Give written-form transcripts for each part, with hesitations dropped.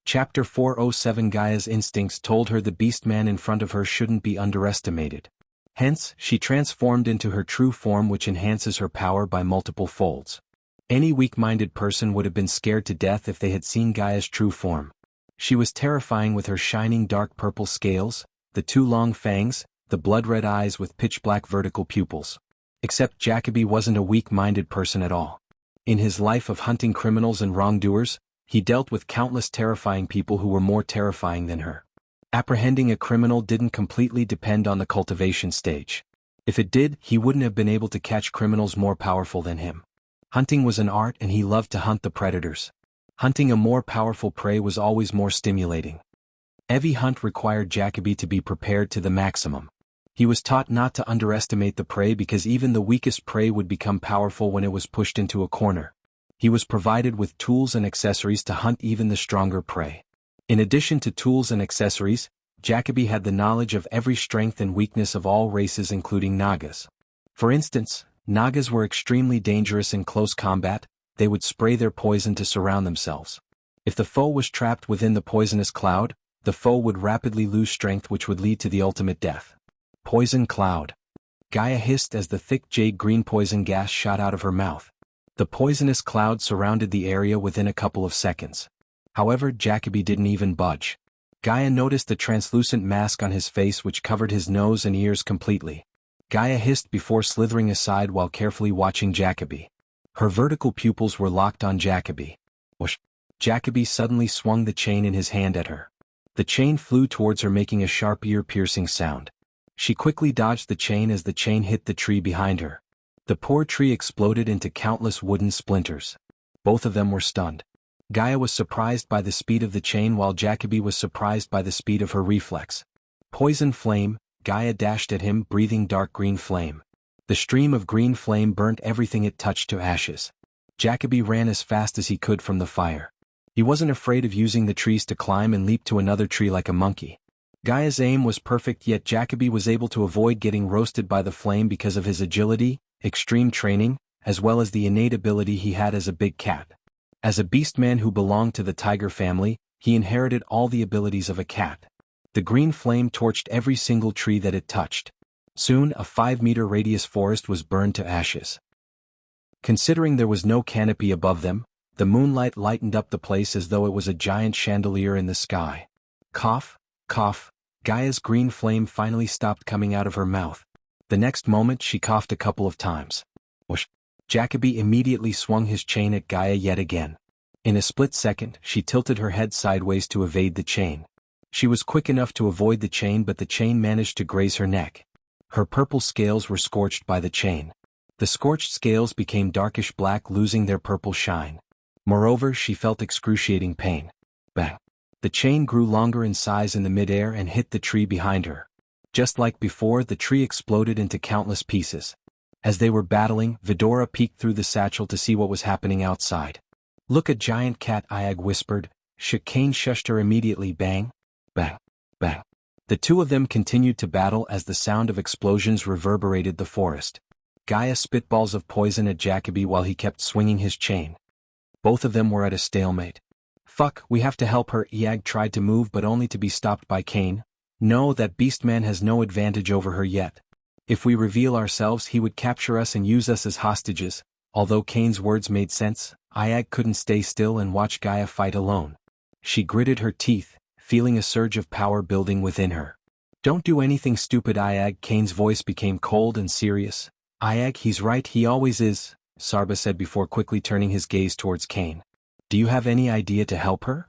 Chapter 407. Gaia's instincts told her the beast man in front of her shouldn't be underestimated. Hence, she transformed into her true form, which enhances her power by multiple folds. Any weak-minded person would have been scared to death if they had seen Gaia's true form. She was terrifying with her shining dark purple scales, the two long fangs, the blood-red eyes with pitch-black vertical pupils. Except Jacoby wasn't a weak-minded person at all. In his life of hunting criminals and wrongdoers, he dealt with countless terrifying people who were more terrifying than her. Apprehending a criminal didn't completely depend on the cultivation stage. If it did, he wouldn't have been able to catch criminals more powerful than him. Hunting was an art and he loved to hunt the predators. Hunting a more powerful prey was always more stimulating. Every hunt required Jacoby to be prepared to the maximum. He was taught not to underestimate the prey because even the weakest prey would become powerful when it was pushed into a corner. He was provided with tools and accessories to hunt even the stronger prey. In addition to tools and accessories, Jacoby had the knowledge of every strength and weakness of all races including Nagas. For instance, Nagas were extremely dangerous in close combat. They would spray their poison to surround themselves. If the foe was trapped within the poisonous cloud, the foe would rapidly lose strength, which would lead to the ultimate death. Poison cloud. Gaia hissed as the thick jade-green poison gas shot out of her mouth. The poisonous cloud surrounded the area within a couple of seconds. However, Jacoby didn't even budge. Gaia noticed the translucent mask on his face which covered his nose and ears completely. Gaia hissed before slithering aside while carefully watching Jacoby. Her vertical pupils were locked on Jacoby. Whoosh! Jacoby suddenly swung the chain in his hand at her. The chain flew towards her, making a sharp ear-piercing sound. She quickly dodged the chain as the chain hit the tree behind her. The poor tree exploded into countless wooden splinters. Both of them were stunned. Gaia was surprised by the speed of the chain while Jacoby was surprised by the speed of her reflex. Poison flame, Gaia dashed at him, breathing dark green flame. The stream of green flame burnt everything it touched to ashes. Jacoby ran as fast as he could from the fire. He wasn't afraid of using the trees to climb and leap to another tree like a monkey. Gaia's aim was perfect, yet Jacoby was able to avoid getting roasted by the flame because of his agility, extreme training, as well as the innate ability he had as a big cat. As a beastman who belonged to the tiger family, he inherited all the abilities of a cat. The green flame torched every single tree that it touched. Soon, a 5-meter radius forest was burned to ashes. Considering there was no canopy above them, the moonlight lightened up the place as though it was a giant chandelier in the sky. Cough, cough, Gaia's green flame finally stopped coming out of her mouth. The next moment she coughed a couple of times. Whoosh! Jacoby immediately swung his chain at Gaia yet again. In a split second, she tilted her head sideways to evade the chain. She was quick enough to avoid the chain, but the chain managed to graze her neck. Her purple scales were scorched by the chain. The scorched scales became darkish black, losing their purple shine. Moreover, she felt excruciating pain. Bang! The chain grew longer in size in the midair and hit the tree behind her. Just like before, the tree exploded into countless pieces. As they were battling, Vidora peeked through the satchel to see what was happening outside. "Look, a giant cat," Iag whispered. Kane shushed her immediately. Bang! Bang! Bang! The two of them continued to battle as the sound of explosions reverberated the forest. Gaia spit balls of poison at Jacoby while he kept swinging his chain. Both of them were at a stalemate. "Fuck, we have to help her." Iag tried to move but only to be stopped by Kane. "No, that beastman has no advantage over her yet. If we reveal ourselves, he would capture us and use us as hostages." Although Kane's words made sense, Iag couldn't stay still and watch Gaia fight alone. She gritted her teeth, feeling a surge of power building within her. "Don't do anything stupid, Iag." Kane's voice became cold and serious. "Iag, he's right, he always is," Sarba said before quickly turning his gaze towards Kane. "Do you have any idea to help her?"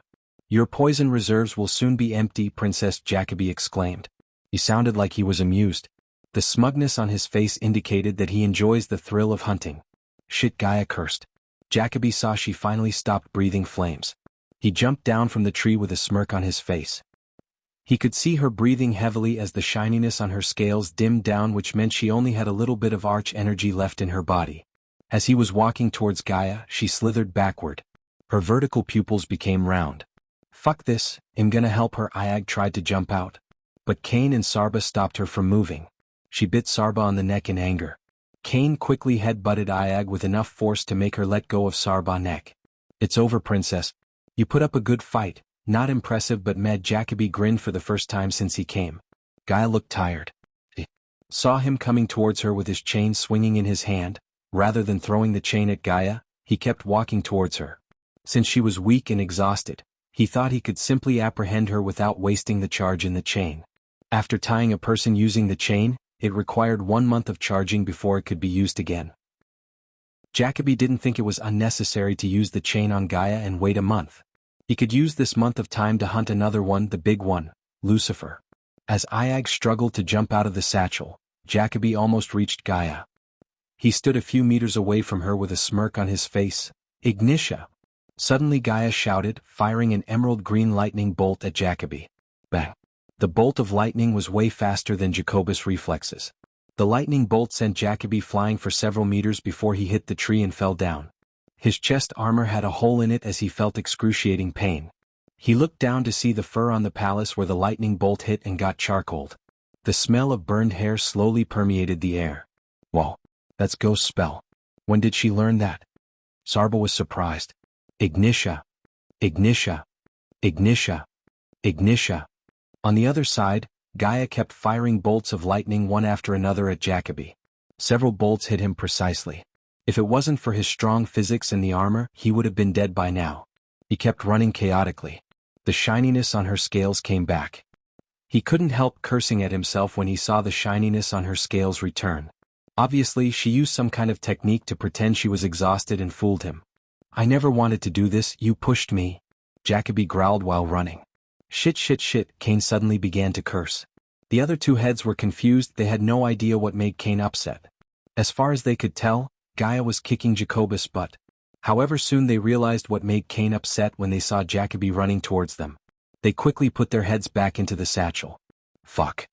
"Your poison reserves will soon be empty," Princess Jacoby exclaimed. He sounded like he was amused. The smugness on his face indicated that he enjoys the thrill of hunting. "Shit," Gaia cursed. Jacoby saw she finally stopped breathing flames. He jumped down from the tree with a smirk on his face. He could see her breathing heavily as the shininess on her scales dimmed down, which meant she only had a little bit of arch energy left in her body. As he was walking towards Gaia, she slithered backward. Her vertical pupils became round. "Fuck this, I'm gonna help her." Iag tried to jump out. But Kane and Sarba stopped her from moving. She bit Sarba on the neck in anger. Kane quickly head-butted Iag with enough force to make her let go of Sarba's neck. "It's over, princess. You put up a good fight. Not impressive, but mad. Jacoby grinned for the first time since he came. Gaia looked tired. He saw him coming towards her with his chain swinging in his hand. Rather than throwing the chain at Gaia, he kept walking towards her. Since she was weak and exhausted, he thought he could simply apprehend her without wasting the charge in the chain. After tying a person using the chain, it required 1 month of charging before it could be used again. Jacoby didn't think it was unnecessary to use the chain on Gaia and wait a month. He could use this month of time to hunt another one, the big one, Lucifer. As Iag struggled to jump out of the satchel, Jacoby almost reached Gaia. He stood a few meters away from her with a smirk on his face. Ignitia! Suddenly Gaia shouted, firing an emerald green lightning bolt at Jacoby. Bang! The bolt of lightning was way faster than Jacobus' reflexes. The lightning bolt sent Jacoby flying for several meters before he hit the tree and fell down. His chest armor had a hole in it as he felt excruciating pain. He looked down to see the fur on the palace where the lightning bolt hit and got charcoaled. The smell of burned hair slowly permeated the air. Whoa, that's Ghost's spell. When did she learn that? Sarba was surprised. Ignitia! Ignitia! Ignitia! Ignitia! On the other side, Gaia kept firing bolts of lightning one after another at Jacoby. Several bolts hit him precisely. If it wasn't for his strong physics and the armor, he would have been dead by now. He kept running chaotically. The shininess on her scales came back. He couldn't help cursing at himself when he saw the shininess on her scales return. Obviously, she used some kind of technique to pretend she was exhausted and fooled him. I never wanted to do this, you pushed me. Jacoby growled while running. Shit shit shit, Cain suddenly began to curse. The other two heads were confused, they had no idea what made Cain upset. As far as they could tell, Gaia was kicking Jacobus' butt. However, soon they realized what made Cain upset when they saw Jacoby running towards them. They quickly put their heads back into the satchel. Fuck.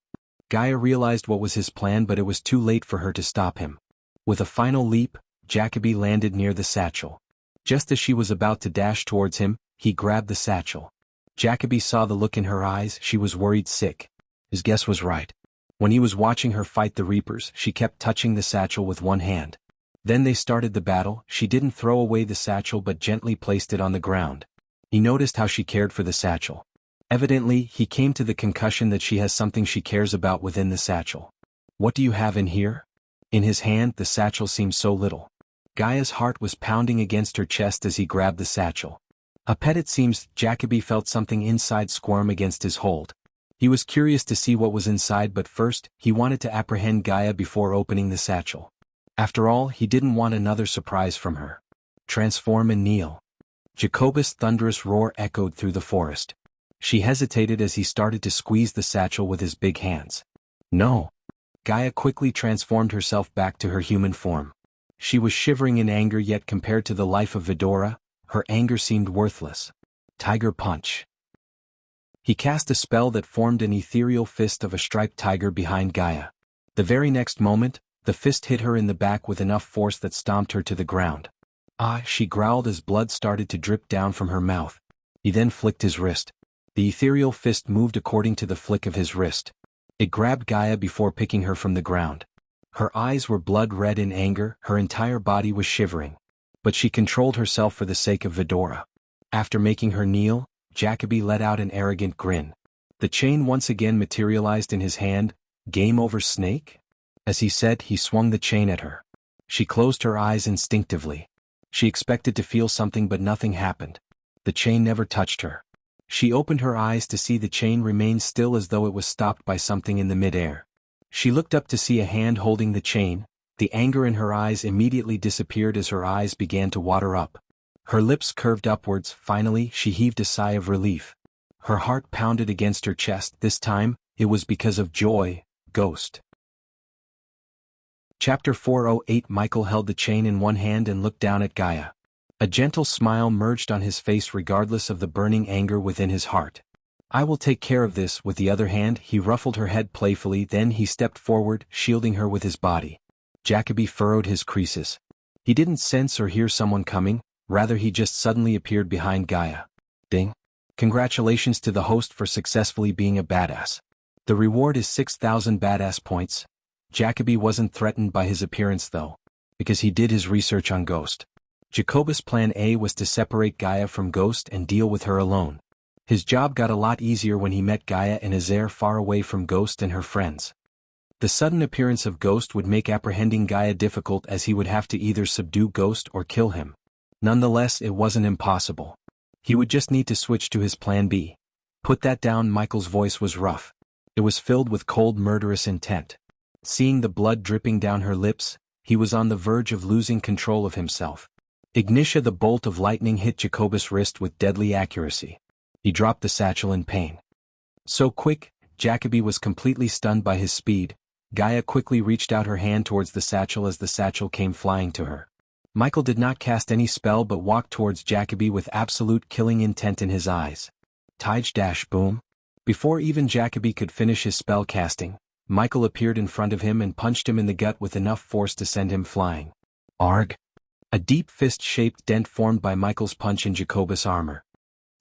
Gaia realized what was his plan, but it was too late for her to stop him. With a final leap, Jacoby landed near the satchel. Just as she was about to dash towards him, he grabbed the satchel. Jacoby saw the look in her eyes, she was worried sick. His guess was right. When he was watching her fight the Reapers, she kept touching the satchel with one hand. Then they started the battle, she didn't throw away the satchel but gently placed it on the ground. He noticed how she cared for the satchel. Evidently, he came to the conclusion that she has something she cares about within the satchel. What do you have in here? In his hand, the satchel seemed so little. Gaia's heart was pounding against her chest as he grabbed the satchel. A pet it seems, Jacoby felt something inside squirm against his hold. He was curious to see what was inside, but first, he wanted to apprehend Gaia before opening the satchel. After all, he didn't want another surprise from her. Transform and kneel. Jacobus' thunderous roar echoed through the forest. She hesitated as he started to squeeze the satchel with his big hands. No. Gaia quickly transformed herself back to her human form. She was shivering in anger, yet compared to the life of Vidora, her anger seemed worthless. Tiger punch. He cast a spell that formed an ethereal fist of a striped tiger behind Gaia. The very next moment, the fist hit her in the back with enough force that stomped her to the ground. Ah, she growled as blood started to drip down from her mouth. He then flicked his wrist. The ethereal fist moved according to the flick of his wrist. It grabbed Gaia before picking her from the ground. Her eyes were blood red in anger, her entire body was shivering. But she controlled herself for the sake of Vidora. After making her kneel, Jacoby let out an arrogant grin. The chain once again materialized in his hand. Game over, snake? As he said, he swung the chain at her. She closed her eyes instinctively. She expected to feel something, but nothing happened. The chain never touched her. She opened her eyes to see the chain remain still as though it was stopped by something in the mid-air. She looked up to see a hand holding the chain. The anger in her eyes immediately disappeared as her eyes began to water up. Her lips curved upwards. Finally, she heaved a sigh of relief. Her heart pounded against her chest. This time, it was because of joy. Ghost. Chapter 408. Michael held the chain in one hand and looked down at Gaia. A gentle smile merged on his face regardless of the burning anger within his heart. I will take care of this. With the other hand, he ruffled her head playfully, then he stepped forward, shielding her with his body. Jacoby furrowed his creases. He didn't sense or hear someone coming, rather he just suddenly appeared behind Gaia. Ding. Congratulations to the host for successfully being a badass. The reward is 6,000 badass points. Jacoby wasn't threatened by his appearance though, because he did his research on Ghost. Jacobus' plan A was to separate Gaia from Ghost and deal with her alone. His job got a lot easier when he met Gaia in a zaire far away from Ghost and her friends. The sudden appearance of Ghost would make apprehending Gaia difficult as he would have to either subdue Ghost or kill him. Nonetheless, it wasn't impossible. He would just need to switch to his plan B. Put that down. Michael's voice was rough. It was filled with cold, murderous intent. Seeing the blood dripping down her lips, he was on the verge of losing control of himself. Ignitia, the bolt of lightning hit Jacobus' wrist with deadly accuracy. He dropped the satchel in pain. So quick, Jacoby was completely stunned by his speed. Gaia quickly reached out her hand towards the satchel as the satchel came flying to her. Michael did not cast any spell but walked towards Jacoby with absolute killing intent in his eyes. Boom. Before even Jacoby could finish his spell casting, Michael appeared in front of him and punched him in the gut with enough force to send him flying. Arg! A deep fist-shaped dent formed by Michael's punch in Jacobus' armor.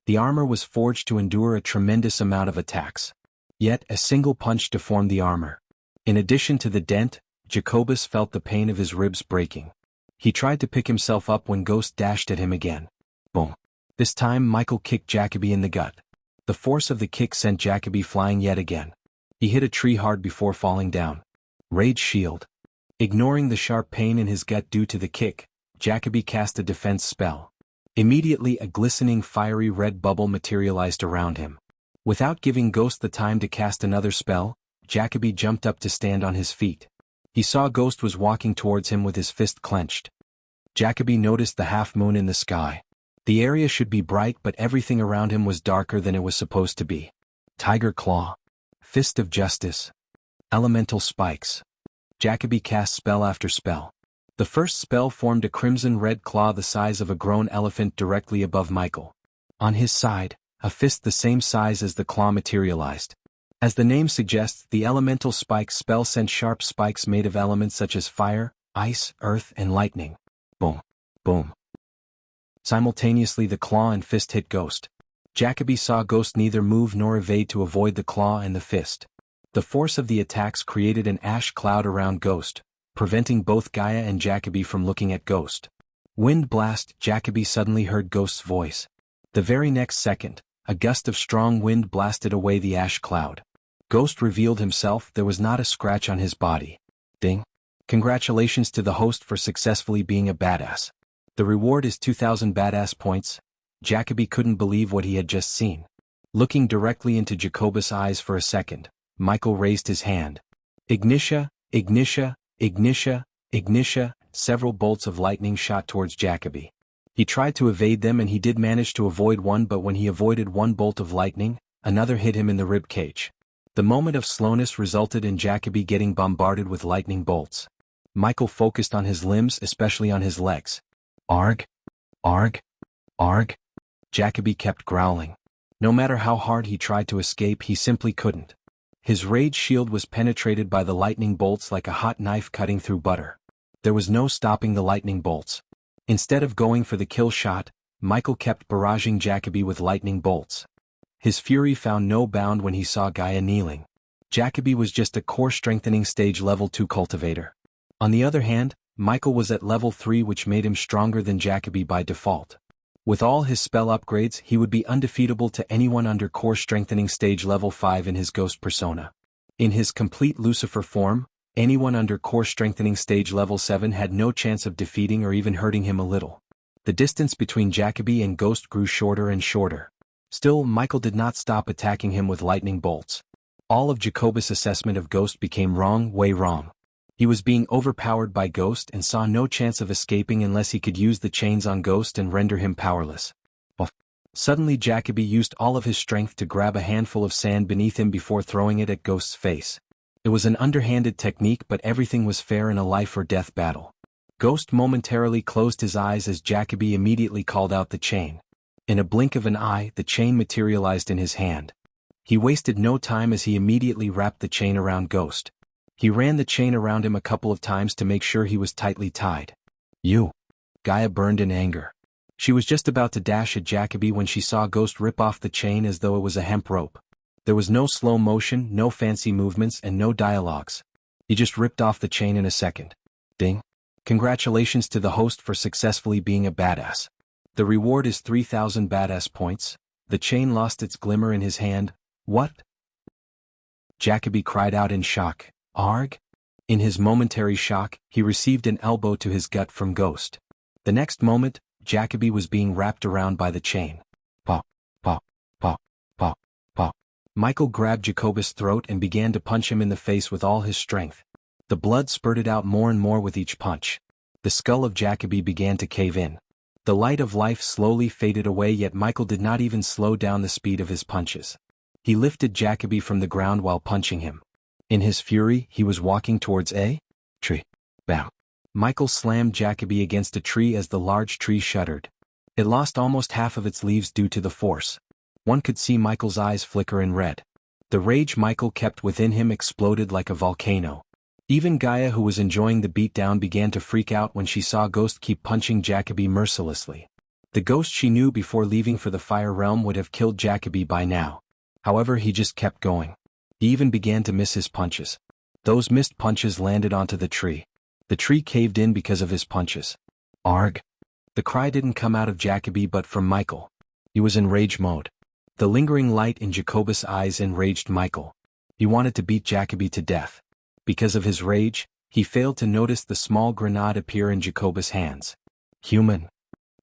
The armor was forged to endure a tremendous amount of attacks. Yet, a single punch deformed the armor. In addition to the dent, Jacobus felt the pain of his ribs breaking. He tried to pick himself up when Ghost dashed at him again. Boom. This time Michael kicked Jacoby in the gut. The force of the kick sent Jacoby flying yet again. He hit a tree hard before falling down. Rage Shield. Ignoring the sharp pain in his gut due to the kick, Jacoby cast a defense spell. Immediately a glistening fiery red bubble materialized around him. Without giving Ghost the time to cast another spell, Jacoby jumped up to stand on his feet. He saw Ghost was walking towards him with his fist clenched. Jacoby noticed the half-moon in the sky. The area should be bright but everything around him was darker than it was supposed to be. Tiger Claw. Fist of Justice. Elemental Spikes. Jacoby cast spell after spell. The first spell formed a crimson-red claw the size of a grown elephant directly above Michael. On his side, a fist the same size as the claw materialized. As the name suggests, the elemental spike spell sent sharp spikes made of elements such as fire, ice, earth, and lightning. Boom. Boom. Simultaneously the claw and fist hit Ghost. Jacoby saw Ghost neither move nor evade to avoid the claw and the fist. The force of the attacks created an ash cloud around Ghost, preventing both Gaia and Jacoby from looking at Ghost. Wind blast. Jacoby suddenly heard Ghost's voice. The very next second, a gust of strong wind blasted away the ash cloud. Ghost revealed himself. There was not a scratch on his body. Ding. Congratulations to the host for successfully being a badass. The reward is 2,000 badass points. Jacoby couldn't believe what he had just seen. Looking directly into Jacobus' eyes for a second, Michael raised his hand. Ignitia, Ignitia, Ignitia, Ignitia. Several bolts of lightning shot towards Jacoby. He tried to evade them and he did manage to avoid one, but when he avoided one bolt of lightning, another hit him in the rib cage. The moment of slowness resulted in Jacoby getting bombarded with lightning bolts. Michael focused on his limbs, especially on his legs. Arg! Arg! Arg! Jacoby kept growling. No matter how hard he tried to escape, he simply couldn't. His rage shield was penetrated by the lightning bolts like a hot knife cutting through butter. There was no stopping the lightning bolts. Instead of going for the kill shot, Michael kept barraging Jacoby with lightning bolts. His fury found no bound when he saw Gaia kneeling. Jacoby was just a core-strengthening stage level 2 cultivator. On the other hand, Michael was at level 3, which made him stronger than Jacoby by default. With all his spell upgrades, he would be undefeatable to anyone under core-strengthening stage level 5 in his ghost persona. In his complete Lucifer form, anyone under core-strengthening stage level 7 had no chance of defeating or even hurting him a little. The distance between Jacoby and Ghost grew shorter and shorter. Still, Michael did not stop attacking him with lightning bolts. All of Jacobus' assessment of Ghost became wrong, way wrong. He was being overpowered by Ghost and saw no chance of escaping unless he could use the chains on Ghost and render him powerless. Suddenly Jacoby used all of his strength to grab a handful of sand beneath him before throwing it at Ghost's face. It was an underhanded technique, but everything was fair in a life-or-death battle. Ghost momentarily closed his eyes as Jacoby immediately called out the chain. In a blink of an eye, the chain materialized in his hand. He wasted no time as he immediately wrapped the chain around Ghost. He ran the chain around him a couple of times to make sure he was tightly tied. You! Gaia burned in anger. She was just about to dash at Jacoby when she saw Ghost rip off the chain as though it was a hemp rope. There was no slow motion, no fancy movements, and no dialogues. He just ripped off the chain in a second. Ding! Congratulations to the host for successfully being a badass. The reward is 3,000 badass points. The chain lost its glimmer in his hand. What? Jacoby cried out in shock. Arg? In his momentary shock, he received an elbow to his gut from Ghost. The next moment, Jacoby was being wrapped around by the chain. Pop, pop, pop, pop, pop. Michael grabbed Jacobus' throat and began to punch him in the face with all his strength. The blood spurted out more and more with each punch. The skull of Jacoby began to cave in. The light of life slowly faded away, yet Michael did not even slow down the speed of his punches. He lifted Jacoby from the ground while punching him. In his fury, he was walking towards a tree. Bam! Michael slammed Jacoby against a tree as the large tree shuddered. It lost almost half of its leaves due to the force. One could see Michael's eyes flicker in red. The rage Michael kept within him exploded like a volcano. Even Gaia, who was enjoying the beatdown, began to freak out when she saw Ghost keep punching Jacoby mercilessly. The Ghost she knew before leaving for the Fire Realm would have killed Jacoby by now. However, he just kept going. He even began to miss his punches. Those missed punches landed onto the tree. The tree caved in because of his punches. Arg! The cry didn't come out of Jacoby but from Michael. He was in rage mode. The lingering light in Jacobus' eyes enraged Michael. He wanted to beat Jacoby to death. Because of his rage, he failed to notice the small grenade appear in Jacobus' hands. Human.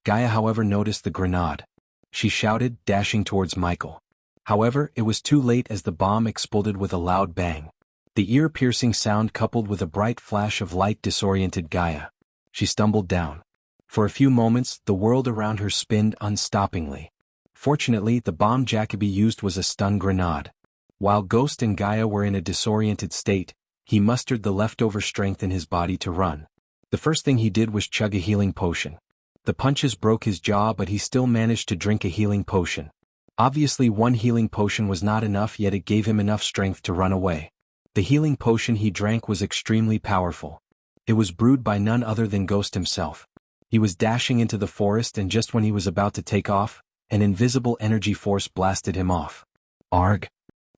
Gaia, however, noticed the grenade. She shouted, dashing towards Michael. However, it was too late as the bomb exploded with a loud bang. The ear-piercing sound coupled with a bright flash of light disoriented Gaia. She stumbled down. For a few moments, the world around her spinned unstoppingly. Fortunately, the bomb Jacoby used was a stun grenade. While Ghost and Gaia were in a disoriented state, he mustered the leftover strength in his body to run. The first thing he did was chug a healing potion. The punches broke his jaw, but he still managed to drink a healing potion. Obviously, one healing potion was not enough, yet it gave him enough strength to run away. The healing potion he drank was extremely powerful. It was brewed by none other than Ghost himself. He was dashing into the forest, and just when he was about to take off, an invisible energy force blasted him off. Arg!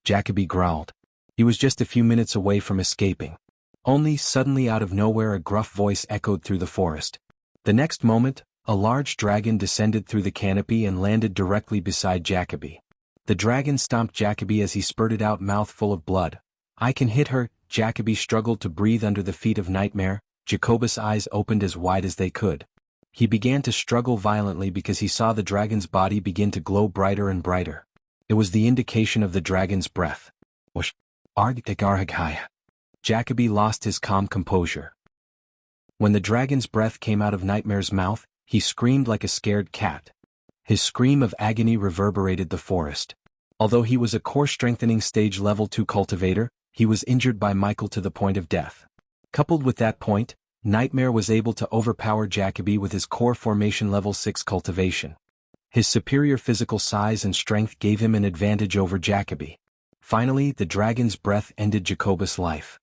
Jacoby growled. He was just a few minutes away from escaping. Only suddenly out of nowhere a gruff voice echoed through the forest. The next moment, a large dragon descended through the canopy and landed directly beside Jacoby. The dragon stomped Jacoby as he spurted out mouth full of blood. I can hit her. Jacoby struggled to breathe under the feet of Nightmare. Jacobus' eyes opened as wide as they could. He began to struggle violently because he saw the dragon's body begin to glow brighter and brighter. It was the indication of the dragon's breath. Whoosh! Jacoby lost his calm composure. When the dragon's breath came out of Nightmare's mouth, he screamed like a scared cat. His scream of agony reverberated the forest. Although he was a core-strengthening stage level 2 cultivator, he was injured by Michael to the point of death. Coupled with that point, Nightmare was able to overpower Jacoby with his core formation level 6 cultivation. His superior physical size and strength gave him an advantage over Jacoby. Finally, the dragon's breath ended Jacobus' life.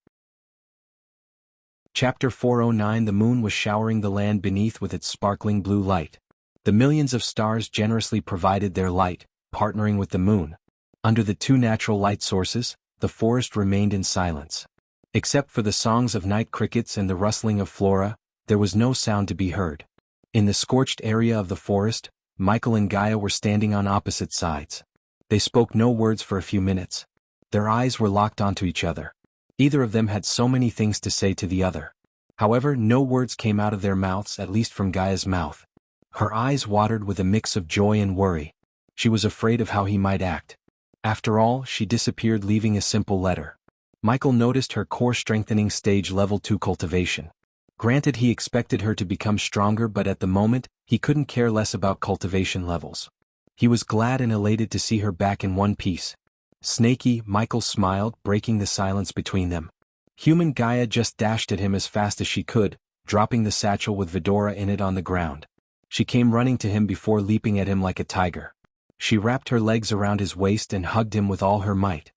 Chapter 409. The moon was showering the land beneath with its sparkling blue light. The millions of stars generously provided their light, partnering with the moon. Under the two natural light sources, the forest remained in silence. Except for the songs of night crickets and the rustling of flora, there was no sound to be heard. In the scorched area of the forest, Michael and Gaia were standing on opposite sides. They spoke no words for a few minutes. Their eyes were locked onto each other. Either of them had so many things to say to the other. However, no words came out of their mouths, at least from Gaia's mouth. Her eyes watered with a mix of joy and worry. She was afraid of how he might act. After all, she disappeared, leaving a simple letter. Michael noticed her core-strengthening stage level 2 cultivation. Granted, he expected her to become stronger, but at the moment, he couldn't care less about cultivation levels. He was glad and elated to see her back in one piece. Snaky, Michael smiled, breaking the silence between them. Human Gaia just dashed at him as fast as she could, dropping the satchel with Vidora in it on the ground. She came running to him before leaping at him like a tiger. She wrapped her legs around his waist and hugged him with all her might.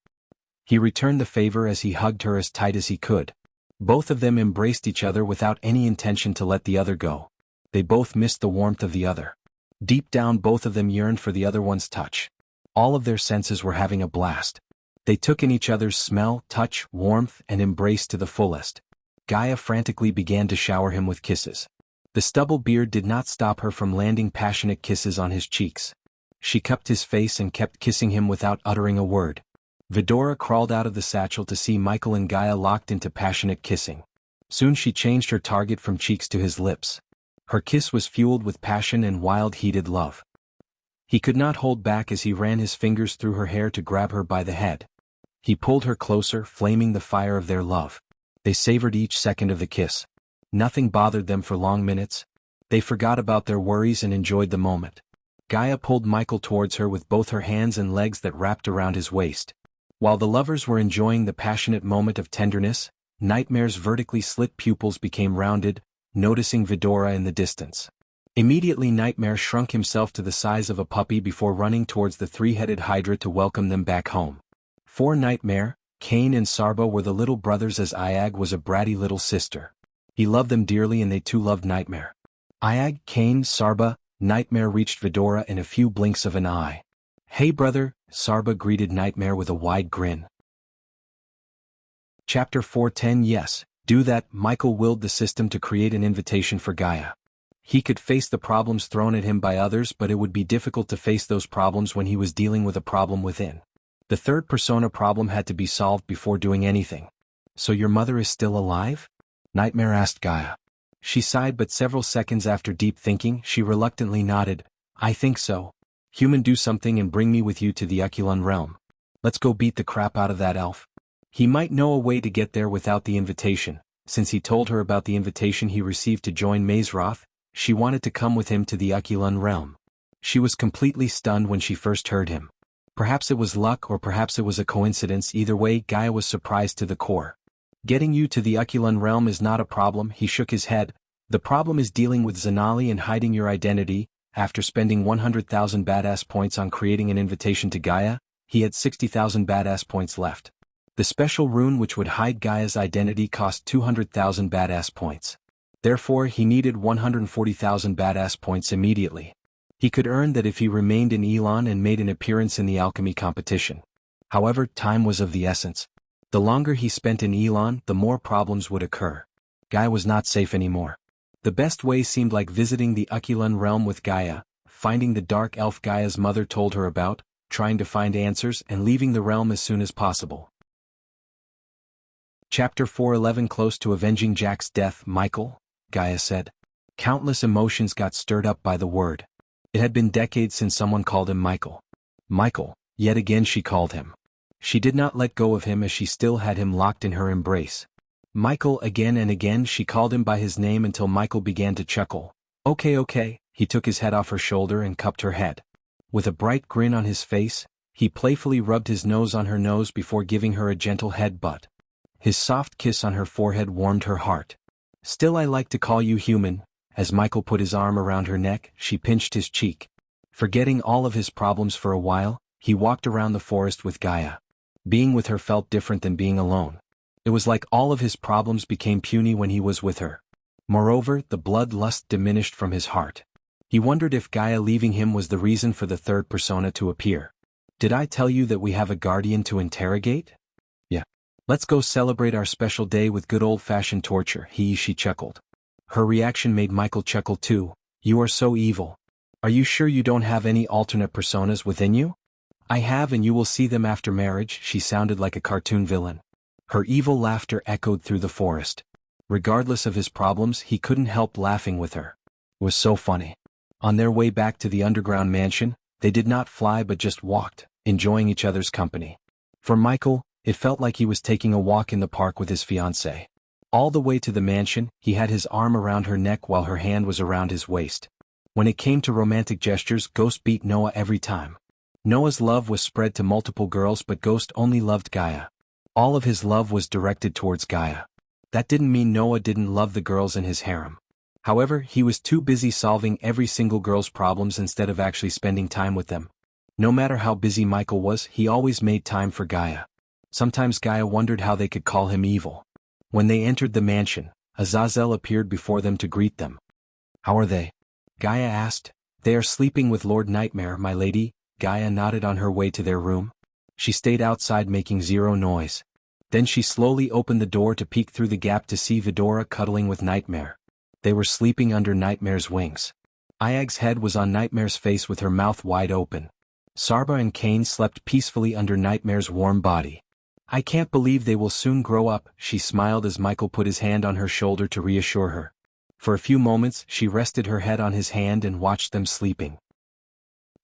He returned the favor as he hugged her as tight as he could. Both of them embraced each other without any intention to let the other go. They both missed the warmth of the other. Deep down, both of them yearned for the other one's touch. All of their senses were having a blast. They took in each other's smell, touch, warmth, and embrace to the fullest. Gaia frantically began to shower him with kisses. The stubble beard did not stop her from landing passionate kisses on his cheeks. She cupped his face and kept kissing him without uttering a word. Vidora crawled out of the satchel to see Michael and Gaia locked into passionate kissing. Soon she changed her target from cheeks to his lips. Her kiss was fueled with passion and wild heated love. He could not hold back as he ran his fingers through her hair to grab her by the head. He pulled her closer, flaming the fire of their love. They savored each second of the kiss. Nothing bothered them for long minutes. They forgot about their worries and enjoyed the moment. Gaia pulled Michael towards her with both her hands and legs that wrapped around his waist. While the lovers were enjoying the passionate moment of tenderness, Nightmare's vertically slit pupils became rounded, noticing Vidora in the distance. Immediately Nightmare shrunk himself to the size of a puppy before running towards the three-headed Hydra to welcome them back home. For Nightmare, Cain and Sarba were the little brothers as Iag was a bratty little sister. He loved them dearly and they too loved Nightmare. Iag, Cain, Sarba, Nightmare reached Vidora in a few blinks of an eye. "Hey brother," Sarba greeted Nightmare with a wide grin. Chapter 410 Yes, do that. Michael willed the system to create an invitation for Gaia. He could face the problems thrown at him by others, but it would be difficult to face those problems when he was dealing with a problem within. The third persona problem had to be solved before doing anything. "So your mother is still alive?" Nightmare asked Gaia. She sighed, but several seconds after deep thinking, she reluctantly nodded. "I think so. Human, do something and bring me with you to the Aculon realm. Let's go beat the crap out of that elf." He might know a way to get there without the invitation. Since he told her about the invitation he received to join Mazroth, she wanted to come with him to the Aculon realm. She was completely stunned when she first heard him. Perhaps it was luck or perhaps it was a coincidence. Either way, Gaia was surprised to the core. "Getting you to the Aculon realm is not a problem," he shook his head. "The problem is dealing with Zanali and hiding your identity." After spending 100,000 badass points on creating an invitation to Gaia, he had 60,000 badass points left. The special rune which would hide Gaia's identity cost 200,000 badass points. Therefore he needed 140,000 badass points immediately. He could earn that if he remained in Elon and made an appearance in the alchemy competition. However, time was of the essence. The longer he spent in Elon, the more problems would occur. Gaia was not safe anymore. The best way seemed like visiting the Aculon realm with Gaia, finding the dark elf Gaia's mother told her about, trying to find answers and leaving the realm as soon as possible. Chapter 411 Close to avenging Jack's death. "Michael," Gaia said. Countless emotions got stirred up by the word. It had been decades since someone called him Michael. Michael, yet again she called him. She did not let go of him as she still had him locked in her embrace. Michael, again and again she called him by his name until Michael began to chuckle. Okay, he took his head off her shoulder and cupped her head. With a bright grin on his face, he playfully rubbed his nose on her nose before giving her a gentle head-butt. His soft kiss on her forehead warmed her heart. "Still, I like to call you human." As Michael put his arm around her neck, she pinched his cheek. Forgetting all of his problems for a while, he walked around the forest with Gaia. Being with her felt different than being alone. It was like all of his problems became puny when he was with her. Moreover, the bloodlust diminished from his heart. He wondered if Gaia leaving him was the reason for the third persona to appear. "Did I tell you that we have a guardian to interrogate?" "Yeah. Let's go celebrate our special day with good old-fashioned torture," she chuckled. Her reaction made Michael chuckle too. "You are so evil. Are you sure you don't have any alternate personas within you?" "I have, and you will see them after marriage." She sounded like a cartoon villain. Her evil laughter echoed through the forest. Regardless of his problems, he couldn't help laughing with her. It was so funny. On their way back to the underground mansion, they did not fly but just walked, enjoying each other's company. For Michael, it felt like he was taking a walk in the park with his fiancée. All the way to the mansion, he had his arm around her neck while her hand was around his waist. When it came to romantic gestures, Ghost beat Noah every time. Noah's love was spread to multiple girls, but Ghost only loved Gaia. All of his love was directed towards Gaia. That didn't mean Noah didn't love the girls in his harem. However, he was too busy solving every single girl's problems instead of actually spending time with them. No matter how busy Michael was, he always made time for Gaia. Sometimes Gaia wondered how they could call him evil. When they entered the mansion, Azazel appeared before them to greet them. "How are they?" Gaia asked. "They are sleeping with Lord Nightmare, my lady." Gaia nodded on her way to their room. She stayed outside making zero noise. Then she slowly opened the door to peek through the gap to see Vidora cuddling with Nightmare. They were sleeping under Nightmare's wings. Iag's head was on Nightmare's face with her mouth wide open. Sarba and Kane slept peacefully under Nightmare's warm body. I can't believe they will soon grow up, she smiled as Michael put his hand on her shoulder to reassure her. For a few moments she rested her head on his hand and watched them sleeping.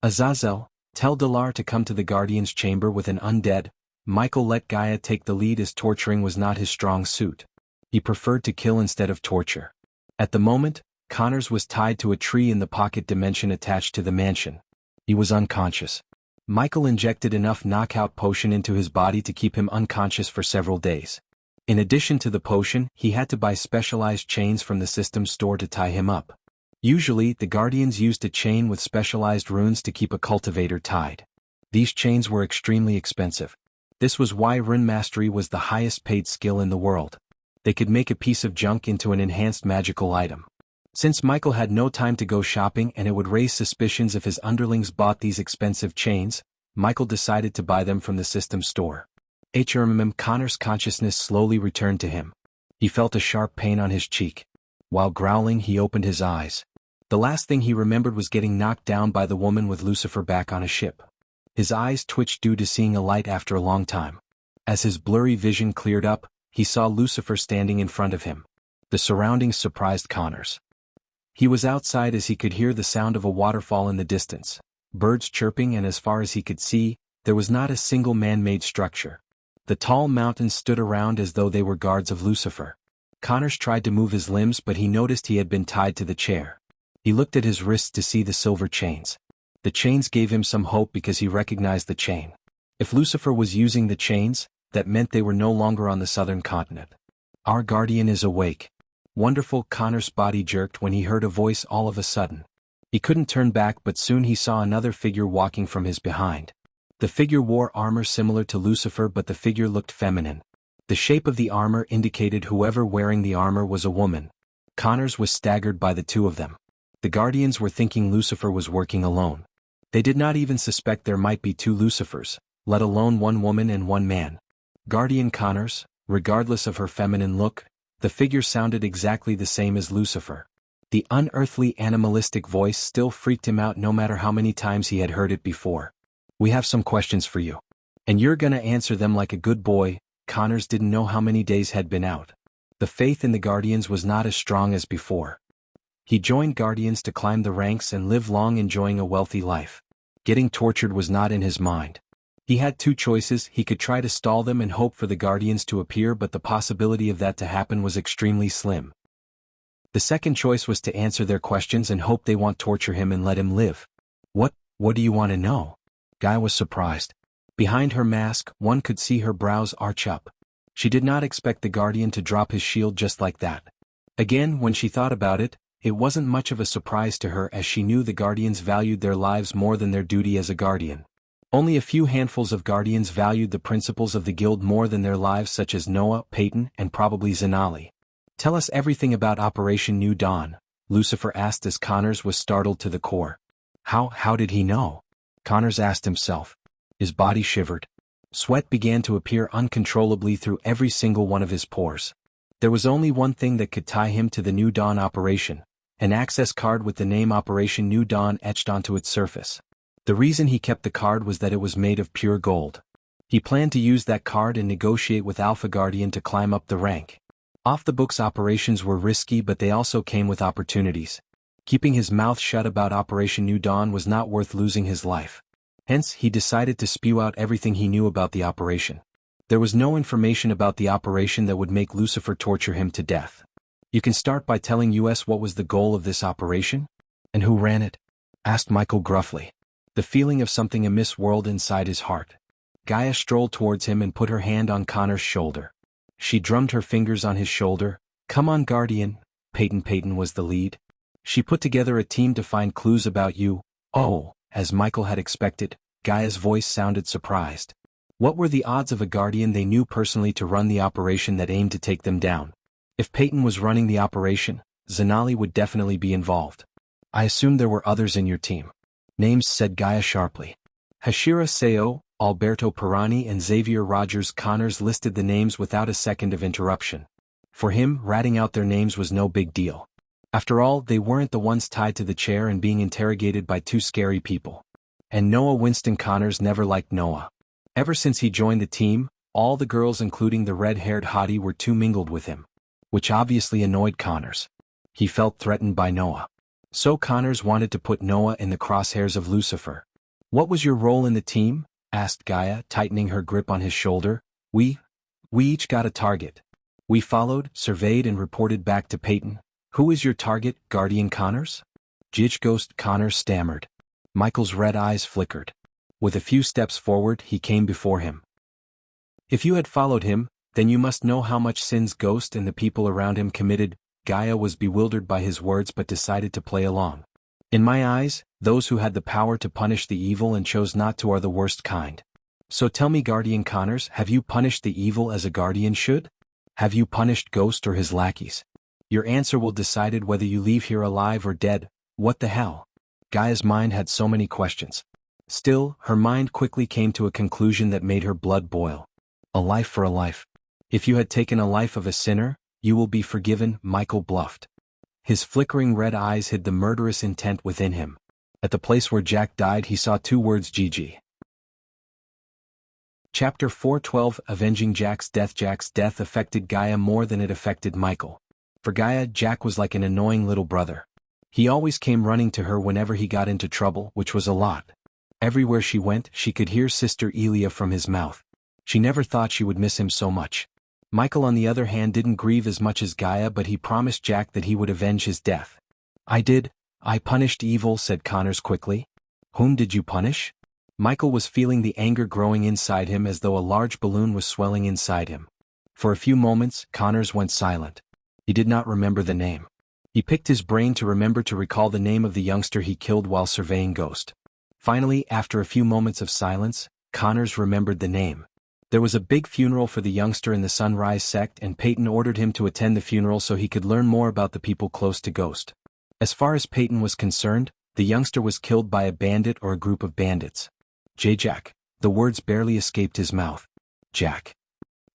Azazel, tell Dalar to come to the Guardian's chamber with an undead. Michael let Gaia take the lead as torturing was not his strong suit. He preferred to kill instead of torture. At the moment, Connors was tied to a tree in the pocket dimension attached to the mansion. He was unconscious. Michael injected enough knockout potion into his body to keep him unconscious for several days. In addition to the potion, he had to buy specialized chains from the system store to tie him up. Usually, the Guardians used a chain with specialized runes to keep a cultivator tied. These chains were extremely expensive. This was why rune mastery was the highest paid skill in the world. They could make a piece of junk into an enhanced magical item. Since Michael had no time to go shopping and it would raise suspicions if his underlings bought these expensive chains, Michael decided to buy them from the system store. Connor's consciousness slowly returned to him. He felt a sharp pain on his cheek. While growling, he opened his eyes. The last thing he remembered was getting knocked down by the woman with Lucifer back on a ship. His eyes twitched due to seeing a light after a long time. As his blurry vision cleared up, he saw Lucifer standing in front of him. The surroundings surprised Connors. He was outside as he could hear the sound of a waterfall in the distance, birds chirping, and as far as he could see, there was not a single man-made structure. The tall mountains stood around as though they were guards of Lucifer. Connors tried to move his limbs, but he noticed he had been tied to the chair. He looked at his wrists to see the silver chains. The chains gave him some hope because he recognized the chain. If Lucifer was using the chains, that meant they were no longer on the southern continent. Our guardian is awake. Wonderful. Connor's body jerked when he heard a voice all of a sudden. He couldn't turn back, but soon he saw another figure walking from his behind. The figure wore armor similar to Lucifer, but the figure looked feminine. The shape of the armor indicated whoever wearing the armor was a woman. Connors was staggered by the two of them. The Guardians were thinking Lucifer was working alone. They did not even suspect there might be two Lucifers, let alone one woman and one man. Guardian Connors, regardless of her feminine look, the figure sounded exactly the same as Lucifer. The unearthly animalistic voice still freaked him out no matter how many times he had heard it before. We have some questions for you. And you're gonna answer them like a good boy. Connors didn't know how many days had been out. The faith in the Guardians was not as strong as before. He joined Guardians to climb the ranks and live long enjoying a wealthy life. Getting tortured was not in his mind. He had two choices: he could try to stall them and hope for the Guardians to appear, but the possibility of that to happen was extremely slim. The second choice was to answer their questions and hope they won't torture him and let him live. What do you want to know? Guy was surprised. Behind her mask, one could see her brows arch up. She did not expect the Guardian to drop his shield just like that. Again, when she thought about it, it wasn't much of a surprise to her, as she knew the Guardians valued their lives more than their duty as a Guardian. Only a few handfuls of Guardians valued the principles of the Guild more than their lives, such as Noah, Peyton, and probably Zenali. Tell us everything about Operation New Dawn, Lucifer asked as Connors was startled to the core. How did he know? Connors asked himself. His body shivered. Sweat began to appear uncontrollably through every single one of his pores. There was only one thing that could tie him to the New Dawn operation: an access card with the name Operation New Dawn etched onto its surface. The reason he kept the card was that it was made of pure gold. He planned to use that card and negotiate with Alpha Guardian to climb up the rank. Off-the-books operations were risky, but they also came with opportunities. Keeping his mouth shut about Operation New Dawn was not worth losing his life. Hence, he decided to spew out everything he knew about the operation. There was no information about the operation that would make Lucifer torture him to death. You can start by telling us what was the goal of this operation? And who ran it? Asked Michael gruffly. The feeling of something amiss whirled inside his heart. Gaia strolled towards him and put her hand on Connor's shoulder. She drummed her fingers on his shoulder. Come on, Guardian. Peyton was the lead. She put together a team to find clues about you. Oh, as Michael had expected, Gaia's voice sounded surprised. What were the odds of a Guardian they knew personally to run the operation that aimed to take them down? If Peyton was running the operation, Zenali would definitely be involved. I assumed there were others in your team. Names, said Gaia sharply. Hashira Seo, Alberto Pirani, and Xavier Rogers. Connors listed the names without a second of interruption. For him, ratting out their names was no big deal. After all, they weren't the ones tied to the chair and being interrogated by two scary people. And Noah Winston Connors never liked Noah. Ever since he joined the team, all the girls including the red-haired hottie were too mingled with him. Which obviously annoyed Connors. He felt threatened by Noah. So Connors wanted to put Noah in the crosshairs of Lucifer. "What was your role in the team?" asked Gaia, tightening her grip on his shoulder. We each got a target. We followed, surveyed and reported back to Peyton. "Who is your target, Guardian Connors?" Ghost Connors stammered. Michael's red eyes flickered. With a few steps forward, he came before him. "If you had followed him, then you must know how much sins Ghost and the people around him committed." Gaia was bewildered by his words but decided to play along. "In my eyes, those who had the power to punish the evil and chose not to are the worst kind. So tell me, Guardian Connors, have you punished the evil as a guardian should? Have you punished Ghost or his lackeys? Your answer will decide whether you leave here alive or dead." What the hell? Gaia's mind had so many questions. Still, her mind quickly came to a conclusion that made her blood boil. A life for a life. "If you had taken a life of a sinner, you will be forgiven," Michael bluffed. His flickering red eyes hid the murderous intent within him. At the place where Jack died, he saw two words: GG. Chapter 412 Avenging Jack's Death. Jack's death affected Gaia more than it affected Michael. For Gaia, Jack was like an annoying little brother. He always came running to her whenever he got into trouble, which was a lot. Everywhere she went, she could hear Sister Elia from his mouth. She never thought she would miss him so much. Michael, on the other hand, didn't grieve as much as Gaia, but he promised Jack that he would avenge his death. I punished evil," said Connors quickly. "Whom did you punish?" Michael was feeling the anger growing inside him as though a large balloon was swelling inside him. For a few moments, Connors went silent. He did not remember the name. He picked his brain to recall the name of the youngster he killed while surveying Ghost. Finally, after a few moments of silence, Connors remembered the name. There was a big funeral for the youngster in the Sunrise sect, and Peyton ordered him to attend the funeral so he could learn more about the people close to Ghost. As far as Peyton was concerned, the youngster was killed by a bandit or a group of bandits. Jack. The words barely escaped his mouth. "Jack."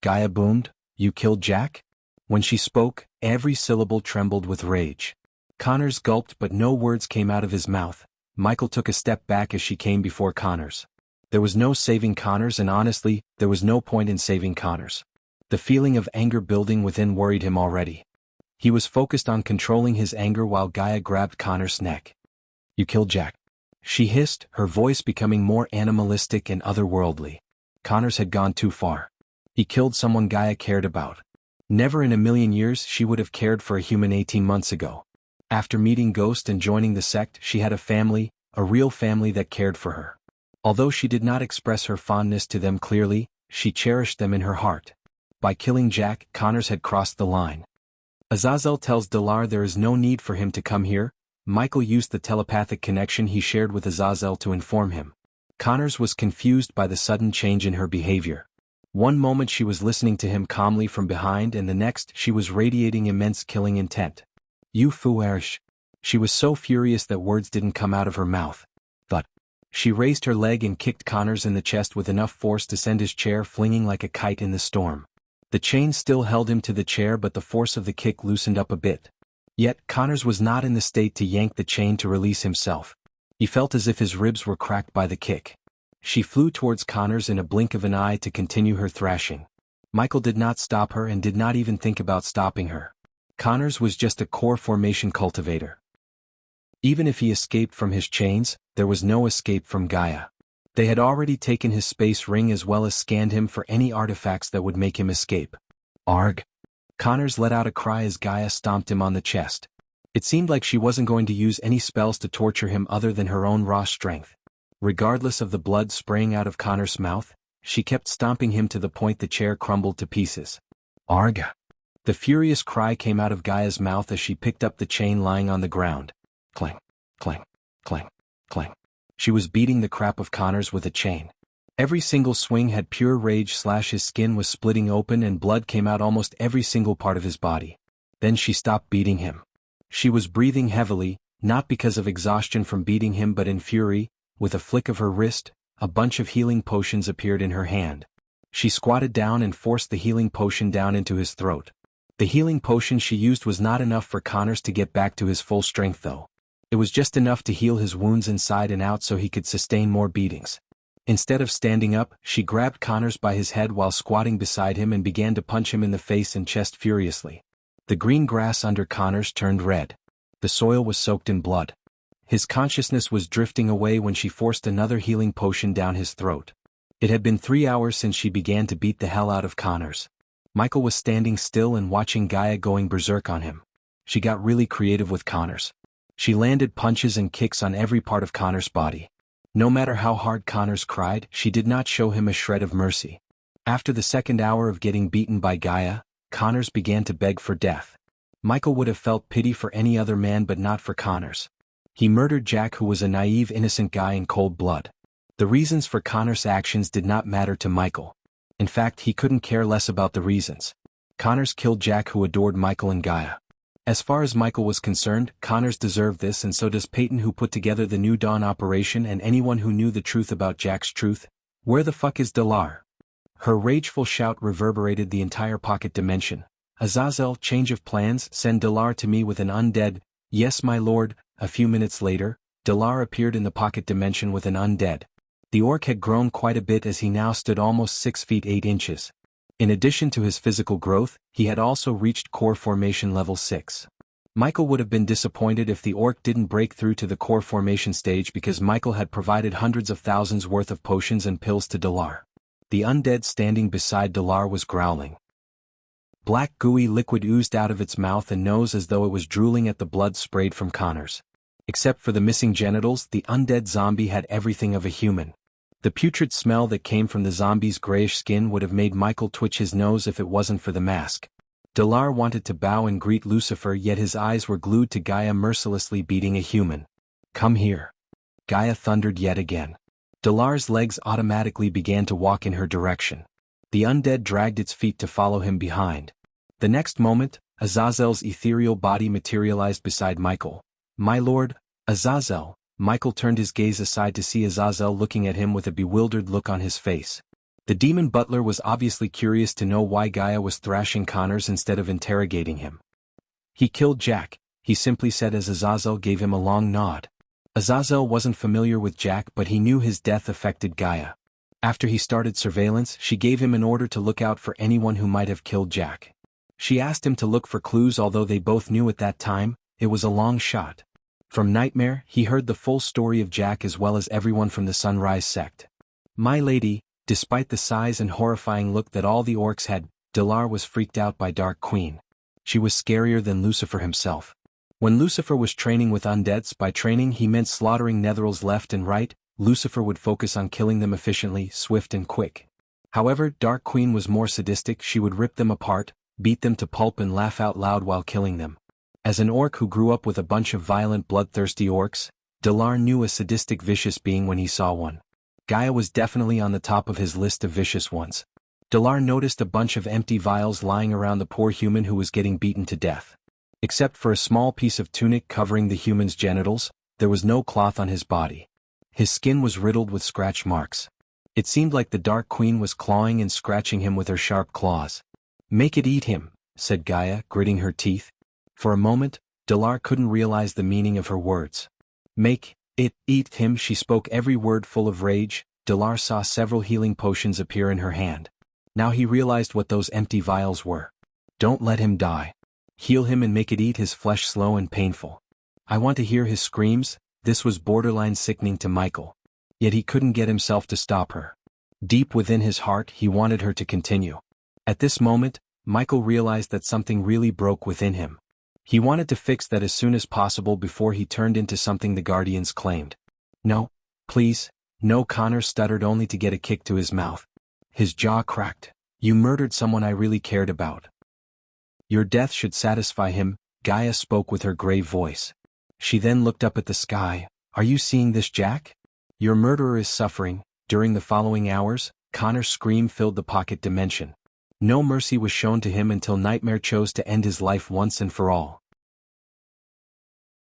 Gaia boomed. "You killed Jack?" When she spoke, every syllable trembled with rage. Connors gulped, but no words came out of his mouth. Michael took a step back as she came before Connors. There was no saving Connors, and honestly, there was no point in saving Connors. The feeling of anger building within worried him already. He was focused on controlling his anger while Gaia grabbed Connors' neck. "You killed Jack," she hissed, her voice becoming more animalistic and otherworldly. Connors had gone too far. He killed someone Gaia cared about. Never in a million years she would have cared for a human 18 months ago. After meeting Ghost and joining the sect, she had a family, a real family that cared for her. Although she did not express her fondness to them clearly, she cherished them in her heart. By killing Jack, Connors had crossed the line. "Azazel tells Dalar there is no need for him to come here." Michael used the telepathic connection he shared with Azazel to inform him. Connors was confused by the sudden change in her behavior. One moment she was listening to him calmly from behind, and the next she was radiating immense killing intent. "You foolish." She was so furious that words didn't come out of her mouth. But she raised her leg and kicked Connors in the chest with enough force to send his chair flinging like a kite in the storm. The chain still held him to the chair, but the force of the kick loosened up a bit. Yet, Connors was not in the state to yank the chain to release himself. He felt as if his ribs were cracked by the kick. She flew towards Connors in a blink of an eye to continue her thrashing. Michael did not stop her and did not even think about stopping her. Connors was just a core formation cultivator. Even if he escaped from his chains, there was no escape from Gaia. They had already taken his space ring as well as scanned him for any artifacts that would make him escape. "Arg!" Connors let out a cry as Gaia stomped him on the chest. It seemed like she wasn't going to use any spells to torture him other than her own raw strength. Regardless of the blood spraying out of Connors' mouth, she kept stomping him to the point the chair crumbled to pieces. "Arg!" The furious cry came out of Gaia's mouth as she picked up the chain lying on the ground. Clang, clang, clang, clang. She was beating the crap of Connors with a chain. Every single swing had pure rage. His skin was splitting open and blood came out almost every single part of his body. Then she stopped beating him. She was breathing heavily, not because of exhaustion from beating him but in fury. With a flick of her wrist, a bunch of healing potions appeared in her hand. She squatted down and forced the healing potion down into his throat. The healing potion she used was not enough for Connors to get back to his full strength though. It was just enough to heal his wounds inside and out so he could sustain more beatings. Instead of standing up, she grabbed Connors by his head while squatting beside him and began to punch him in the face and chest furiously. The green grass under Connors turned red. The soil was soaked in blood. His consciousness was drifting away when she forced another healing potion down his throat. It had been 3 hours since she began to beat the hell out of Connors. Michael was standing still and watching Gaia going berserk on him. She got really creative with Connors. She landed punches and kicks on every part of Connors' body. No matter how hard Connors cried, she did not show him a shred of mercy. After the second hour of getting beaten by Gaia, Connors began to beg for death. Michael would have felt pity for any other man but not for Connors. He murdered Jack, who was a naive, innocent guy, in cold blood. The reasons for Connors' actions did not matter to Michael. In fact, he couldn't care less about the reasons. Connors killed Jack, who adored Michael and Gaia. As far as Michael was concerned, Connors deserved this, and so does Peyton, who put together the New Dawn operation, and anyone who knew the truth about Jack's truth. Where the fuck is Delar? Her rageful shout reverberated the entire pocket dimension. Azazel, change of plans, send Delar to me with an undead. Yes, my lord. A few minutes later, Delar appeared in the pocket dimension with an undead. The orc had grown quite a bit as he now stood almost 6 feet 8 inches. In addition to his physical growth, he had also reached core formation level 6. Michael would have been disappointed if the orc didn't break through to the core formation stage, because Michael had provided hundreds of thousands worth of potions and pills to Delar. The undead standing beside Delar was growling. Black gooey liquid oozed out of its mouth and nose as though it was drooling at the blood sprayed from Connors. Except for the missing genitals, the undead zombie had everything of a human. The putrid smell that came from the zombie's grayish skin would have made Michael twitch his nose if it wasn't for the mask. Delar wanted to bow and greet Lucifer, yet his eyes were glued to Gaia mercilessly beating a human. Come here. Gaia thundered yet again. Delar's legs automatically began to walk in her direction. The undead dragged its feet to follow him behind. The next moment, Azazel's ethereal body materialized beside Michael. My lord, Azazel. Michael turned his gaze aside to see Azazel looking at him with a bewildered look on his face. The demon butler was obviously curious to know why Gaia was thrashing Connors instead of interrogating him. He killed Jack, he simply said as Azazel gave him a long nod. Azazel wasn't familiar with Jack, but he knew his death affected Gaia. After he started surveillance, she gave him an order to look out for anyone who might have killed Jack. She asked him to look for clues, although they both knew at that time, it was a long shot. From Nightmare, he heard the full story of Jack as well as everyone from the Sunrise sect. My lady, despite the size and horrifying look that all the orcs had, Delar was freaked out by Dark Queen. She was scarier than Lucifer himself. When Lucifer was training with undeads, by training he meant slaughtering netherils left and right. Lucifer would focus on killing them efficiently, swift and quick. However, Dark Queen was more sadistic. She would rip them apart, beat them to pulp and laugh out loud while killing them. As an orc who grew up with a bunch of violent, bloodthirsty orcs, Delar knew a sadistic, vicious being when he saw one. Gaia was definitely on the top of his list of vicious ones. Delar noticed a bunch of empty vials lying around the poor human who was getting beaten to death. Except for a small piece of tunic covering the human's genitals, there was no cloth on his body. His skin was riddled with scratch marks. It seemed like the Dark Queen was clawing and scratching him with her sharp claws. Make it eat him, said Gaia, gritting her teeth. For a moment, Delar couldn't realize the meaning of her words. Make it eat him, she spoke every word full of rage. Delar saw several healing potions appear in her hand. Now he realized what those empty vials were. Don't let him die. Heal him and make it eat his flesh slow and painful. I want to hear his screams. This was borderline sickening to Michael. Yet he couldn't get himself to stop her. Deep within his heart, he wanted her to continue. At this moment, Michael realized that something really broke within him. He wanted to fix that as soon as possible before he turned into something the Guardians claimed. No, please, no, Connor stuttered only to get a kick to his mouth. His jaw cracked. You murdered someone I really cared about. Your death should satisfy him, Gaia spoke with her grave voice. She then looked up at the sky. Are you seeing this, Jack? Your murderer is suffering. During the following hours, Connor's scream filled the pocket dimension. No mercy was shown to him until Nightmare chose to end his life once and for all.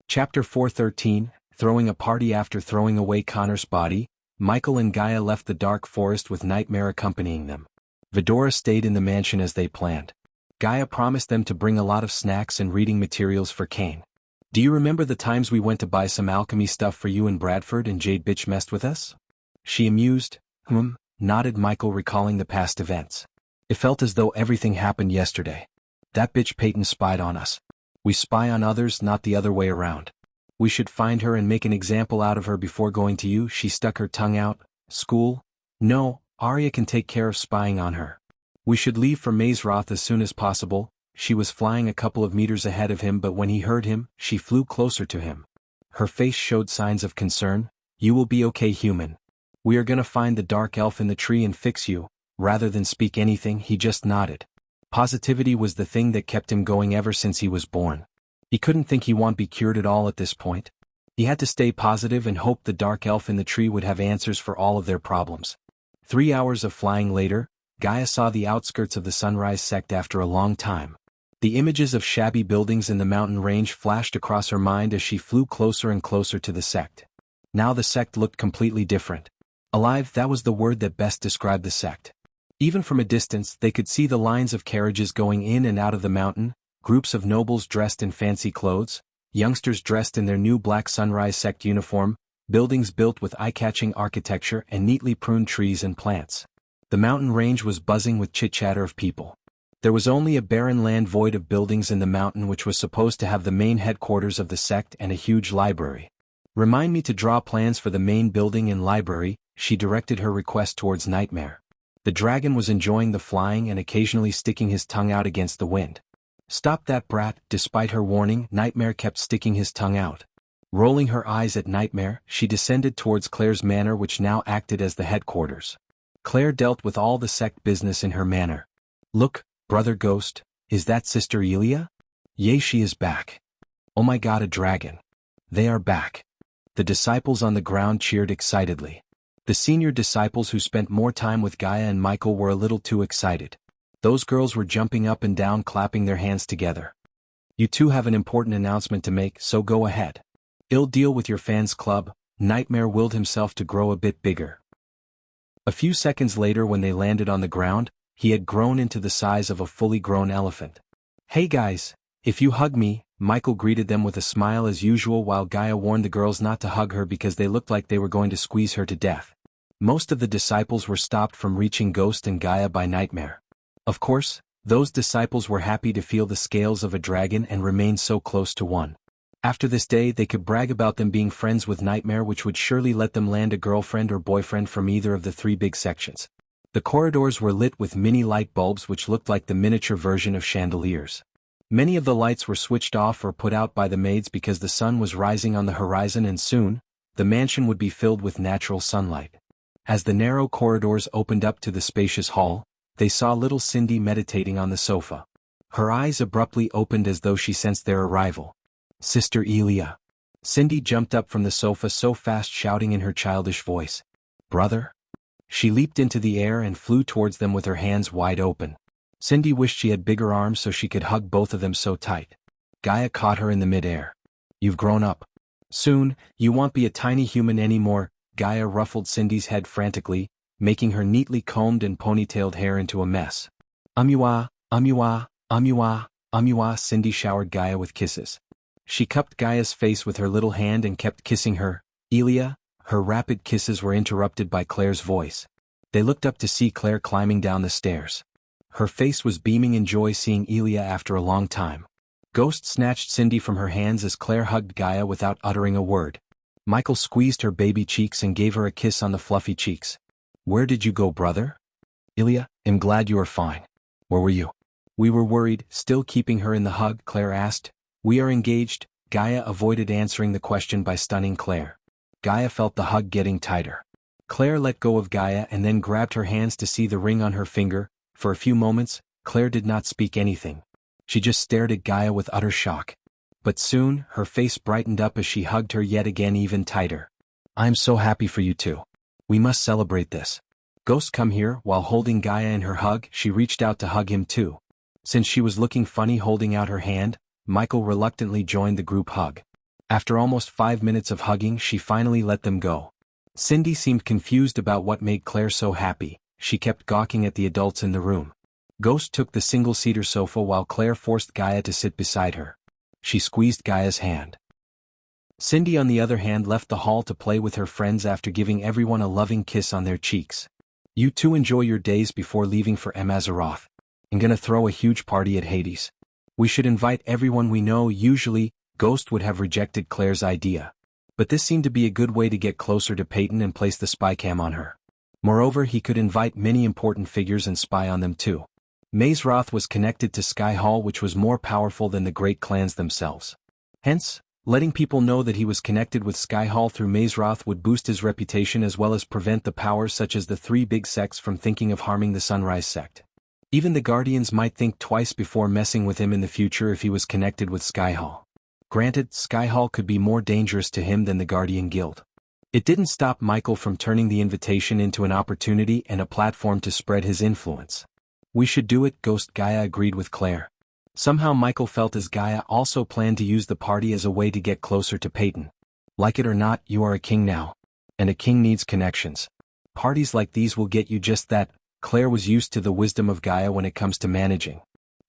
Chapter 413, Throwing a Party. After throwing away Connor's body, Michael and Gaia left the dark forest with Nightmare accompanying them. Vidora stayed in the mansion as they planned. Gaia promised them to bring a lot of snacks and reading materials for Kane. Do you remember the times we went to buy some alchemy stuff for you in Bradford and Jade bitch messed with us? She amused, nodded Michael, recalling the past events. It felt as though everything happened yesterday. That bitch Peyton spied on us. We spy on others, not the other way around. We should find her and make an example out of her before going to you. She stuck her tongue out. School? No, Arya can take care of spying on her. We should leave for Maze Roth as soon as possible. She was flying a couple of meters ahead of him, but when he heard him, she flew closer to him. Her face showed signs of concern. You will be okay, human. We are gonna find the dark elf in the tree and fix you. Rather than speak anything, he just nodded. Positivity was the thing that kept him going ever since he was born. He couldn't think he won't be cured at all at this point. He had to stay positive and hope the dark elf in the tree would have answers for all of their problems. 3 hours of flying later, Gaia saw the outskirts of the Sunrise sect after a long time. The images of shabby buildings in the mountain range flashed across her mind as she flew closer and closer to the sect. Now the sect looked completely different. Alive, that was the word that best described the sect. Even from a distance, they could see the lines of carriages going in and out of the mountain, groups of nobles dressed in fancy clothes, youngsters dressed in their new black Sunrise sect uniform, buildings built with eye-catching architecture and neatly pruned trees and plants. The mountain range was buzzing with chit-chatter of people. There was only a barren land void of buildings in the mountain, which was supposed to have the main headquarters of the sect and a huge library. Remind me to draw plans for the main building and library, she directed her request towards Nightmare. The dragon was enjoying the flying and occasionally sticking his tongue out against the wind. Stop that brat. Despite her warning, Nightmare kept sticking his tongue out. Rolling her eyes at Nightmare, she descended towards Claire's manor, which now acted as the headquarters. Claire dealt with all the sect business in her manor. Look, Brother Ghost, is that Sister Elia? Yay, she is back. Oh my god, a dragon. They are back. The disciples on the ground cheered excitedly. The senior disciples who spent more time with Gaia and Michael were a little too excited. Those girls were jumping up and down, clapping their hands together. You two have an important announcement to make, so go ahead. Ill deal with your fans club. Nightmare willed himself to grow a bit bigger. A few seconds later, when they landed on the ground, he had grown into the size of a fully grown elephant. Hey guys, if you hug me, Michael greeted them with a smile as usual, while Gaia warned the girls not to hug her because they looked like they were going to squeeze her to death. Most of the disciples were stopped from reaching Ghost and Gaia by Nightmare. Of course, those disciples were happy to feel the scales of a dragon and remain so close to one. After this day, they could brag about them being friends with Nightmare, which would surely let them land a girlfriend or boyfriend from either of the 3 big sections. The corridors were lit with mini light bulbs which looked like the miniature version of chandeliers. Many of the lights were switched off or put out by the maids because the sun was rising on the horizon, and soon, the mansion would be filled with natural sunlight. As the narrow corridors opened up to the spacious hall, they saw little Cindy meditating on the sofa. Her eyes abruptly opened as though she sensed their arrival. Sister Elia. Cindy jumped up from the sofa so fast, shouting in her childish voice, Brother? She leaped into the air and flew towards them with her hands wide open. Cindy wished she had bigger arms so she could hug both of them so tight. Gaia caught her in the mid-air. You've grown up. Soon, you won't be a tiny human anymore. Gaia ruffled Cindy's head frantically, making her neatly combed and ponytailed hair into a mess. Amua, Amua, Amua, Amua. Cindy showered Gaia with kisses. She cupped Gaia's face with her little hand and kept kissing her. Elia. Her rapid kisses were interrupted by Claire's voice. They looked up to see Claire climbing down the stairs. Her face was beaming in joy seeing Elia after a long time. Ghost snatched Cindy from her hands as Claire hugged Gaia without uttering a word. Michael squeezed her baby cheeks and gave her a kiss on the fluffy cheeks. Where did you go, brother? Elia, I'm glad you are fine. Where were you? We were worried. Still keeping her in the hug, Claire asked. We are engaged. Gaia avoided answering the question by stunning Claire. Gaia felt the hug getting tighter. Claire let go of Gaia and then grabbed her hands to see the ring on her finger. For a few moments, Claire did not speak anything. She just stared at Gaia with utter shock. But soon, her face brightened up as she hugged her yet again even tighter. I'm so happy for you two. We must celebrate this. Ghost, come here. While holding Gaia in her hug, she reached out to hug him too. Since she was looking funny holding out her hand, Michael reluctantly joined the group hug. After almost 5 minutes of hugging, she finally let them go. Cindy seemed confused about what made Claire so happy. She kept gawking at the adults in the room. Ghost took the single-seater sofa while Claire forced Gaia to sit beside her. She squeezed Gaia's hand. Cindy on the other hand left the hall to play with her friends after giving everyone a loving kiss on their cheeks. You two enjoy your days before leaving for Amazaroth. I'm gonna throw a huge party at Hades. We should invite everyone we know. Usually, Ghost would have rejected Claire's idea. But this seemed to be a good way to get closer to Peyton and place the spy cam on her. Moreover, he could invite many important figures and spy on them too. Mazeroth was connected to Sky Hall, which was more powerful than the great clans themselves. Hence, letting people know that he was connected with Sky Hall through Mazeroth would boost his reputation as well as prevent the powers such as the three big sects from thinking of harming the Sunrise sect. Even the Guardians might think twice before messing with him in the future if he was connected with Sky Hall. Granted, Sky Hall could be more dangerous to him than the Guardian Guild. It didn't stop Michael from turning the invitation into an opportunity and a platform to spread his influence. We should do it, Ghost. Gaia agreed with Claire. Somehow Michael felt as Gaia also planned to use the party as a way to get closer to Peyton. Like it or not, you are a king now. And a king needs connections. Parties like these will get you just that. Claire was used to the wisdom of Gaia when it comes to managing.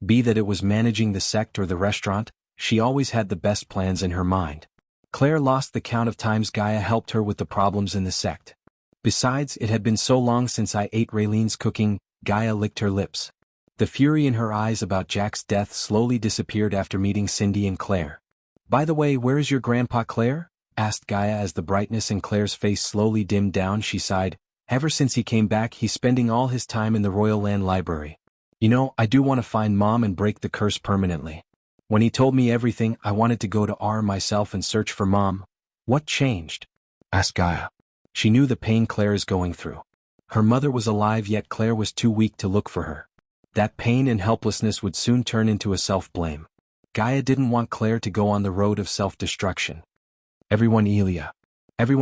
Be that it was managing the sect or the restaurant, she always had the best plans in her mind. Claire lost the count of times Gaia helped her with the problems in the sect. Besides, it had been so long since I ate Raylene's cooking. Gaia licked her lips. The fury in her eyes about Jack's death slowly disappeared after meeting Cindy and Claire. By the way, where is your grandpa, Claire? Asked Gaia as the brightness in Claire's face slowly dimmed down. She sighed. Ever since he came back, he's spending all his time in the Royal Land Library. You know, I do want to find Mom and break the curse permanently. When he told me everything, I wanted to go to R myself and search for Mom. What changed? Asked Gaia. She knew the pain Claire is going through. Her mother was alive, yet Claire was too weak to look for her. That pain and helplessness would soon turn into a self-blame. Gaia didn't want Claire to go on the road of self-destruction. Everyone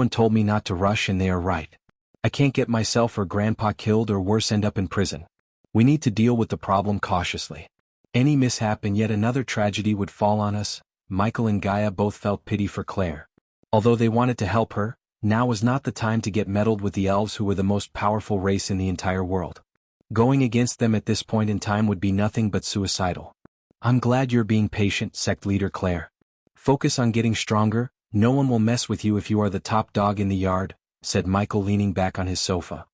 told me not to rush, and they are right. I can't get myself or Grandpa killed or worse, end up in prison. We need to deal with the problem cautiously. Any mishap and yet another tragedy would fall on us. Michael and Gaia both felt pity for Claire. Although they wanted to help her, now was not the time to get meddled with the elves, who were the most powerful race in the entire world. Going against them at this point in time would be nothing but suicidal. I'm glad you're being patient, sect leader Claire. Focus on getting stronger. No one will mess with you if you are the top dog in the yard, said Michael, leaning back on his sofa.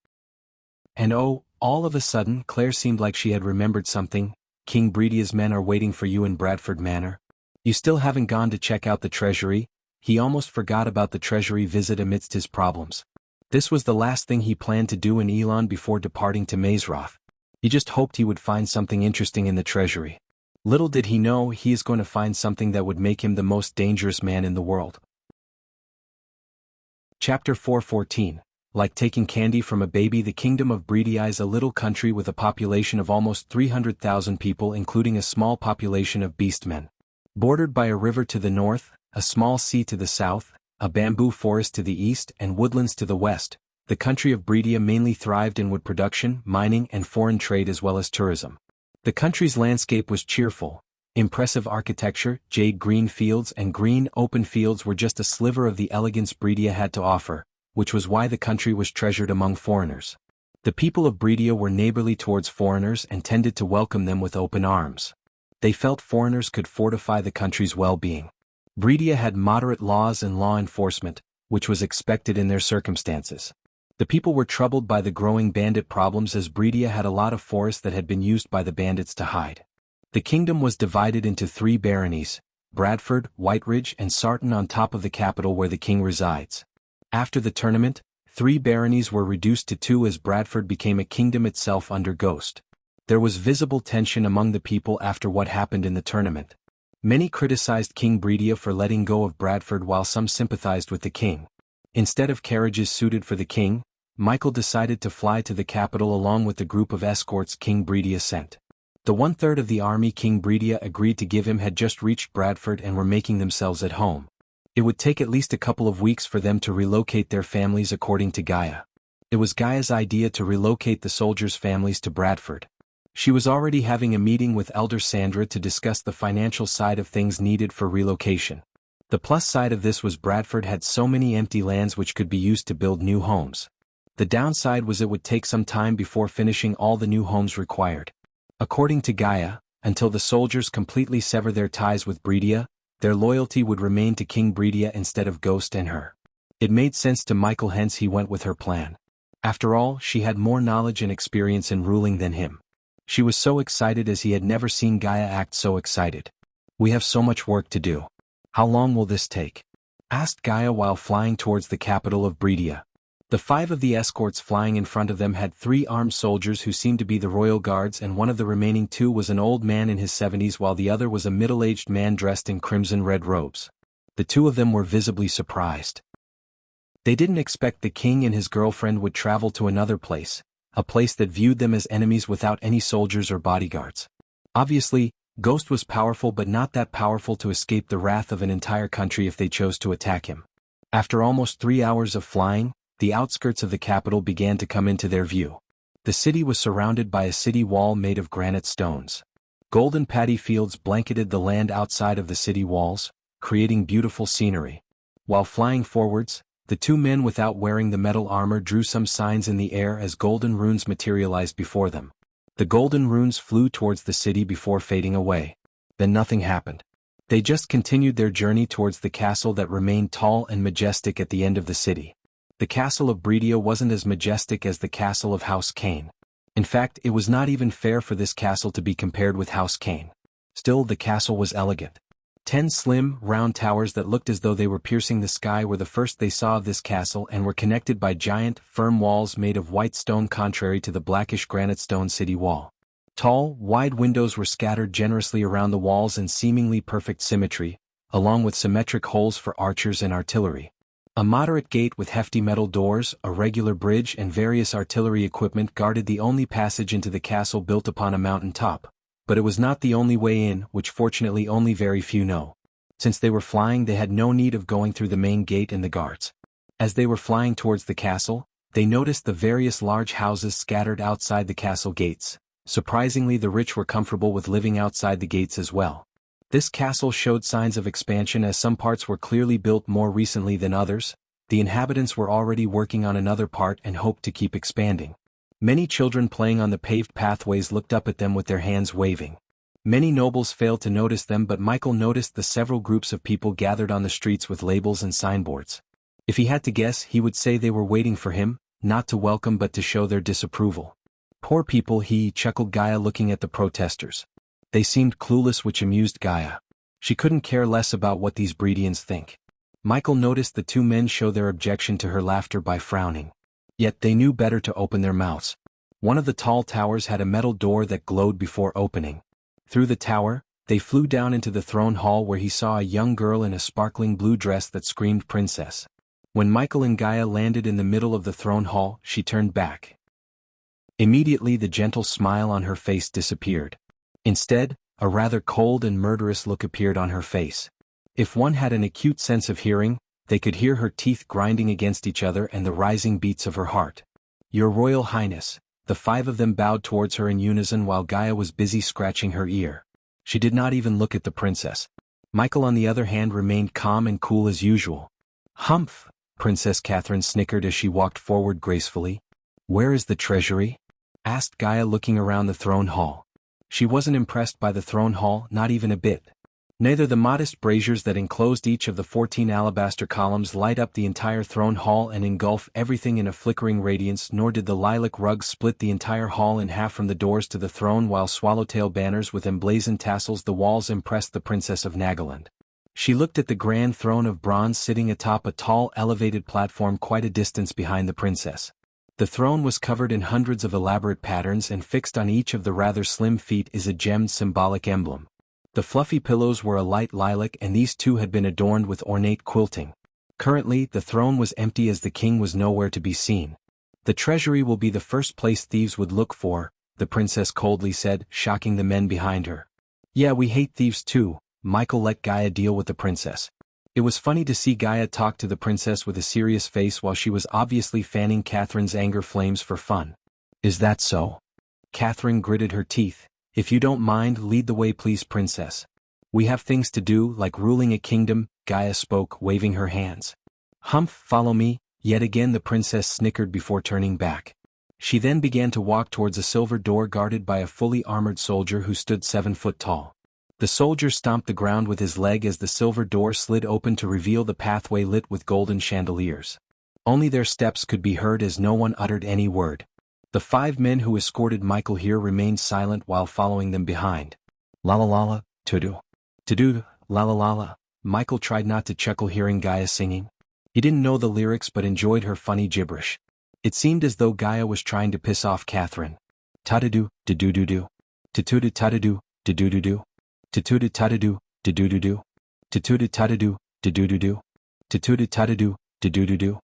And oh, all of a sudden Claire seemed like she had remembered something. King Bredia's men are waiting for you in Bradford Manor. You still haven't gone to check out the treasury? He almost forgot about the treasury visit amidst his problems. This was the last thing he planned to do in Elon before departing to Mazeroth. He just hoped he would find something interesting in the treasury. Little did he know, he is going to find something that would make him the most dangerous man in the world. Chapter 4:14. Like taking candy from a baby, the kingdom of Bredia is a little country with a population of almost 300,000 people, including a small population of beastmen. Bordered by a river to the north, a small sea to the south, a bamboo forest to the east, and woodlands to the west, the country of Bredia mainly thrived in wood production, mining, and foreign trade as well as tourism. The country's landscape was cheerful. Impressive architecture, jade green fields and green open fields were just a sliver of the elegance Bredia had to offer, which was why the country was treasured among foreigners. The people of Bredia were neighborly towards foreigners and tended to welcome them with open arms. They felt foreigners could fortify the country's well-being. Bredia had moderate laws and law enforcement, which was expected in their circumstances. The people were troubled by the growing bandit problems, as Bredia had a lot of forest that had been used by the bandits to hide. The kingdom was divided into 3 baronies: Bradford, Whiteridge, and Sarton, on top of the capital where the king resides. After the tournament, 3 baronies were reduced to 2 as Bradford became a kingdom itself under Ghost. There was visible tension among the people after what happened in the tournament. Many criticized King Bredia for letting go of Bradford, while some sympathized with the king. Instead of carriages suited for the king, Michael decided to fly to the capital along with the group of escorts King Bredia sent. The 1/3 of the army King Bredia agreed to give him had just reached Bradford and were making themselves at home. It would take at least a couple of weeks for them to relocate their families, according to Gaia. It was Gaia's idea to relocate the soldiers' families to Bradford. She was already having a meeting with Elder Sandra to discuss the financial side of things needed for relocation. The plus side of this was Bradford had so many empty lands which could be used to build new homes. The downside was it would take some time before finishing all the new homes required. According to Gaia, until the soldiers completely sever their ties with Bredia, Their loyalty would remain to King Breedia instead of Ghost and her. It made sense to Michael, hence he went with her plan. After all, she had more knowledge and experience in ruling than him. She was so excited as he had never seen Gaia act so excited. "We have so much work to do. How long will this take?" asked Gaia while flying towards the capital of Breedia. The 5 of the escorts flying in front of them had 3 armed soldiers who seemed to be the royal guards, and one of the remaining 2 was an old man in his 70s while the other was a middle-aged man dressed in crimson-red robes. The 2 of them were visibly surprised. They didn't expect the king and his girlfriend would travel to another place, a place that viewed them as enemies without any soldiers or bodyguards. Obviously, Ghost was powerful, but not that powerful to escape the wrath of an entire country if they chose to attack him. After almost 3 hours of flying, the outskirts of the capital began to come into their view. The city was surrounded by a city wall made of granite stones. Golden paddy fields blanketed the land outside of the city walls, creating beautiful scenery. While flying forwards, the 2 men without wearing the metal armor drew some signs in the air as golden runes materialized before them. The golden runes flew towards the city before fading away. Then nothing happened. They just continued their journey towards the castle that remained tall and majestic at the end of the city. The castle of Breedia wasn't as majestic as the castle of House Kane. In fact, it was not even fair for this castle to be compared with House Kane. Still, the castle was elegant. 10 slim, round towers that looked as though they were piercing the sky were the first they saw of this castle and were connected by giant, firm walls made of white stone contrary to the blackish granite stone city wall. Tall, wide windows were scattered generously around the walls in seemingly perfect symmetry, along with symmetric holes for archers and artillery. A moderate gate with hefty metal doors, a regular bridge and various artillery equipment guarded the only passage into the castle built upon a mountain top. But it was not the only way in, which fortunately only very few know. Since they were flying, they had no need of going through the main gate and the guards. As they were flying towards the castle, they noticed the various large houses scattered outside the castle gates. Surprisingly, the rich were comfortable with living outside the gates as well. This castle showed signs of expansion as some parts were clearly built more recently than others. The inhabitants were already working on another part and hoped to keep expanding. Many children playing on the paved pathways looked up at them with their hands waving. Many nobles failed to notice them, but Michael noticed the several groups of people gathered on the streets with labels and signboards. If he had to guess, he would say they were waiting for him, not to welcome but to show their disapproval. "Poor people," he chuckled Gaia looking at the protesters. They seemed clueless, which amused Gaia. She couldn't care less about what these Breedians think. Michael noticed the 2 men show their objection to her laughter by frowning. Yet they knew better to open their mouths. One of the tall towers had a metal door that glowed before opening. Through the tower, they flew down into the throne hall where he saw a young girl in a sparkling blue dress that screamed princess. When Michael and Gaia landed in the middle of the throne hall, she turned back. Immediately the gentle smile on her face disappeared. Instead, a rather cold and murderous look appeared on her face. If one had an acute sense of hearing, they could hear her teeth grinding against each other and the rising beats of her heart. "Your Royal Highness." The 5 of them bowed towards her in unison while Gaia was busy scratching her ear. She did not even look at the princess. Michael, on the other hand, remained calm and cool as usual. "Humph," Princess Catherine snickered as she walked forward gracefully. "Where is the treasury?" asked Gaia looking around the throne hall. She wasn't impressed by the throne hall, not even a bit. Neither the modest braziers that enclosed each of the 14 alabaster columns light up the entire throne hall and engulf everything in a flickering radiance, nor did the lilac rugs split the entire hall in half from the doors to the throne, while swallowtail banners with emblazoned tassels the walls impressed the Princess of Nagaland. She looked at the grand throne of bronze sitting atop a tall elevated platform quite a distance behind the princess. The throne was covered in hundreds of elaborate patterns, and fixed on each of the rather slim feet is a gemmed symbolic emblem. The fluffy pillows were a light lilac, and these too had been adorned with ornate quilting. Currently, the throne was empty as the king was nowhere to be seen. "The treasury will be the first place thieves would look for," the princess coldly said, shocking the men behind her. "Yeah, we hate thieves too." Michael let Gaia deal with the princess. It was funny to see Gaia talk to the princess with a serious face while she was obviously fanning Catherine's anger flames for fun. "Is that so?" Catherine gritted her teeth. "If you don't mind, lead the way please, princess. We have things to do, like ruling a kingdom," Gaia spoke, waving her hands. "Humph, follow me." Yet again the princess snickered before turning back. She then began to walk towards a silver door guarded by a fully armored soldier who stood 7 foot tall. The soldier stomped the ground with his leg as the silver door slid open to reveal the pathway lit with golden chandeliers. Only their steps could be heard as no one uttered any word. The 5 men who escorted Michael here remained silent while following them behind. La la la la, to-do. To-do, la la la la. Michael tried not to chuckle hearing Gaia singing. He didn't know the lyrics but enjoyed her funny gibberish. It seemed as though Gaia was trying to piss off Catherine. Ta-da-do, do-do-do-do. To-to-do ta-da-do, do-do-do-do. To-to-do ta-da-do, do-do-do-do. To-to-do ta-da-do, do-do-do-do. To-to-do ta-da-do, do-do-do-do.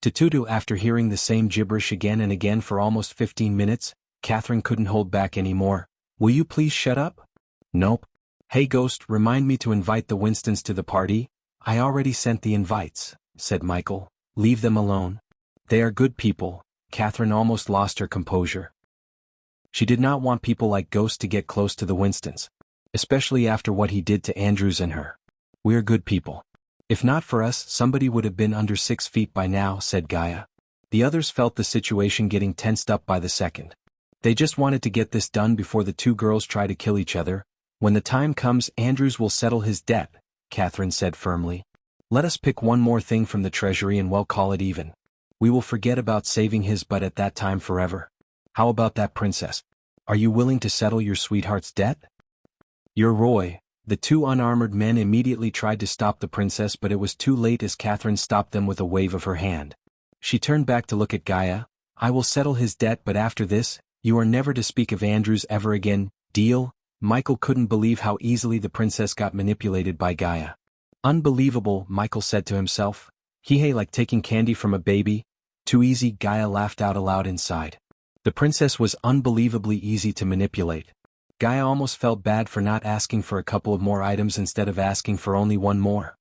To-to-do. After hearing the same gibberish again and again for almost 15 minutes, Catherine couldn't hold back anymore. Will you please shut up? Nope. Hey Ghost, remind me to invite the Winstons to the party. I already sent the invites, said Michael. Leave them alone. They are good people. Catherine almost lost her composure. She did not want people like Ghost to get close to the Winstons, especially after what he did to Andrews and her. We're good people. If not for us, somebody would have been under 6 feet by now, said Gaia. The others felt the situation getting tensed up by the second. They just wanted to get this done before the 2 girls try to kill each other. When the time comes, Andrews will settle his debt, Catherine said firmly. Let us pick one more thing from the treasury and we'll call it even. We will forget about saving his butt at that time forever. How about that, princess? Are you willing to settle your sweetheart's debt? You're Roy. The 2 unarmored men immediately tried to stop the princess, but it was too late as Catherine stopped them with a wave of her hand. She turned back to look at Gaia. I will settle his debt, but after this, you are never to speak of Andrews ever again. Deal? Michael couldn't believe how easily the princess got manipulated by Gaia. Unbelievable, Michael said to himself. Hey, like taking candy from a baby. Too easy, Gaia laughed out aloud inside. The princess was unbelievably easy to manipulate. Gaia almost felt bad for not asking for a couple of more items instead of asking for only one more.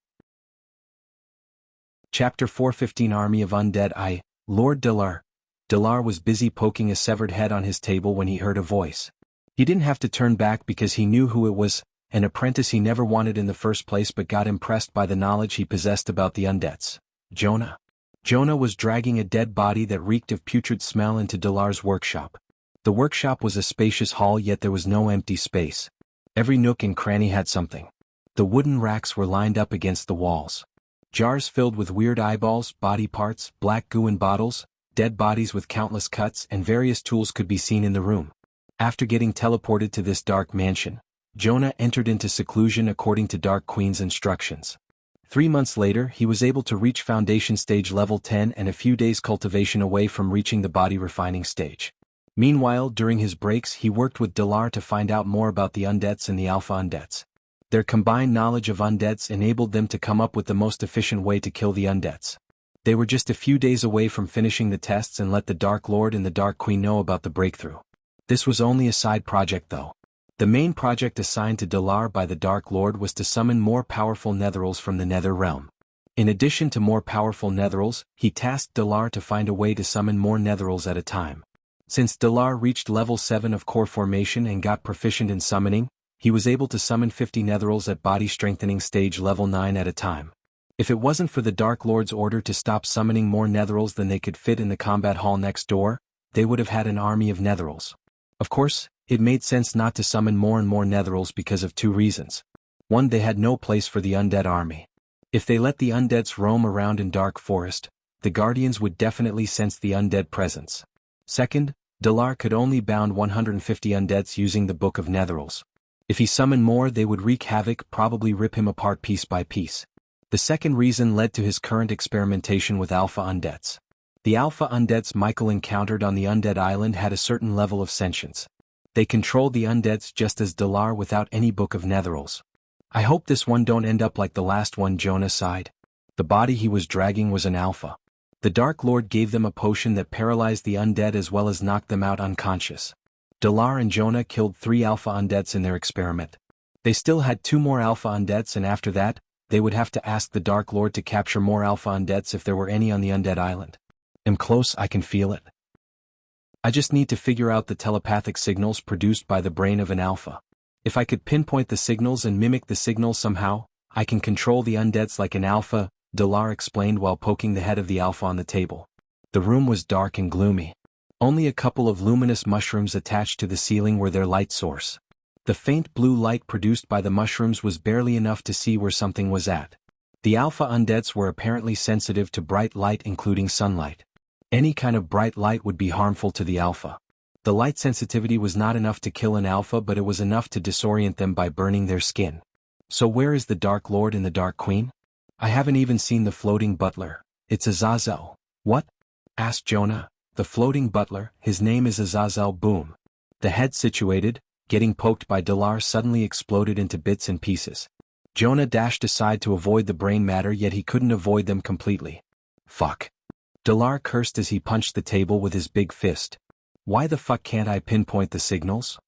Chapter 415 Army of Undead. Lord Delar. Delar was busy poking a severed head on his table when he heard a voice. He didn't have to turn back because he knew who it was, an apprentice he never wanted in the first place but got impressed by the knowledge he possessed about the undeads. Jonah. Jonah was dragging a dead body that reeked of putrid smell into Delar's workshop. The workshop was a spacious hall, yet there was no empty space. Every nook and cranny had something. The wooden racks were lined up against the walls. Jars filled with weird eyeballs, body parts, black goo in bottles, dead bodies with countless cuts, and various tools could be seen in the room. After getting teleported to this dark mansion, Jonah entered into seclusion according to Dark Queen's instructions. 3 months later, he was able to reach Foundation Stage Level 10 and a few days cultivation away from reaching the body refining stage. Meanwhile, during his breaks, he worked with Delar to find out more about the undeads and the alpha undeads. Their combined knowledge of undeads enabled them to come up with the most efficient way to kill the undeads. They were just a few days away from finishing the tests and let the Dark Lord and the Dark Queen know about the breakthrough. This was only a side project though. The main project assigned to Delar by the Dark Lord was to summon more powerful netherals from the Nether Realm. In addition to more powerful netherals, he tasked Delar to find a way to summon more netherals at a time. Since Delar reached level 7 of core formation and got proficient in summoning, he was able to summon 50 netherals at body strengthening stage level 9 at a time. If it wasn't for the Dark Lord's order to stop summoning more netherals than they could fit in the combat hall next door, they would have had an army of netherals. Of course, it made sense not to summon more and more netherals because of 2 reasons. 1, they had no place for the undead army. If they let the undeads roam around in Dark Forest, the Guardians would definitely sense the undead presence. 2nd, Delar could only bound 150 undeads using the Book of Netherals. If he summoned more, they would wreak havoc, probably rip him apart piece by piece. The 2nd reason led to his current experimentation with alpha undeads. The alpha undeads Michael encountered on the Undead Island had a certain level of sentience. They controlled the undeads just as Delar without any Book of Netherals. I hope this one don't end up like the last one, Jonah sighed. The body he was dragging was an alpha. The Dark Lord gave them a potion that paralyzed the undead as well as knocked them out unconscious. Delar and Jonah killed 3 alpha undeads in their experiment. They still had 2 more alpha undeads, and after that, they would have to ask the Dark Lord to capture more alpha undeads if there were any on the Undead Island. I'm close, I can feel it. I just need to figure out the telepathic signals produced by the brain of an alpha. If I could pinpoint the signals and mimic the signals somehow, I can control the undeads like an alpha, Delar explained while poking the head of the alpha on the table. The room was dark and gloomy. Only a couple of luminous mushrooms attached to the ceiling were their light source. The faint blue light produced by the mushrooms was barely enough to see where something was at. The alpha undeads were apparently sensitive to bright light including sunlight. Any kind of bright light would be harmful to the alpha. The light sensitivity was not enough to kill an alpha, but it was enough to disorient them by burning their skin. So where is the Dark Lord and the Dark Queen? I haven't even seen the floating butler. It's Azazel. What? Asked Jonah. The floating butler, his name is Azazel. Boom. The head situated, getting poked by Dalar, suddenly exploded into bits and pieces. Jonah dashed aside to avoid the brain matter, yet he couldn't avoid them completely. Fuck. Dalar cursed as he punched the table with his big fist. Why the fuck can't I pinpoint the signals?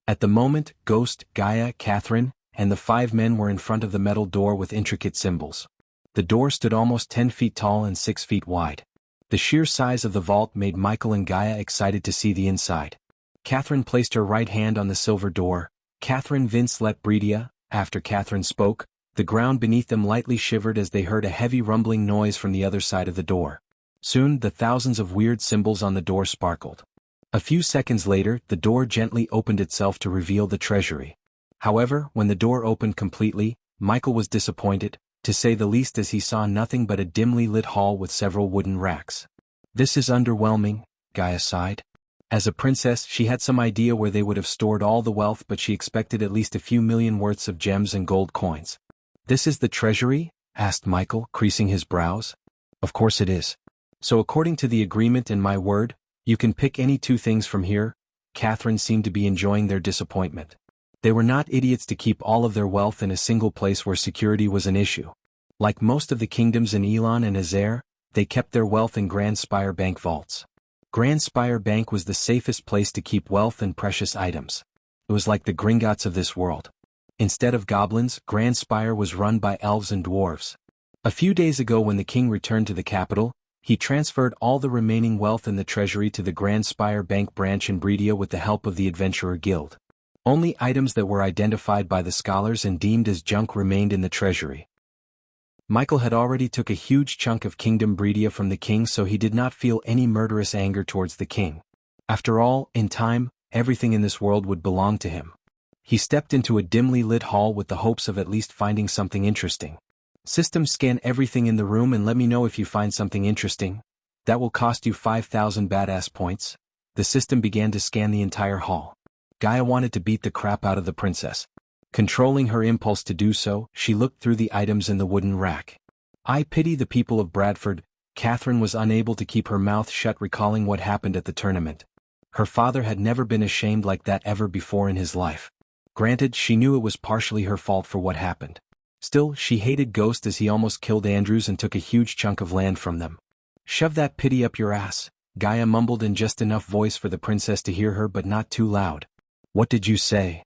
At the moment, Ghost, Gaia, Catherine, and the 5 men were in front of the metal door with intricate symbols. The door stood almost 10 feet tall and 6 feet wide. The sheer size of the vault made Michael and Gaia excited to see the inside. Catherine placed her right hand on the silver door. Catherine Vince let Breedia. After Catherine spoke, the ground beneath them lightly shivered as they heard a heavy rumbling noise from the other side of the door. Soon, the thousands of weird symbols on the door sparkled. A few seconds later, the door gently opened itself to reveal the treasury. However, when the door opened completely, Michael was disappointed, to say the least, as he saw nothing but a dimly lit hall with several wooden racks. This is underwhelming, Gaia sighed. As a princess, she had some idea where they would have stored all the wealth, but she expected at least a few million worths of gems and gold coins. This is the treasury? Asked Michael, creasing his brows. Of course it is. So according to the agreement and my word, you can pick any 2 things from here. Catherine seemed to be enjoying their disappointment. They were not idiots to keep all of their wealth in a single place where security was an issue. Like most of the kingdoms in Elon and Azair, they kept their wealth in Grand Spire Bank vaults. Grand Spire Bank was the safest place to keep wealth and precious items. It was like the Gringotts of this world. Instead of goblins, Grand Spire was run by elves and dwarves. A few days ago, when the king returned to the capital, he transferred all the remaining wealth in the treasury to the Grand Spire Bank branch in Breedia with the help of the Adventurer Guild. Only items that were identified by the scholars and deemed as junk remained in the treasury. Michael had already took a huge chunk of Kingdom Breedia from the king, so he did not feel any murderous anger towards the king. After all, in time, everything in this world would belong to him. He stepped into a dimly lit hall with the hopes of at least finding something interesting. System, scan everything in the room and let me know if you find something interesting. That will cost you 5,000 badass points. The system began to scan the entire hall. Gaia wanted to beat the crap out of the princess. Controlling her impulse to do so, she looked through the items in the wooden rack. I pity the people of Bradford. Catherine was unable to keep her mouth shut, recalling what happened at the tournament. Her father had never been ashamed like that ever before in his life. Granted, she knew it was partially her fault for what happened. Still, she hated Ghost as he almost killed Andrews and took a huge chunk of land from them. Shove that pity up your ass, Gaia mumbled in just enough voice for the princess to hear her, but not too loud. What did you say?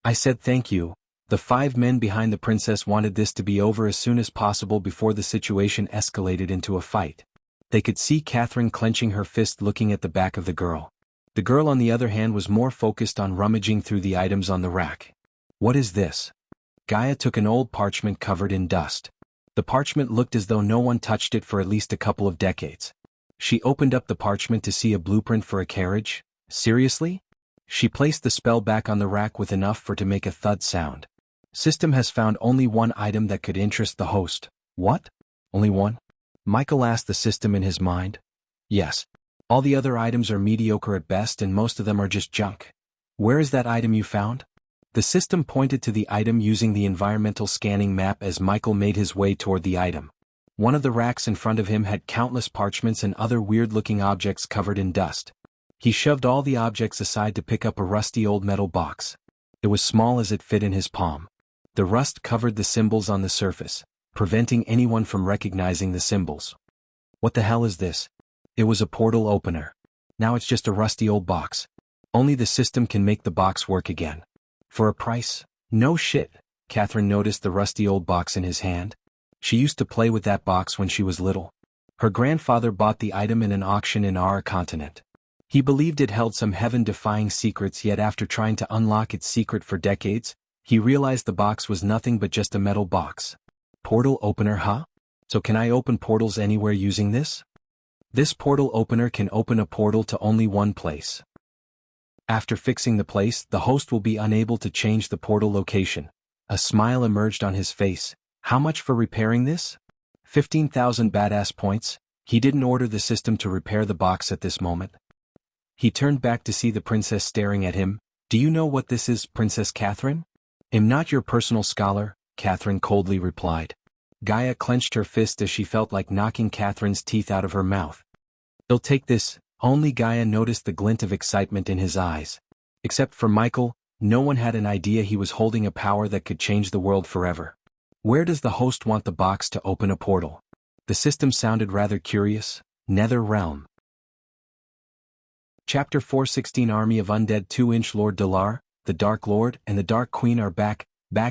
I said thank you. The 5 men behind the princess wanted this to be over as soon as possible before the situation escalated into a fight. They could see Catherine clenching her fist, looking at the back of the girl. The girl, on the other hand, was more focused on rummaging through the items on the rack. What is this? Gaia took an old parchment covered in dust. The parchment looked as though no one touched it for at least a couple of decades. She opened up the parchment to see a blueprint for a carriage. Seriously? She placed the spell back on the rack with enough for it to make a thud sound. System has found only one item that could interest the host. What? Only one? Michael asked the system in his mind. Yes. All the other items are mediocre at best and most of them are just junk. Where is that item you found? The system pointed to the item using the environmental scanning map as Michael made his way toward the item. One of the racks in front of him had countless parchments and other weird-looking objects covered in dust. He shoved all the objects aside to pick up a rusty old metal box. It was small as it fit in his palm. The rust covered the symbols on the surface, preventing anyone from recognizing the symbols. What the hell is this? It was a portal opener. Now it's just a rusty old box. Only the system can make the box work again. For a price? No shit. Catherine noticed the rusty old box in his hand. She used to play with that box when she was little. Her grandfather bought the item in an auction in our continent. He believed it held some heaven-defying secrets, yet after trying to unlock its secret for decades, he realized the box was nothing but just a metal box. Portal opener, huh? So can I open portals anywhere using this? This portal opener can open a portal to only one place. After fixing the place, the host will be unable to change the portal location. A smile emerged on his face. How much for repairing this? 15,000 badass points. He didn't order the system to repair the box at this moment. He turned back to see the princess staring at him. Do you know what this is, Princess Catherine? Am not your personal scholar, Catherine coldly replied. Gaia clenched her fist as she felt like knocking Catherine's teeth out of her mouth. He'll take this. Only Gaia noticed the glint of excitement in his eyes. Except for Michael, no one had an idea he was holding a power that could change the world forever. Where does the host want the box to open a portal? The system sounded rather curious. Nether Realm. Chapter 416 Army of Undead 2-inch Lord Dalar, the Dark Lord and the Dark Queen are back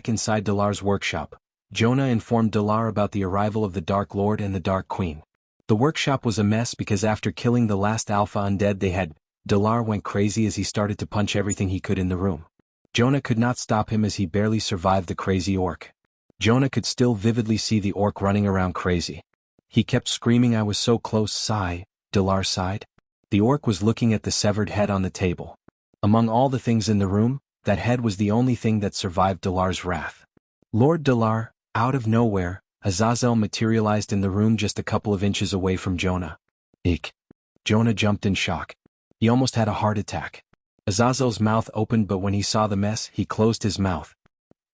inside Dalar's workshop. Jonah informed Dalar about the arrival of the Dark Lord and the Dark Queen. The workshop was a mess because after killing the last alpha undead they had, Dalar went crazy as he started to punch everything he could in the room. Jonah could not stop him as he barely survived the crazy orc. Jonah could still vividly see the orc running around crazy. He kept screaming, "I was so close," sigh, Dalar sighed. The orc was looking at the severed head on the table. Among all the things in the room, that head was the only thing that survived Dalar's wrath. Lord Dalar, out of nowhere, Azazel materialized in the room just a couple of inches away from Jonah. Eek. Jonah jumped in shock. He almost had a heart attack. Azazel's mouth opened, but when he saw the mess, he closed his mouth.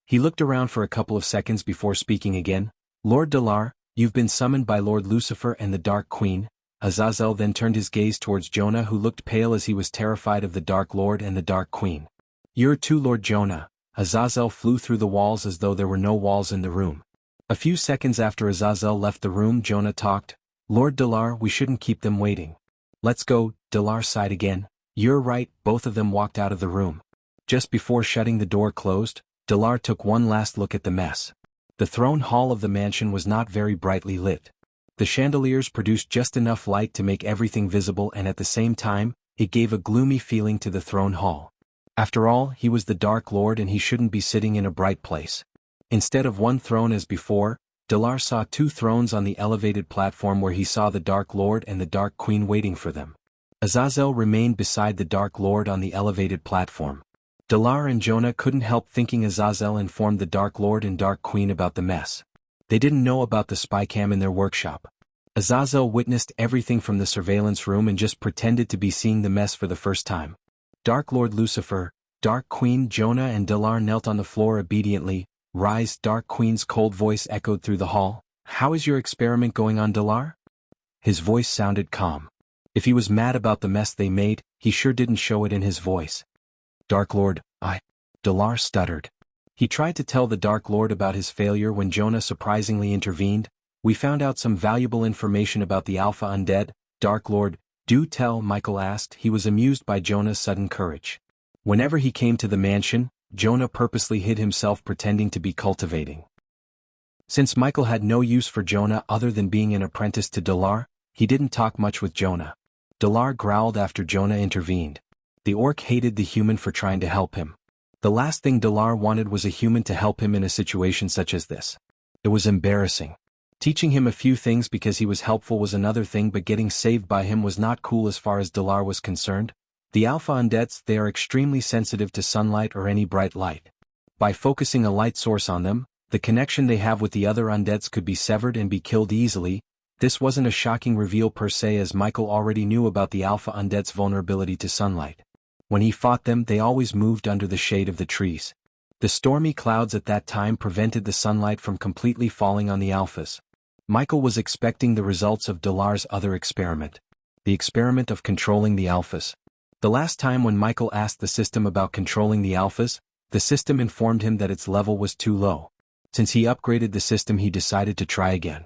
He looked around for a couple of seconds before speaking again. Lord Dalar, you've been summoned by Lord Lucifer and the Dark Queen. Azazel then turned his gaze towards Jonah, who looked pale as he was terrified of the Dark Lord and the Dark Queen. You're too, Lord Jonah. Azazel flew through the walls as though there were no walls in the room. A few seconds after Azazel left the room, Jonah talked. Lord Dalar, we shouldn't keep them waiting. Let's go, Dalar sighed again. You're right, both of them walked out of the room. Just before shutting the door closed, Dalar took one last look at the mess. The throne hall of the mansion was not very brightly lit. The chandeliers produced just enough light to make everything visible, and at the same time, it gave a gloomy feeling to the throne hall. After all, he was the Dark Lord and he shouldn't be sitting in a bright place. Instead of one throne as before, Dalar saw two thrones on the elevated platform where he saw the Dark Lord and the Dark Queen waiting for them. Azazel remained beside the Dark Lord on the elevated platform. Dalar and Jonah couldn't help thinking Azazel informed the Dark Lord and Dark Queen about the mess. They didn't know about the spy cam in their workshop. Azazel witnessed everything from the surveillance room and just pretended to be seeing the mess for the first time. Dark Lord Lucifer, Dark Queen Jonah and Dalar knelt on the floor obediently. Rise, Dark Queen's cold voice echoed through the hall. How is your experiment going on, Dalar? His voice sounded calm. If he was mad about the mess they made, he sure didn't show it in his voice. Dark Lord, Dalar stuttered. He tried to tell the Dark Lord about his failure when Jonah surprisingly intervened. We found out some valuable information about the Alpha Undead, Dark Lord. Do tell, Michael asked. He was amused by Jonah's sudden courage. Whenever he came to the mansion, Jonah purposely hid himself pretending to be cultivating. Since Michael had no use for Jonah other than being an apprentice to Dalar, he didn't talk much with Jonah. Dalar growled after Jonah intervened. The orc hated the human for trying to help him. The last thing Dalar wanted was a human to help him in a situation such as this. It was embarrassing. Teaching him a few things because he was helpful was another thing, but getting saved by him was not cool as far as Dalar was concerned. The Alpha Undeads, they are extremely sensitive to sunlight or any bright light. By focusing a light source on them, the connection they have with the other Undeads could be severed and be killed easily. This wasn't a shocking reveal per se, as Michael already knew about the Alpha Undead's vulnerability to sunlight. When he fought them, they always moved under the shade of the trees. The stormy clouds at that time prevented the sunlight from completely falling on the Alphas. Michael was expecting the results of Dalar's other experiment. The experiment of controlling the Alphas. The last time when Michael asked the system about controlling the Alphas, the system informed him that its level was too low. Since he upgraded the system, he decided to try again.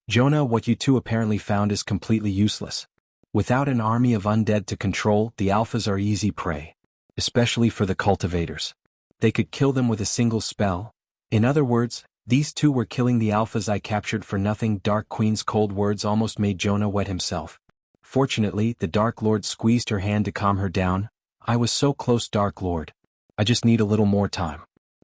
Jonah, what you two apparently found is completely useless. Without an army of undead to control, the Alphas are easy prey. Especially for the cultivators. They could kill them with a single spell. In other words, these two were killing the Alphas I captured for nothing. Dark Queen's cold words almost made Jonah wet himself. Fortunately, the Dark Lord squeezed her hand to calm her down. I was so close, Dark Lord. I just need a little more time.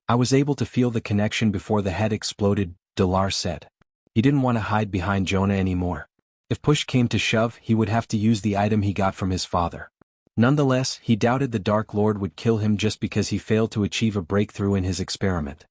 I was able to feel the connection before the head exploded, Dalar said. He didn't want to hide behind Jonah anymore. If push came to shove, he would have to use the item he got from his father. Nonetheless, he doubted the Dark Lord would kill him just because he failed to achieve a breakthrough in his experiment.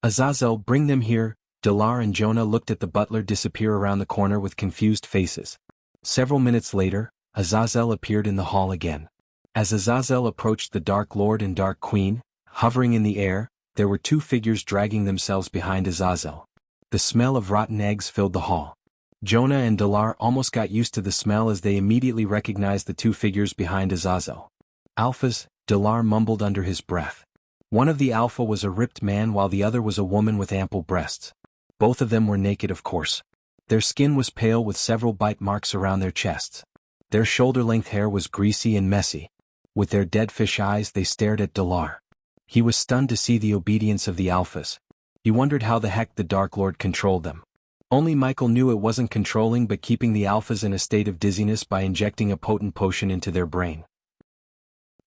Azazel, bring them here. Dalar and Jonah looked at the butler disappear around the corner with confused faces. Several minutes later, Azazel appeared in the hall again. As Azazel approached the Dark Lord and Dark Queen, hovering in the air, there were two figures dragging themselves behind Azazel. The smell of rotten eggs filled the hall. Jonah and Dalar almost got used to the smell as they immediately recognized the two figures behind Azazel. Alphas, Dalar mumbled under his breath. One of the alpha was a ripped man while the other was a woman with ample breasts. Both of them were naked, of course. Their skin was pale with several bite marks around their chests. Their shoulder-length hair was greasy and messy. With their dead fish eyes they stared at Dalar. He was stunned to see the obedience of the alphas. He wondered how the heck the Dark Lord controlled them. Only Michael knew it wasn't controlling but keeping the alphas in a state of dizziness by injecting a potent potion into their brain.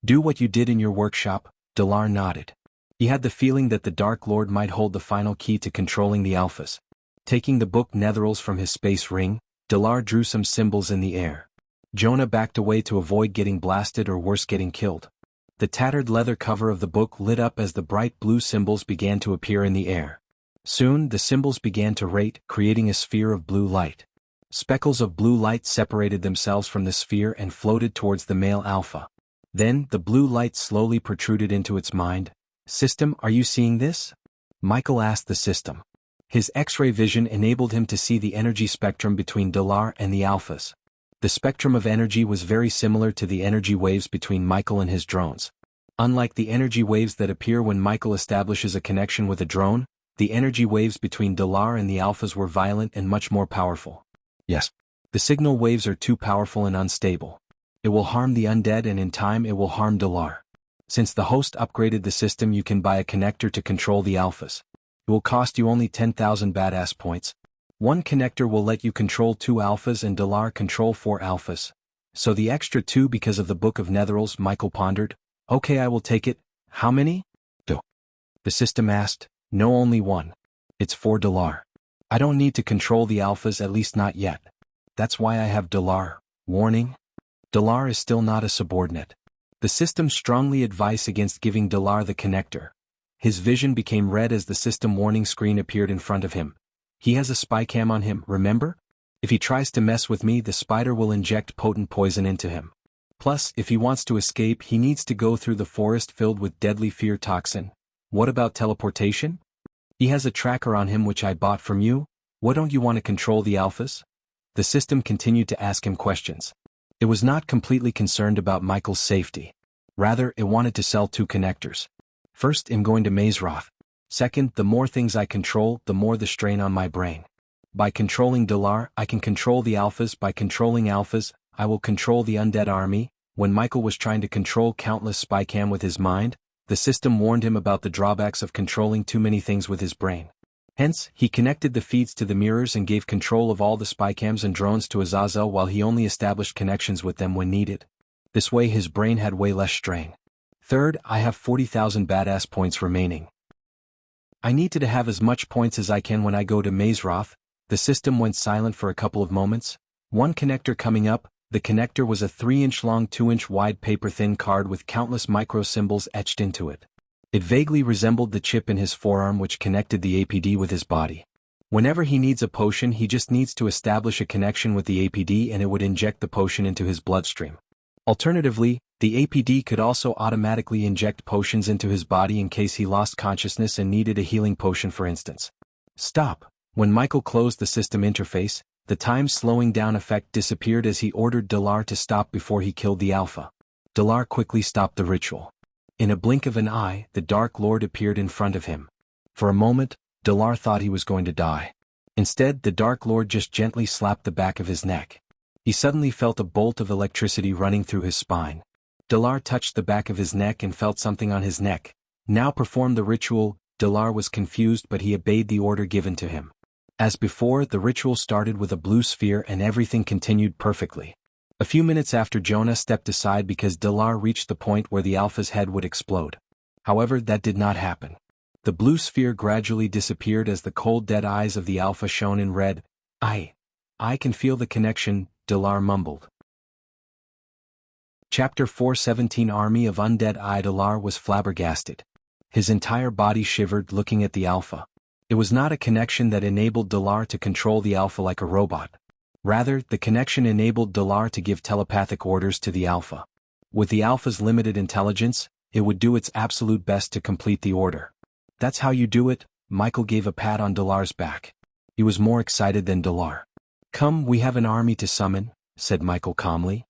Do what you did in your workshop, Dalar nodded. He had the feeling that the Dark Lord might hold the final key to controlling the alphas. Taking the book Netherals from his space ring, Dalar drew some symbols in the air. Jonah backed away to avoid getting blasted or worse getting killed. The tattered leather cover of the book lit up as the bright blue symbols began to appear in the air. Soon the symbols began to rate, creating a sphere of blue light. Speckles of blue light separated themselves from the sphere and floated towards the male alpha. Then the blue light slowly protruded into its mind. System, are you seeing this? Michael asked the system. His X-ray vision enabled him to see the energy spectrum between Dalar and the alphas. The spectrum of energy was very similar to the energy waves between Michael and his drones. Unlike the energy waves that appear when Michael establishes a connection with a drone, the energy waves between Dalar and the alphas were violent and much more powerful. Yes. The signal waves are too powerful and unstable. It will harm the undead and in time it will harm Dalar. Since the host upgraded the system, you can buy a connector to control the alphas. It will cost you only 10,000 badass points. One connector will let you control 2 alphas and Dalar control 4 alphas. So the extra 2 because of the Book of Netherals, Michael pondered. Okay, I will take it. How many? 2. The system asked. No, only 1. It's for Dalar. I don't need to control the alphas, at least not yet. That's why I have Dalar. Warning. Dalar is still not a subordinate. The system strongly advised against giving Dalar the connector. His vision became red as the system warning screen appeared in front of him. He has a spy cam on him, remember? If he tries to mess with me, the spider will inject potent poison into him. Plus, if he wants to escape, he needs to go through the forest filled with deadly fear toxin. What about teleportation? He has a tracker on him which I bought from you. What don't you want to control the alphas? The system continued to ask him questions. It was not completely concerned about Michael's safety. Rather, it wanted to sell 2 connectors. First, I'm going to Mazeroth. Second, the more things I control, the more the strain on my brain. By controlling Dalar, I can control the alphas. By controlling alphas, I will control the undead army. When Michael was trying to control countless spycam with his mind, the system warned him about the drawbacks of controlling too many things with his brain. Hence, he connected the feeds to the mirrors and gave control of all the spycams and drones to Azazel while he only established connections with them when needed. This way his brain had way less strain. Third, I have 40,000 badass points remaining. I need to have as much points as I can when I go to Mazeroth. The system went silent for a couple of moments. One connector coming up. The connector was a 3-inch long 2-inch wide paper-thin card with countless micro-symbols etched into it. It vaguely resembled the chip in his forearm which connected the APD with his body. Whenever he needs a potion, he just needs to establish a connection with the APD and it would inject the potion into his bloodstream. Alternatively, the APD could also automatically inject potions into his body in case he lost consciousness and needed a healing potion, for instance. Stop. When Michael closed the system interface, the time slowing down effect disappeared as he ordered Dalar to stop before he killed the alpha. Dalar quickly stopped the ritual. In a blink of an eye, the Dark Lord appeared in front of him. For a moment, Dalar thought he was going to die. Instead, the Dark Lord just gently slapped the back of his neck. He suddenly felt a bolt of electricity running through his spine. Dalar touched the back of his neck and felt something on his neck. Now perform the ritual. Dalar was confused, but he obeyed the order given to him. As before, the ritual started with a blue sphere and everything continued perfectly. A few minutes after, Jonah stepped aside because Dalar reached the point where the alpha's head would explode. However, that did not happen. The blue sphere gradually disappeared as the cold dead eyes of the alpha shone in red. I can feel the connection, Dalar mumbled. Chapter 417 Army of Undead Idalar was flabbergasted. His entire body shivered looking at the Alpha. It was not a connection that enabled Dalar to control the Alpha like a robot. Rather, the connection enabled Dalar to give telepathic orders to the Alpha. With the Alpha's limited intelligence, it would do its absolute best to complete the order. That's how you do it. Michael gave a pat on Dalar's back. He was more excited than Dalar. Come, we have an army to summon, said Michael calmly.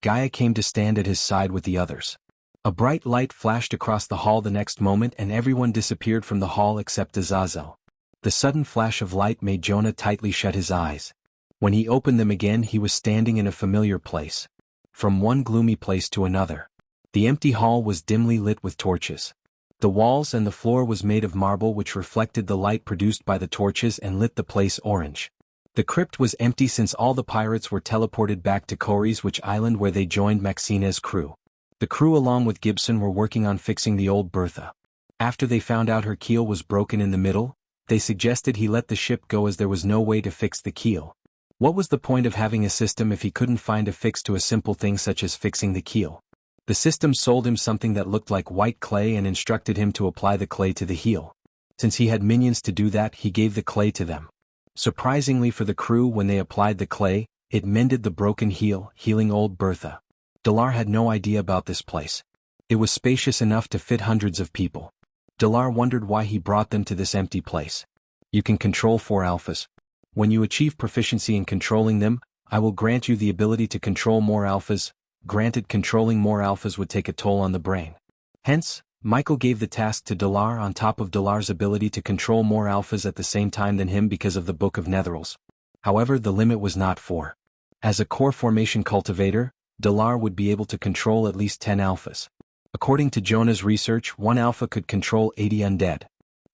Gaia came to stand at his side with the others. A bright light flashed across the hall the next moment and everyone disappeared from the hall except Azazel. The sudden flash of light made Jonah tightly shut his eyes. When he opened them again he was standing in a familiar place. From one gloomy place to another. The empty hall was dimly lit with torches. The walls and the floor was made of marble which reflected the light produced by the torches and lit the place orange. The crypt was empty since all the pirates were teleported back to Cory's Witch Island where they joined Maxina's crew. The crew along with Gibson were working on fixing the old Bertha. After they found out her keel was broken in the middle, they suggested he let the ship go as there was no way to fix the keel. What was the point of having a system if he couldn't find a fix to a simple thing such as fixing the keel? The system sold him something that looked like white clay and instructed him to apply the clay to the heel. Since he had minions to do that, he gave the clay to them. Surprisingly for the crew, when they applied the clay, it mended the broken heel, healing old Bertha. Dalar had no idea about this place. It was spacious enough to fit hundreds of people. Dalar wondered why he brought them to this empty place. You can control 4 alphas. When you achieve proficiency in controlling them, I will grant you the ability to control more alphas. Granted, controlling more alphas would take a toll on the brain. Hence, Michael gave the task to Dalar on top of Dalar's ability to control more alphas at the same time than him because of the Book of Netherals. However, the limit was not 4. As a core formation cultivator, Dalar would be able to control at least 10 alphas. According to Jonah's research, 1 alpha could control 80 undead.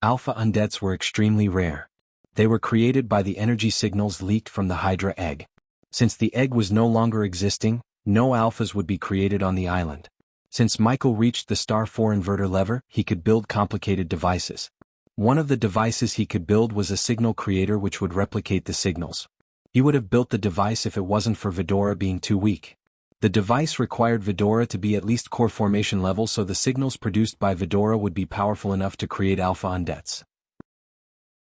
Alpha undeads were extremely rare. They were created by the energy signals leaked from the Hydra egg. Since the egg was no longer existing, no alphas would be created on the island. Since Michael reached the Star 4 inverter lever, he could build complicated devices. One of the devices he could build was a signal creator which would replicate the signals. He would have built the device if it wasn't for Vidora being too weak. The device required Vidora to be at least core formation level, so the signals produced by Vidora would be powerful enough to create alpha undeads.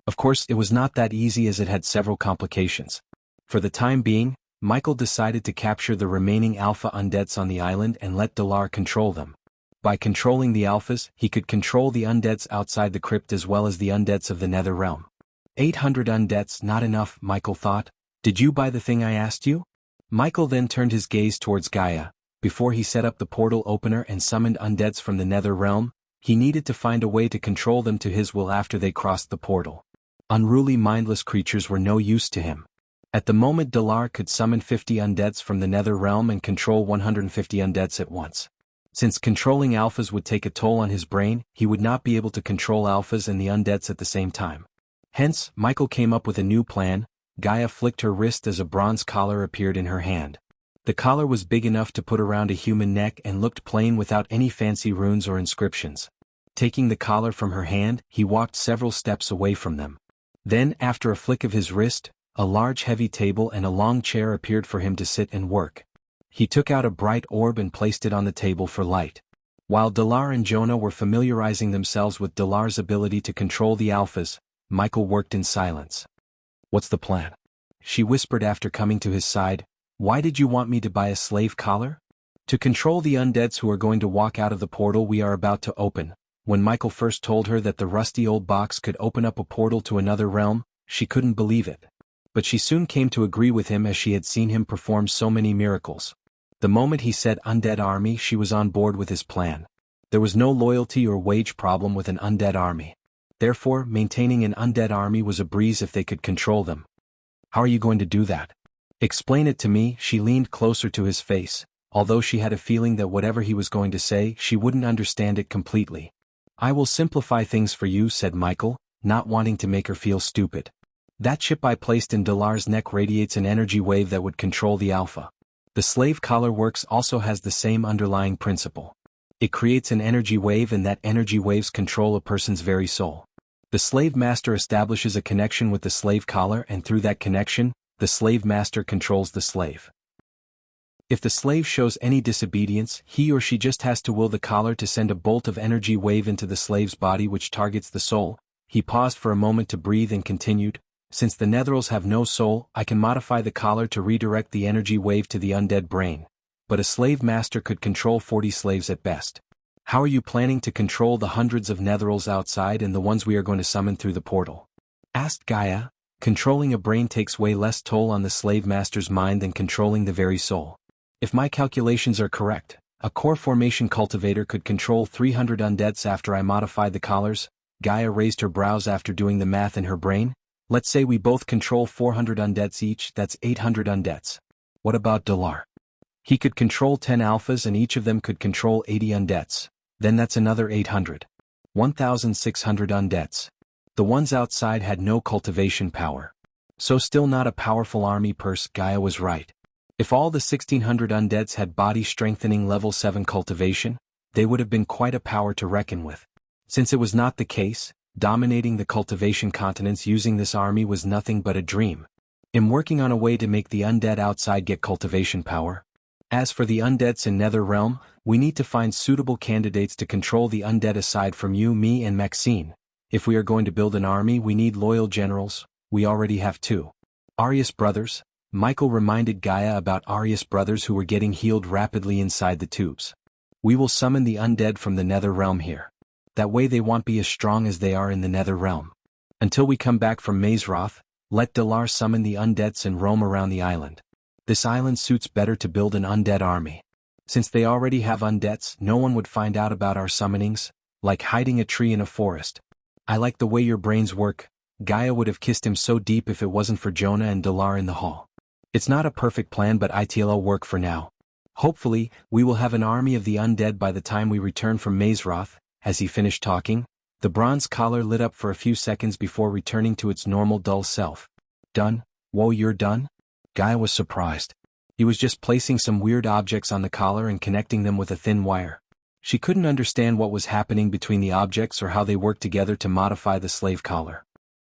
Of course, it was not that easy as it had several complications. For the time being, Michael decided to capture the remaining alpha undeads on the island and let Dalar control them. By controlling the alphas, he could control the undeads outside the crypt as well as the undeads of the Nether Realm. 800 undeads, not enough, Michael thought. Did you buy the thing I asked you? Michael then turned his gaze towards Gaia. Before he set up the portal opener and summoned undeads from the Nether Realm, he needed to find a way to control them to his will after they crossed the portal. Unruly, mindless creatures were no use to him. At the moment, Dalar could summon 50 undeads from the Nether Realm and control 150 undeads at once. Since controlling alphas would take a toll on his brain, he would not be able to control alphas and the undeads at the same time. Hence, Michael came up with a new plan. Gaia flicked her wrist as a bronze collar appeared in her hand. The collar was big enough to put around a human neck and looked plain without any fancy runes or inscriptions. Taking the collar from her hand, he walked several steps away from them. Then, after a flick of his wrist, a large heavy table and a long chair appeared for him to sit and work. He took out a bright orb and placed it on the table for light. While Dalar and Jonah were familiarizing themselves with Dalar's ability to control the alphas, Michael worked in silence. What's the plan? She whispered after coming to his side. Why did you want me to buy a slave collar? To control the undeads who are going to walk out of the portal we are about to open. When Michael first told her that the rusty old box could open up a portal to another realm, she couldn't believe it. But she soon came to agree with him as she had seen him perform so many miracles. The moment he said undead army, she was on board with his plan. There was no loyalty or wage problem with an undead army. Therefore, maintaining an undead army was a breeze if they could control them. How are you going to do that? Explain it to me. She leaned closer to his face, although she had a feeling that whatever he was going to say, she wouldn't understand it completely. I will simplify things for you, said Michael, not wanting to make her feel stupid. That chip I placed in Dalar's neck radiates an energy wave that would control the alpha. The slave collar works also has the same underlying principle. It creates an energy wave and that energy waves control a person's very soul. The slave master establishes a connection with the slave collar and through that connection, the slave master controls the slave. If the slave shows any disobedience, he or she just has to will the collar to send a bolt of energy wave into the slave's body which targets the soul. He paused for a moment to breathe and continued, since the netherals have no soul, I can modify the collar to redirect the energy wave to the undead brain. But a slave master could control 40 slaves at best. How are you planning to control the hundreds of netherals outside and the ones we are going to summon through the portal? Asked Gaia. Controlling a brain takes way less toll on the slave master's mind than controlling the very soul. If my calculations are correct, a core formation cultivator could control 300 undeads after I modified the collars. Gaia raised her brows after doing the math in her brain. Let's say we both control 400 undeads each, that's 800 undeads. What about Dalar? He could control 10 alphas and each of them could control 80 undeads. Then that's another 800. 1,600 undeads. The ones outside had no cultivation power. So still not a powerful army. Gaia was right. If all the 1,600 undeads had body-strengthening level 7 cultivation, they would have been quite a power to reckon with. Since it was not the case, dominating the cultivation continents using this army was nothing but a dream. I'm working on a way to make the undead outside get cultivation power. As for the undeads in Nether Realm, we need to find suitable candidates to control the undead aside from you, me and Maxine. If we are going to build an army we need loyal generals, we already have 2. Arius brothers. Michael reminded Gaia about Arius brothers who were getting healed rapidly inside the tubes. We will summon the undead from the Nether Realm here. That way they won't be as strong as they are in the Nether Realm. Until we come back from Mazeroth, let Dalar summon the undeads and roam around the island. This island suits better to build an undead army. Since they already have undeads, no one would find out about our summonings, like hiding a tree in a forest. I like the way your brains work. Gaia would have kissed him so deep if it wasn't for Jonah and Dalar in the hall. It's not a perfect plan but it'll work for now. Hopefully, we will have an army of the undead by the time we return from Mazeroth. As he finished talking, the bronze collar lit up for a few seconds before returning to its normal dull self. Done? Whoa, you're done? Gaia was surprised. He was just placing some weird objects on the collar and connecting them with a thin wire. She couldn't understand what was happening between the objects or how they worked together to modify the slave collar.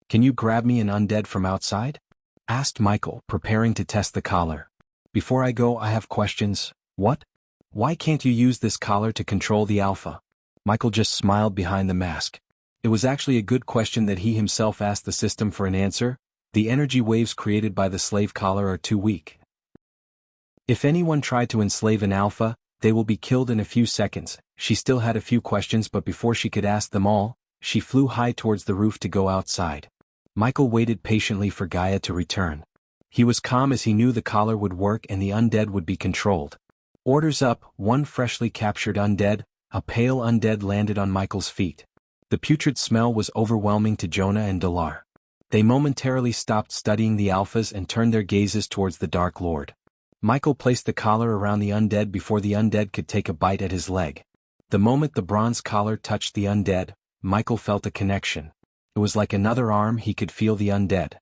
Can you grab me an undead from outside? Asked Michael, preparing to test the collar. Before I go, I have questions. What? Why can't you use this collar to control the alpha? Michael just smiled behind the mask. It was actually a good question that he himself asked the system for an answer. The energy waves created by the slave collar are too weak. If anyone tried to enslave an alpha, they will be killed in a few seconds. She still had a few questions but before she could ask them all, she flew high towards the roof to go outside. Michael waited patiently for Gaia to return. He was calm as he knew the collar would work and the undead would be controlled. Orders up, one freshly captured undead. A pale undead landed on Michael's feet. The putrid smell was overwhelming to Jonah and Dalar. They momentarily stopped studying the alphas and turned their gazes towards the Dark Lord. Michael placed the collar around the undead before the undead could take a bite at his leg. The moment the bronze collar touched the undead, Michael felt a connection. It was like another arm. He could feel the undead.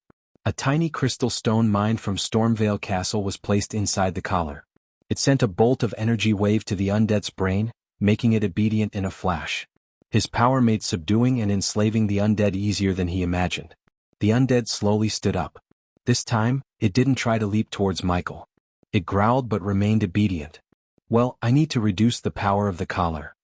A tiny crystal stone mined from Stormvale Castle was placed inside the collar. It sent a bolt of energy wave to the undead's brain, making it obedient in a flash. His power made subduing and enslaving the undead easier than he imagined. The undead slowly stood up. This time, it didn't try to leap towards Michael. It growled but remained obedient. Well, I need to reduce the power of the collar.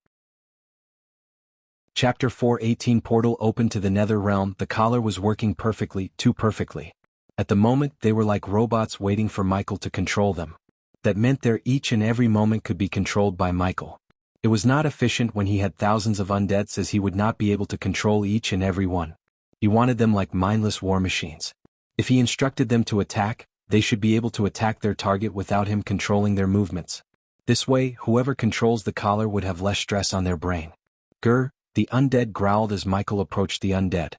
Chapter 4:18 Portal opened to the Nether Realm. The collar was working perfectly, too perfectly. At the moment, they were like robots waiting for Michael to control them. That meant their each and every moment could be controlled by Michael. It was not efficient when he had thousands of undeads as he would not be able to control each and every one. He wanted them like mindless war machines. If he instructed them to attack, they should be able to attack their target without him controlling their movements. This way, whoever controls the collar would have less stress on their brain. Grr, the undead growled as Michael approached the undead.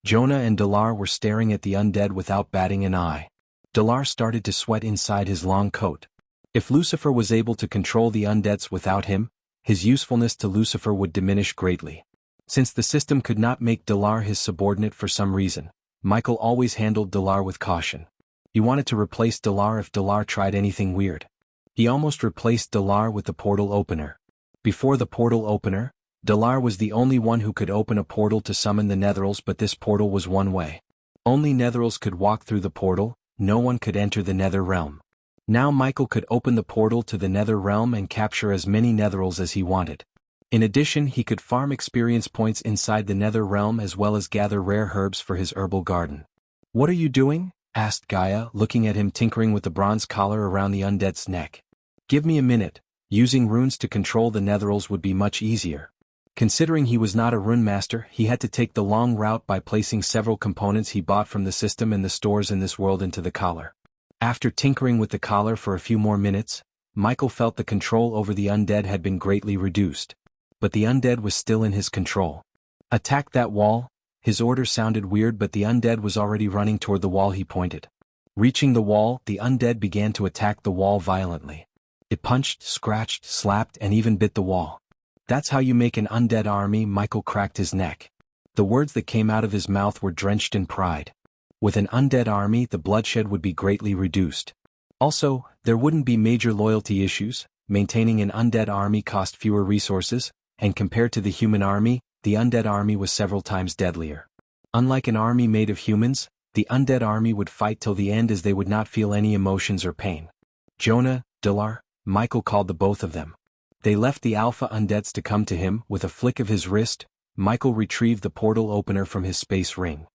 Jonah and Dalar were staring at the undead without batting an eye. Dalar started to sweat inside his long coat. If Lucifer was able to control the undeads without him, his usefulness to Lucifer would diminish greatly. Since the system could not make Dalar his subordinate for some reason, Michael always handled Dalar with caution. He wanted to replace Dalar if Dalar tried anything weird. He almost replaced Dalar with the portal opener. Before the portal opener, Dalar was the only one who could open a portal to summon the Netherals, but this portal was one way. Only Netherals could walk through the portal, no one could enter the Nether Realm. Now Michael could open the portal to the Nether Realm and capture as many Netherals as he wanted. In addition, he could farm experience points inside the Nether Realm as well as gather rare herbs for his herbal garden. "What are you doing?" asked Gaia, looking at him tinkering with the bronze collar around the undead's neck. "Give me a minute. Using runes to control the Netherals would be much easier." Considering he was not a rune master, he had to take the long route by placing several components he bought from the system and the stores in this world into the collar. After tinkering with the collar for a few more minutes, Michael felt the control over the undead had been greatly reduced. But the undead was still in his control. "Attack that wall." His order sounded weird, but the undead was already running toward the wall he pointed. Reaching the wall, the undead began to attack the wall violently. It punched, scratched, slapped, and even bit the wall. "That's how you make an undead army." Michael cracked his neck. The words that came out of his mouth were drenched in pride. With an undead army, the bloodshed would be greatly reduced. Also, there wouldn't be major loyalty issues. Maintaining an undead army cost fewer resources, and compared to the human army, the undead army was several times deadlier. Unlike an army made of humans, the undead army would fight till the end as they would not feel any emotions or pain. "Jonah, Dalar," Michael called the both of them. They left the alpha undeads to come to him. With a flick of his wrist, Michael retrieved the portal opener from his space ring.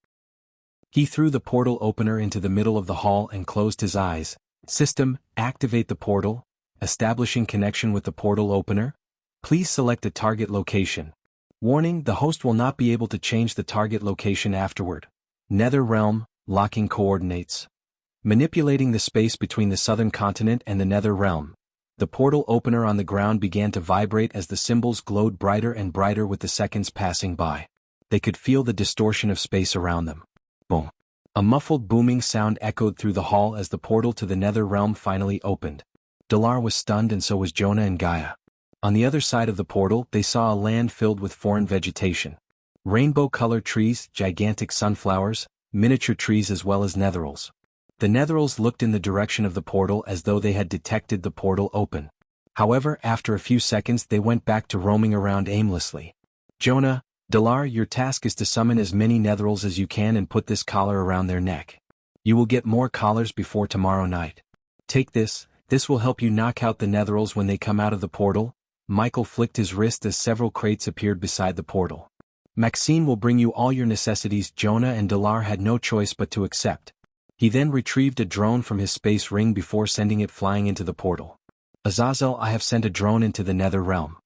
He threw the portal opener into the middle of the hall and closed his eyes. "System, activate the portal. Establishing connection with the portal opener. Please select a target location. Warning, the host will not be able to change the target location afterward. Nether Realm, locking coordinates." Manipulating the space between the southern continent and the Nether Realm, the portal opener on the ground began to vibrate as the symbols glowed brighter and brighter with the seconds passing by. They could feel the distortion of space around them. Boom. A muffled booming sound echoed through the hall as the portal to the Nether Realm finally opened. Dalar was stunned, and so was Jonah and Gaia. On the other side of the portal, they saw a land filled with foreign vegetation. Rainbow-colored trees, gigantic sunflowers, miniature trees as well as Netherals. The Netherals looked in the direction of the portal as though they had detected the portal open. However, after a few seconds they went back to roaming around aimlessly. "Jonah, Dalar, your task is to summon as many Netherals as you can and put this collar around their neck. You will get more collars before tomorrow night. Take this will help you knock out the Netherals when they come out of the portal." Michael flicked his wrist as several crates appeared beside the portal. "Maxine will bring you all your necessities." Jonah and Dalar had no choice but to accept. He then retrieved a drone from his space ring before sending it flying into the portal. "Azazel, I have sent a drone into the Nether Realm.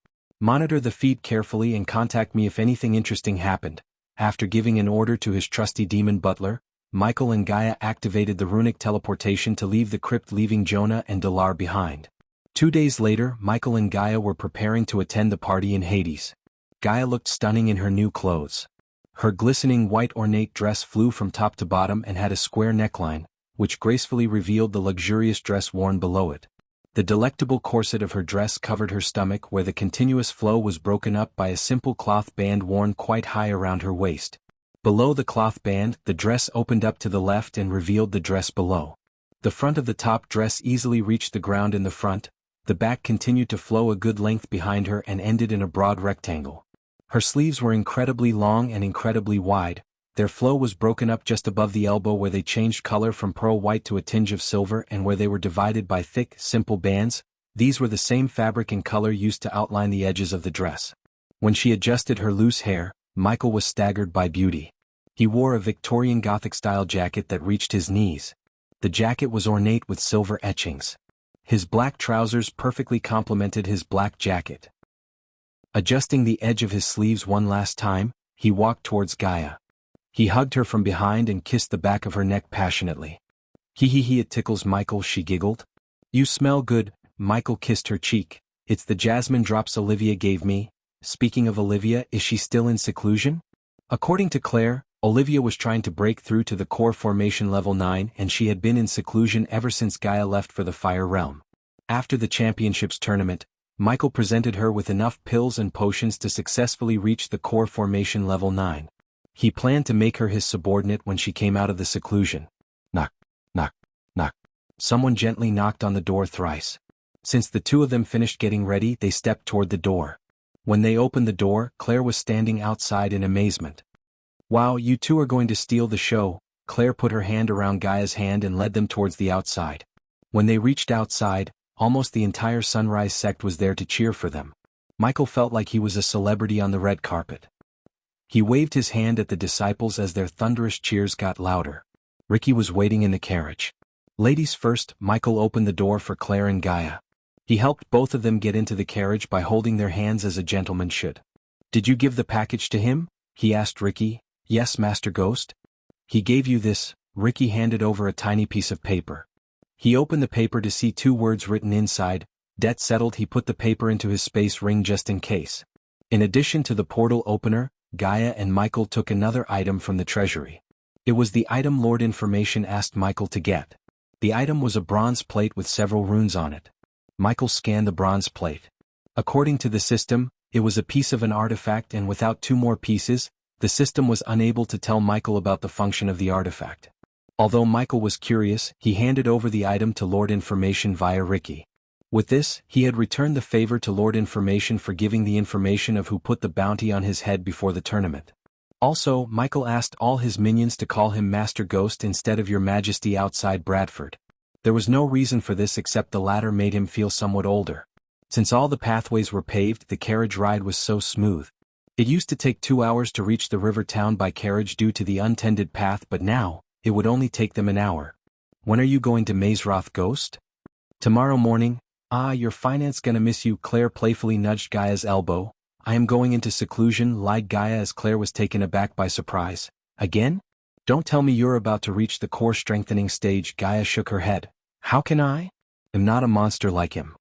Monitor the feed carefully and contact me if anything interesting happened." After giving an order to his trusty demon butler, Michael and Gaia activated the runic teleportation to leave the crypt, leaving Jonah and Dalar behind. 2 days later, Michael and Gaia were preparing to attend the party in Hades. Gaia looked stunning in her new clothes. Her glistening white ornate dress flew from top to bottom and had a square neckline, which gracefully revealed the luxurious dress worn below it. The delectable corset of her dress covered her stomach, where the continuous flow was broken up by a simple cloth band worn quite high around her waist. Below the cloth band, the dress opened up to the left and revealed the dress below. The front of the top dress easily reached the ground in the front. The back continued to flow a good length behind her and ended in a broad rectangle. Her sleeves were incredibly long and incredibly wide. Their flow was broken up just above the elbow, where they changed color from pearl white to a tinge of silver, and where they were divided by thick, simple bands. These were the same fabric and color used to outline the edges of the dress. When she adjusted her loose hair, Michael was staggered by beauty. He wore a Victorian Gothic-style jacket that reached his knees. The jacket was ornate with silver etchings. His black trousers perfectly complemented his black jacket. Adjusting the edge of his sleeves one last time, he walked towards Gaia. He hugged her from behind and kissed the back of her neck passionately. "Hee, it tickles, Michael," she giggled. "You smell good." Michael kissed her cheek. "It's the jasmine drops Olivia gave me." Speaking of Olivia, is she still in seclusion? According to Claire, Olivia was trying to break through to the core formation level 9, and she had been in seclusion ever since Gaia left for the Fire Realm. After the championships tournament, Michael presented her with enough pills and potions to successfully reach the core formation level 9. He planned to make her his subordinate when she came out of the seclusion. Knock, knock, knock. Someone gently knocked on the door thrice. Since the two of them finished getting ready, they stepped toward the door. When they opened the door, Claire was standing outside in amazement. "Wow, you two are going to steal the show." Claire put her hand around Gaia's hand and led them towards the outside. When they reached outside, almost the entire Sunrise sect was there to cheer for them. Michael felt like he was a celebrity on the red carpet. He waved his hand at the disciples as their thunderous cheers got louder. Ricky was waiting in the carriage. Ladies first, Michael opened the door for Claire and Gaia. He helped both of them get into the carriage by holding their hands as a gentleman should. "Did you give the package to him?" he asked Ricky. "Yes, Master Ghost." "He gave you this." Ricky handed over a tiny piece of paper. He opened the paper to see 2 words written inside, "Debt settled." He put the paper into his space ring just in case. In addition to the portal opener, Gaia and Michael took another item from the treasury. It was the item Lord Information asked Michael to get. The item was a bronze plate with several runes on it. Michael scanned the bronze plate. According to the system, it was a piece of an artifact, and without 2 more pieces, the system was unable to tell Michael about the function of the artifact. Although Michael was curious, he handed over the item to Lord Information via Ricky. With this, he had returned the favor to Lord Information for giving the information of who put the bounty on his head before the tournament. Also, Michael asked all his minions to call him Master Ghost instead of Your Majesty outside Bradford. There was no reason for this except the latter made him feel somewhat older. Since all the pathways were paved, the carriage ride was so smooth. It used to take 2 hours to reach the river town by carriage due to the untended path, but now, it would only take them an hour. "When are you going to Mazeroth, Ghost?" "Tomorrow morning." "Ah, your finance gonna miss you." Claire playfully nudged Gaia's elbow. "I am going into seclusion," lied Gaia as Claire was taken aback by surprise. "Again? Don't tell me you're about to reach the core strengthening stage." Gaia shook her head. "How can I? I'm not a monster like him.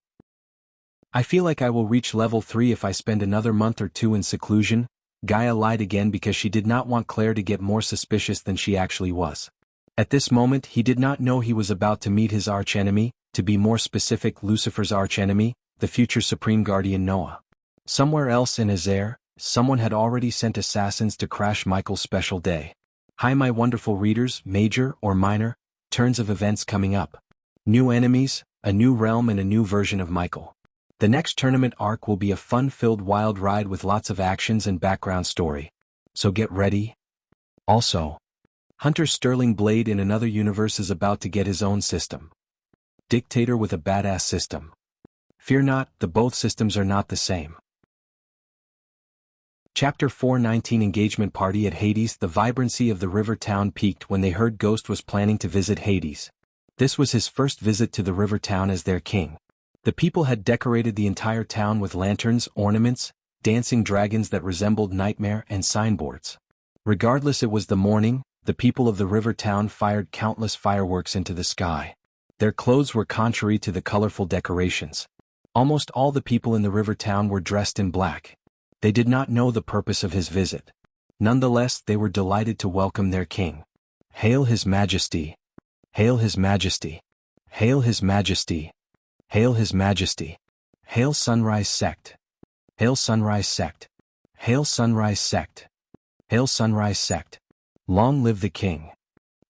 I feel like I will reach level 3 if I spend another month or 2 in seclusion." Gaia lied again because she did not want Claire to get more suspicious than she actually was. At this moment he did not know he was about to meet his archenemy, to be more specific Lucifer's archenemy, the future Supreme Guardian Noah. Somewhere else in Azair, someone had already sent assassins to crash Michael's special day. Hi my wonderful readers, major or minor, turns of events coming up. New enemies, a new realm and a new version of Michael. The next tournament arc will be a fun-filled wild ride with lots of actions and background story. So get ready. Also, Hunter Sterling Blade in another universe is about to get his own system. Dictator with a badass system. Fear not, the both systems are not the same. Chapter 419 Engagement Party at Hades. The vibrancy of the river town peaked when they heard Ghost was planning to visit Hades. This was his first visit to the river town as their king. The people had decorated the entire town with lanterns, ornaments, dancing dragons that resembled nightmare, and signboards. Regardless it was the morning, the people of the river town fired countless fireworks into the sky. Their clothes were contrary to the colorful decorations. Almost all the people in the river town were dressed in black. They did not know the purpose of his visit. Nonetheless, they were delighted to welcome their king. Hail His Majesty! Hail His Majesty! Hail His Majesty! Hail His Majesty! Hail Sunrise Sect! Hail Sunrise Sect! Hail Sunrise Sect! Hail Sunrise Sect! Long live the king!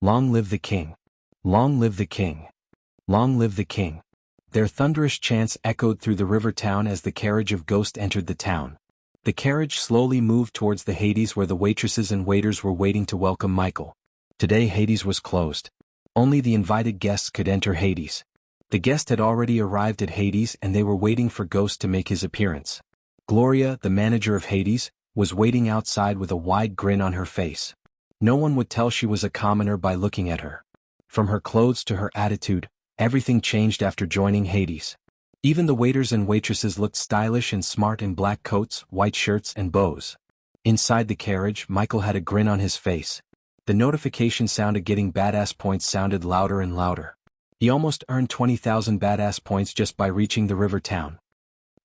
Long live the king! Long live the king! Long live the king! Their thunderous chants echoed through the river town as the carriage of Ghost entered the town. The carriage slowly moved towards the Hades where the waitresses and waiters were waiting to welcome Michael. Today Hades was closed. Only the invited guests could enter Hades. The guest had already arrived at Hades and they were waiting for Ghost to make his appearance. Gloria, the manager of Hades, was waiting outside with a wide grin on her face. No one would tell she was a commoner by looking at her. From her clothes to her attitude, everything changed after joining Hades. Even the waiters and waitresses looked stylish and smart in black coats, white shirts and bows. Inside the carriage, Michael had a grin on his face. The notification sound of getting badass points sounded louder and louder. He almost earned 20,000 badass points just by reaching the river town.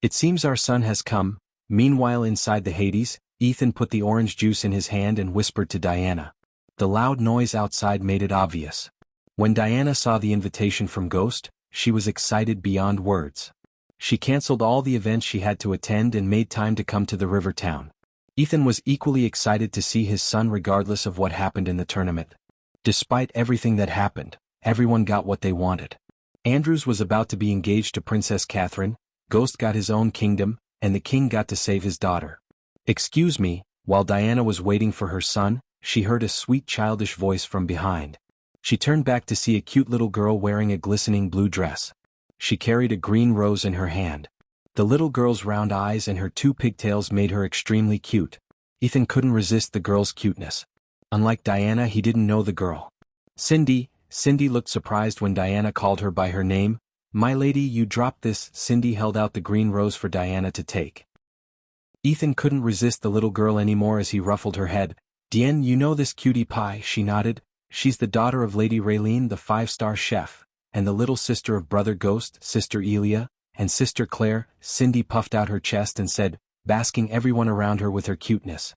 It seems our son has come. Meanwhile inside the Hades, Ethan put the orange juice in his hand and whispered to Diana. The loud noise outside made it obvious. When Diana saw the invitation from Ghost, she was excited beyond words. She canceled all the events she had to attend and made time to come to the river town. Ethan was equally excited to see his son regardless of what happened in the tournament. Despite everything that happened, everyone got what they wanted. Andrews was about to be engaged to Princess Catherine, Ghost got his own kingdom, and the king got to save his daughter. Excuse me, while Diana was waiting for her son, she heard a sweet childish voice from behind. She turned back to see a cute little girl wearing a glistening blue dress. She carried a green rose in her hand. The little girl's round eyes and her 2 pigtails made her extremely cute. Ethan couldn't resist the girl's cuteness. Unlike Diana, he didn't know the girl. Cindy looked surprised when Diana called her by her name. "My lady, you dropped this." Cindy held out the green rose for Diana to take. Ethan couldn't resist the little girl anymore as he ruffled her head. "Dien, you know this cutie pie?" She nodded. "She's the daughter of Lady Raylene, the 5-star chef, and the little sister of Brother Ghost, Sister Elia, and Sister Claire." Cindy puffed out her chest and said, basking everyone around her with her cuteness.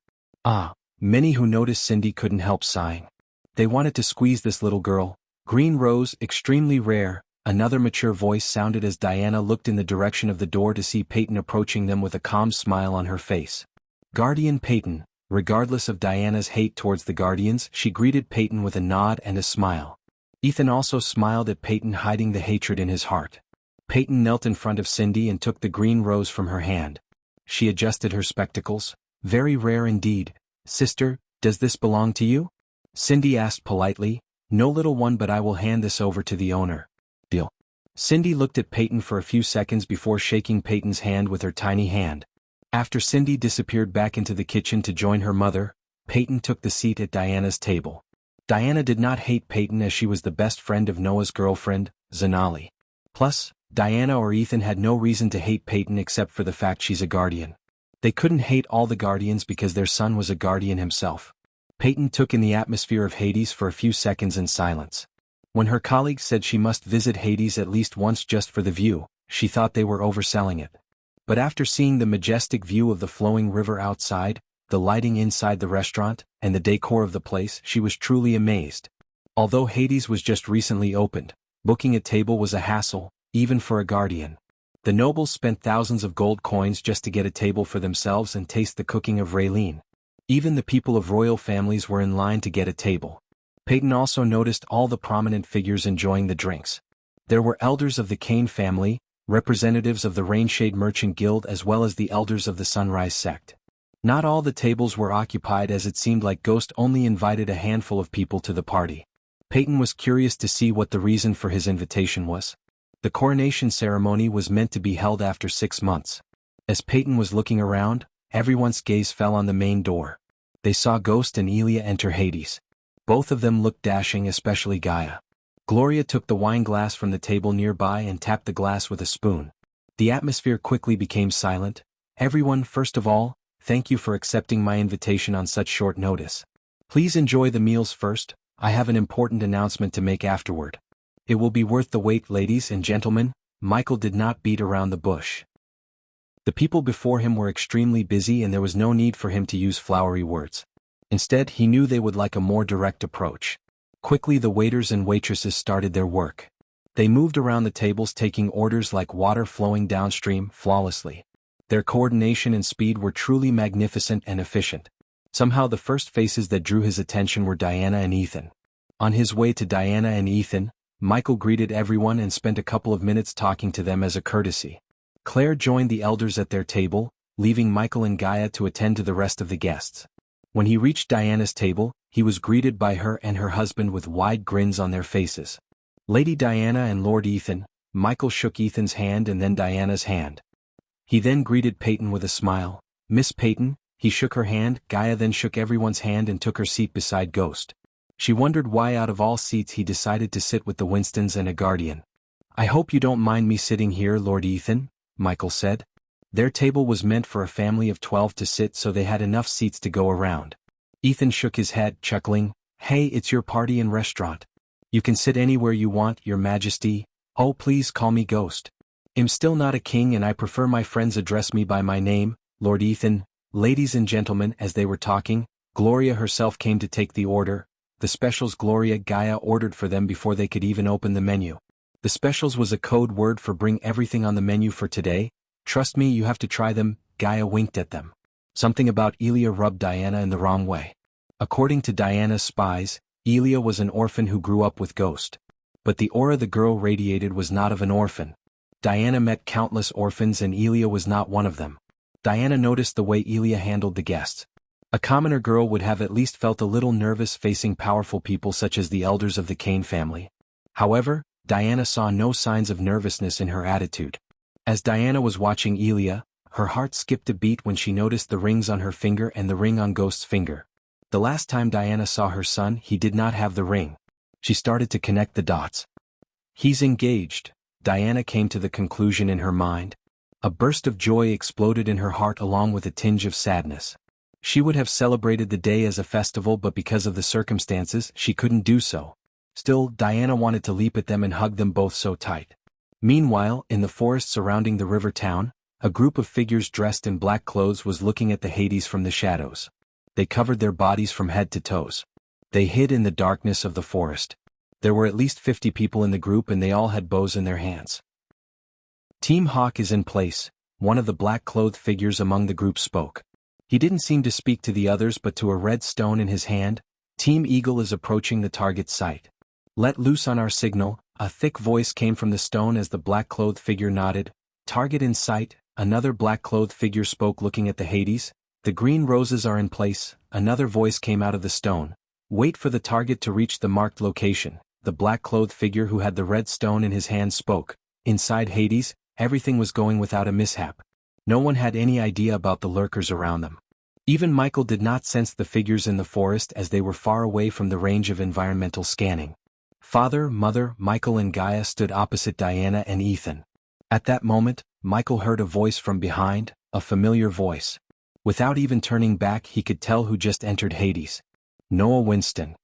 Many who noticed Cindy couldn't help sighing. They wanted to squeeze this little girl. "Green rose, extremely rare," another mature voice sounded as Diana looked in the direction of the door to see Peyton approaching them with a calm smile on her face. Guardian Peyton. Regardless of Diana's hate towards the Guardians, she greeted Peyton with a nod and a smile. Ethan also smiled at Peyton, hiding the hatred in his heart. Peyton knelt in front of Cindy and took the green rose from her hand. She adjusted her spectacles. "Very rare indeed. Sister, does this belong to you?" Cindy asked politely. "No, little one, but I will hand this over to the owner." "Deal." Cindy looked at Peyton for a few seconds before shaking Peyton's hand with her tiny hand. After Cindy disappeared back into the kitchen to join her mother, Peyton took the seat at Diana's table. Diana did not hate Peyton as she was the best friend of Noah's girlfriend, Zanali. Plus, Diana or Ethan had no reason to hate Peyton except for the fact she's a guardian. They couldn't hate all the guardians because their son was a guardian himself. Peyton took in the atmosphere of Hades for a few seconds in silence. When her colleagues said she must visit Hades at least once just for the view, she thought they were overselling it. But after seeing the majestic view of the flowing river outside, the lighting inside the restaurant, and the decor of the place, she was truly amazed. Although Hades was just recently opened, booking a table was a hassle, even for a guardian. The nobles spent thousands of gold coins just to get a table for themselves and taste the cooking of Raylene. Even the people of royal families were in line to get a table. Peyton also noticed all the prominent figures enjoying the drinks. There were elders of the Kane family, representatives of the Rainshade Merchant Guild, as well as the elders of the Sunrise sect. Not all the tables were occupied, as it seemed like Ghost only invited a handful of people to the party. Peyton was curious to see what the reason for his invitation was. The coronation ceremony was meant to be held after 6 months. As Peyton was looking around, everyone's gaze fell on the main door. They saw Ghost and Elia enter Hades. Both of them looked dashing, especially Gaia. Gloria took the wine glass from the table nearby and tapped the glass with a spoon. The atmosphere quickly became silent. "Everyone, first of all, thank you for accepting my invitation on such short notice. Please enjoy the meals first. I have an important announcement to make afterward. It will be worth the wait, ladies and gentlemen." Michael did not beat around the bush. The people before him were extremely busy and there was no need for him to use flowery words. Instead, he knew they would like a more direct approach. Quickly the waiters and waitresses started their work. They moved around the tables taking orders like water flowing downstream flawlessly. Their coordination and speed were truly magnificent and efficient. Somehow the first faces that drew his attention were Diana and Ethan. On his way to Diana and Ethan, Michael greeted everyone and spent a couple of minutes talking to them as a courtesy. Claire joined the elders at their table, leaving Michael and Gaia to attend to the rest of the guests. When he reached Diana's table, he was greeted by her and her husband with wide grins on their faces. Lady Diana and Lord Ethan. Michael shook Ethan's hand and then Diana's hand. He then greeted Peyton with a smile. "Miss Peyton." He shook her hand. Gaia then shook everyone's hand and took her seat beside Ghost. She wondered why out of all seats he decided to sit with the Winstons and a guardian. "I hope you don't mind me sitting here, Lord Ethan," Michael said. Their table was meant for a family of 12 to sit, so they had enough seats to go around. Ethan shook his head, chuckling. "Hey, it's your party and restaurant. You can sit anywhere you want, Your Majesty. Oh, please call me Ghost. I'm still not a king and I prefer my friends address me by my name, Lord Ethan." Ladies and gentlemen, as they were talking, Gloria herself came to take the order. The specials Gloria Gaia ordered for them before they could even open the menu. The specials was a code word for bring everything on the menu for today. "Trust me, you have to try them." Gaia winked at them. Something about Elia rubbed Diana in the wrong way. According to Diana's spies, Elia was an orphan who grew up with Ghost. But the aura the girl radiated was not of an orphan. Diana met countless orphans and Elia was not one of them. Diana noticed the way Elia handled the guests. A commoner girl would have at least felt a little nervous facing powerful people such as the elders of the Kane family. However, Diana saw no signs of nervousness in her attitude. As Diana was watching Elia, her heart skipped a beat when she noticed the rings on her finger and the ring on Ghost's finger. The last time Diana saw her son, he did not have the ring. She started to connect the dots. He's engaged, Diana came to the conclusion in her mind. A burst of joy exploded in her heart along with a tinge of sadness. She would have celebrated the day as a festival, but because of the circumstances, she couldn't do so. Still, Diana wanted to leap at them and hug them both so tight. Meanwhile, in the forest surrounding the river town, a group of figures dressed in black clothes was looking at the Hades from the shadows. They covered their bodies from head to toes. They hid in the darkness of the forest. There were at least 50 people in the group and they all had bows in their hands. Team Hawk is in place, one of the black-clothed figures among the group spoke. He didn't seem to speak to the others but to a red stone in his hand. Team Eagle is approaching the target site. Let loose on our signal, a thick voice came from the stone as the black-clothed figure nodded. Target in sight, another black-clothed figure spoke looking at the Hades. The green roses are in place, another voice came out of the stone. Wait for the target to reach the marked location. The black-clothed figure who had the red stone in his hand spoke. Inside Hades, everything was going without a mishap. No one had any idea about the lurkers around them. Even Michael did not sense the figures in the forest as they were far away from the range of environmental scanning. Father, Mother, Michael and Gaia stood opposite Diana and Ethan. At that moment, Michael heard a voice from behind, a familiar voice. Without even turning back, he could tell who just entered Hades. Noah Winston.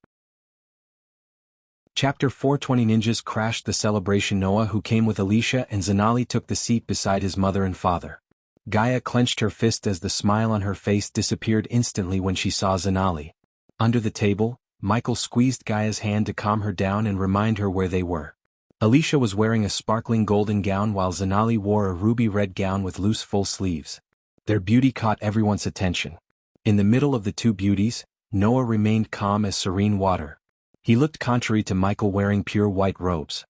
Chapter 420 Ninjas crashed the celebration. Noah, who came with Alicia and Zanali, took the seat beside his mother and father. Gaia clenched her fist as the smile on her face disappeared instantly when she saw Zanali. Under the table, Michael squeezed Gaia's hand to calm her down and remind her where they were. Alicia was wearing a sparkling golden gown while Zanali wore a ruby-red gown with loose full sleeves. Their beauty caught everyone's attention. In the middle of the two beauties, Noah remained calm as serene water. He looked contrary to Michael wearing pure white robes.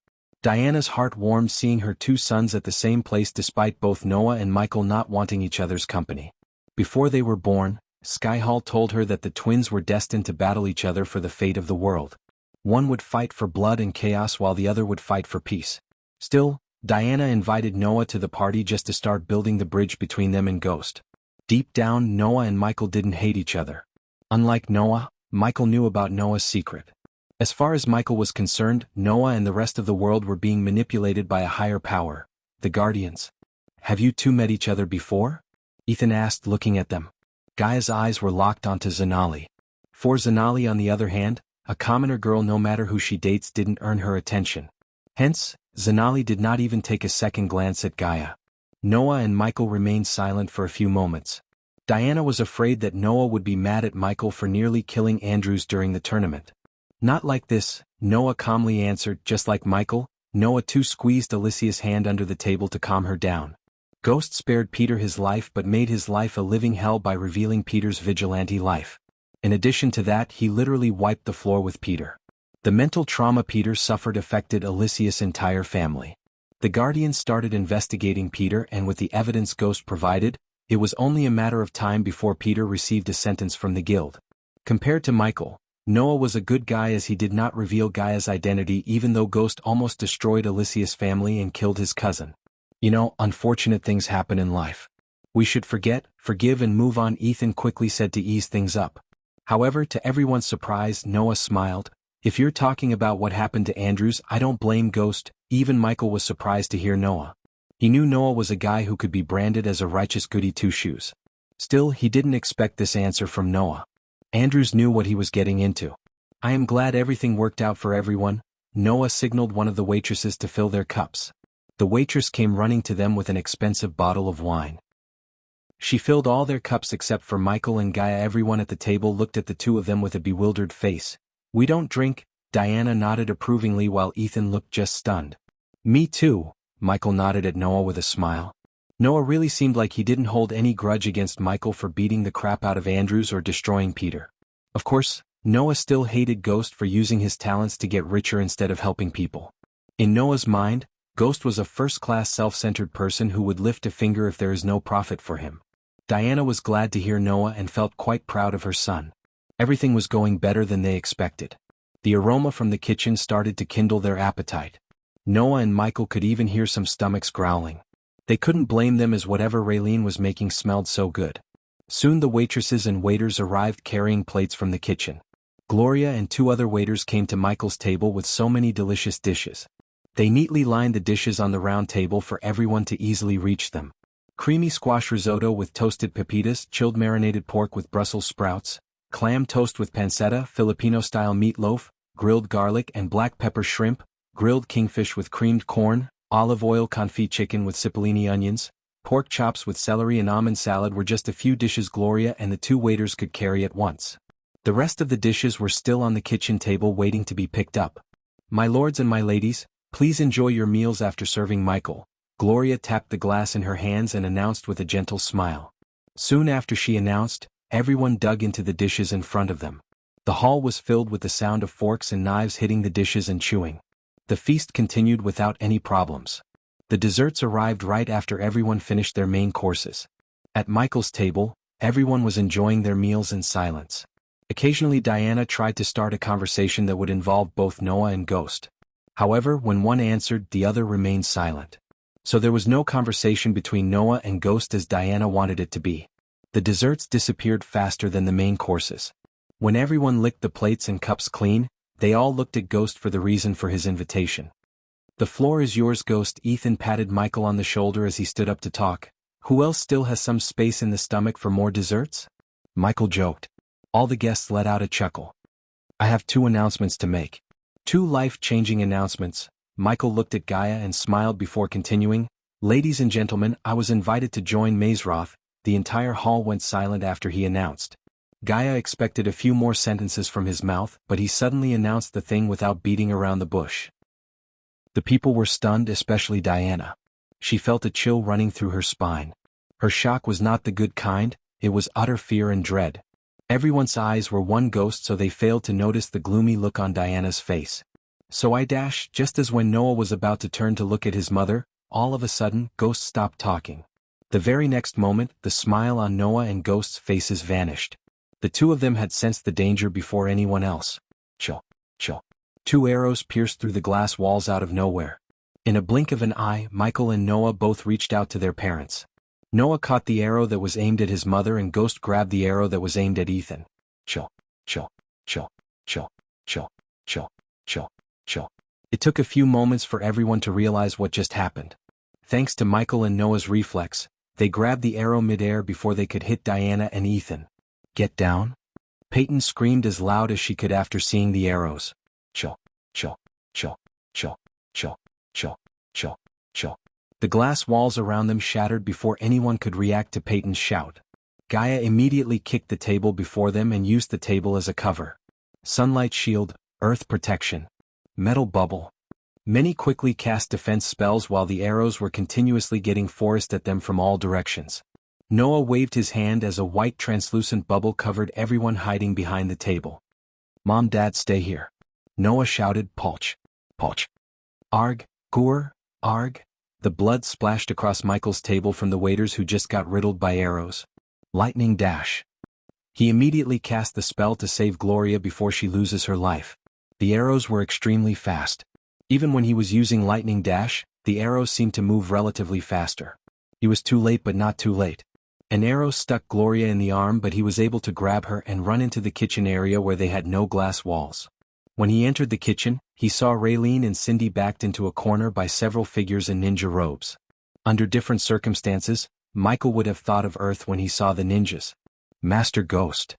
Diana's heart warmed seeing her two sons at the same place despite both Noah and Michael not wanting each other's company. Before they were born, Skyhall told her that the twins were destined to battle each other for the fate of the world. One would fight for blood and chaos while the other would fight for peace. Still, Diana invited Noah to the party just to start building the bridge between them and Ghost. Deep down, Noah and Michael didn't hate each other. Unlike Noah, Michael knew about Noah's secret. As far as Michael was concerned, Noah and the rest of the world were being manipulated by a higher power, the Guardians. Have you two met each other before? Ethan asked, looking at them. Gaia's eyes were locked onto Zanali. For Zanali, on the other hand, a commoner girl, no matter who she dates, didn't earn her attention. Hence, Zanali did not even take a second glance at Gaia. Noah and Michael remained silent for a few moments. Diana was afraid that Noah would be mad at Michael for nearly killing Andrews during the tournament. Not like this, Noah calmly answered. Just like Michael, Noah too squeezed Alicia's hand under the table to calm her down. Ghost spared Peter his life but made his life a living hell by revealing Peter's vigilante life. In addition to that, he literally wiped the floor with Peter. The mental trauma Peter suffered affected Alicia's entire family. The Guardians started investigating Peter, and with the evidence Ghost provided, it was only a matter of time before Peter received a sentence from the guild. Compared to Michael, Noah was a good guy as he did not reveal Gaia's identity even though Ghost almost destroyed Alicia's family and killed his cousin. You know, unfortunate things happen in life. We should forget, forgive and move on, Ethan quickly said to ease things up. However, to everyone's surprise, Noah smiled. If you're talking about what happened to Andrews, I don't blame Ghost. Even Michael was surprised to hear Noah. He knew Noah was a guy who could be branded as a righteous goody two-shoes. Still, he didn't expect this answer from Noah. Andrews knew what he was getting into. I am glad everything worked out for everyone. Noah signaled one of the waitresses to fill their cups. The waitress came running to them with an expensive bottle of wine. She filled all their cups except for Michael and Gaia. Everyone at the table looked at the two of them with a bewildered face. We don't drink, Diana nodded approvingly while Ethan looked just stunned. Me too, Michael nodded at Noah with a smile. Noah really seemed like he didn't hold any grudge against Michael for beating the crap out of Andrews or destroying Peter. Of course, Noah still hated Ghost for using his talents to get richer instead of helping people. In Noah's mind, Ghost was a first-class self-centered person who would lift a finger if there is no profit for him. Diana was glad to hear Noah and felt quite proud of her son. Everything was going better than they expected. The aroma from the kitchen started to kindle their appetite. Noah and Michael could even hear some stomachs growling. They couldn't blame them as whatever Raylene was making smelled so good. Soon the waitresses and waiters arrived carrying plates from the kitchen. Gloria and 2 other waiters came to Michael's table with so many delicious dishes. They neatly lined the dishes on the round table for everyone to easily reach them. Creamy squash risotto with toasted pepitas, chilled marinated pork with Brussels sprouts, clam toast with pancetta, Filipino-style meatloaf, grilled garlic and black pepper shrimp, grilled kingfish with creamed corn, olive oil confit chicken with cipollini onions, pork chops with celery and almond salad were just a few dishes Gloria and the 2 waiters could carry at once. The rest of the dishes were still on the kitchen table waiting to be picked up. "My lords and my ladies, please enjoy your meals." After serving Michael, Gloria tapped the glass in her hands and announced with a gentle smile. Soon after she announced, everyone dug into the dishes in front of them. The hall was filled with the sound of forks and knives hitting the dishes and chewing. The feast continued without any problems. The desserts arrived right after everyone finished their main courses. At Michael's table, everyone was enjoying their meals in silence. Occasionally Diana tried to start a conversation that would involve both Noah and Ghost. However, when one answered, the other remained silent. So there was no conversation between Noah and Ghost as Diana wanted it to be. The desserts disappeared faster than the main courses. When everyone licked the plates and cups clean, they all looked at Ghost for the reason for his invitation. "The floor is yours, Ghost." Ethan patted Michael on the shoulder as he stood up to talk. "Who else still has some space in the stomach for more desserts?" Michael joked. All the guests let out a chuckle. "I have 2 announcements to make." 2 life-changing announcements. Michael looked at Gaia and smiled before continuing. "Ladies and gentlemen, I was invited to join Mazroth." The entire hall went silent after he announced. Gaia expected a few more sentences from his mouth, but he suddenly announced the thing without beating around the bush. The people were stunned, especially Diana. She felt a chill running through her spine. Her shock was not the good kind, it was utter fear and dread. Everyone's eyes were one Ghost, so they failed to notice the gloomy look on Diana's face. Just as when Noah was about to turn to look at his mother, all of a sudden, Ghost stopped talking. The very next moment, the smile on Noah and Ghost's faces vanished. The 2 of them had sensed the danger before anyone else. Chill. 2 arrows pierced through the glass walls out of nowhere. In a blink of an eye, Michael and Noah both reached out to their parents. Noah caught the arrow that was aimed at his mother and Ghost grabbed the arrow that was aimed at Ethan. Chill. It took a few moments for everyone to realize what just happened. Thanks to Michael and Noah's reflex, they grabbed the arrow midair before they could hit Diana and Ethan. "Get down?" Peyton screamed as loud as she could after seeing the arrows. Chill. The glass walls around them shattered before anyone could react to Peyton's shout. Gaia immediately kicked the table before them and used the table as a cover. Sunlight shield, earth protection, metal bubble. Many quickly cast defense spells while the arrows were continuously getting forced at them from all directions. Noah waved his hand as a white translucent bubble covered everyone hiding behind the table. "Mom, Dad, stay here." Noah shouted, "Polch. Arg, Gur, Arg." The blood splashed across Michael's table from the waiters who just got riddled by arrows. Lightning dash. He immediately cast the spell to save Gloria before she loses her life. The arrows were extremely fast. Even when he was using lightning dash, the arrows seemed to move relatively faster. He was too late, but not too late. An arrow stuck Gloria in the arm, but he was able to grab her and run into the kitchen area where they had no glass walls. When he entered the kitchen, he saw Raylene and Cindy backed into a corner by several figures in ninja robes. Under different circumstances, Michael would have thought of Earth when he saw the ninjas. Master Ghost.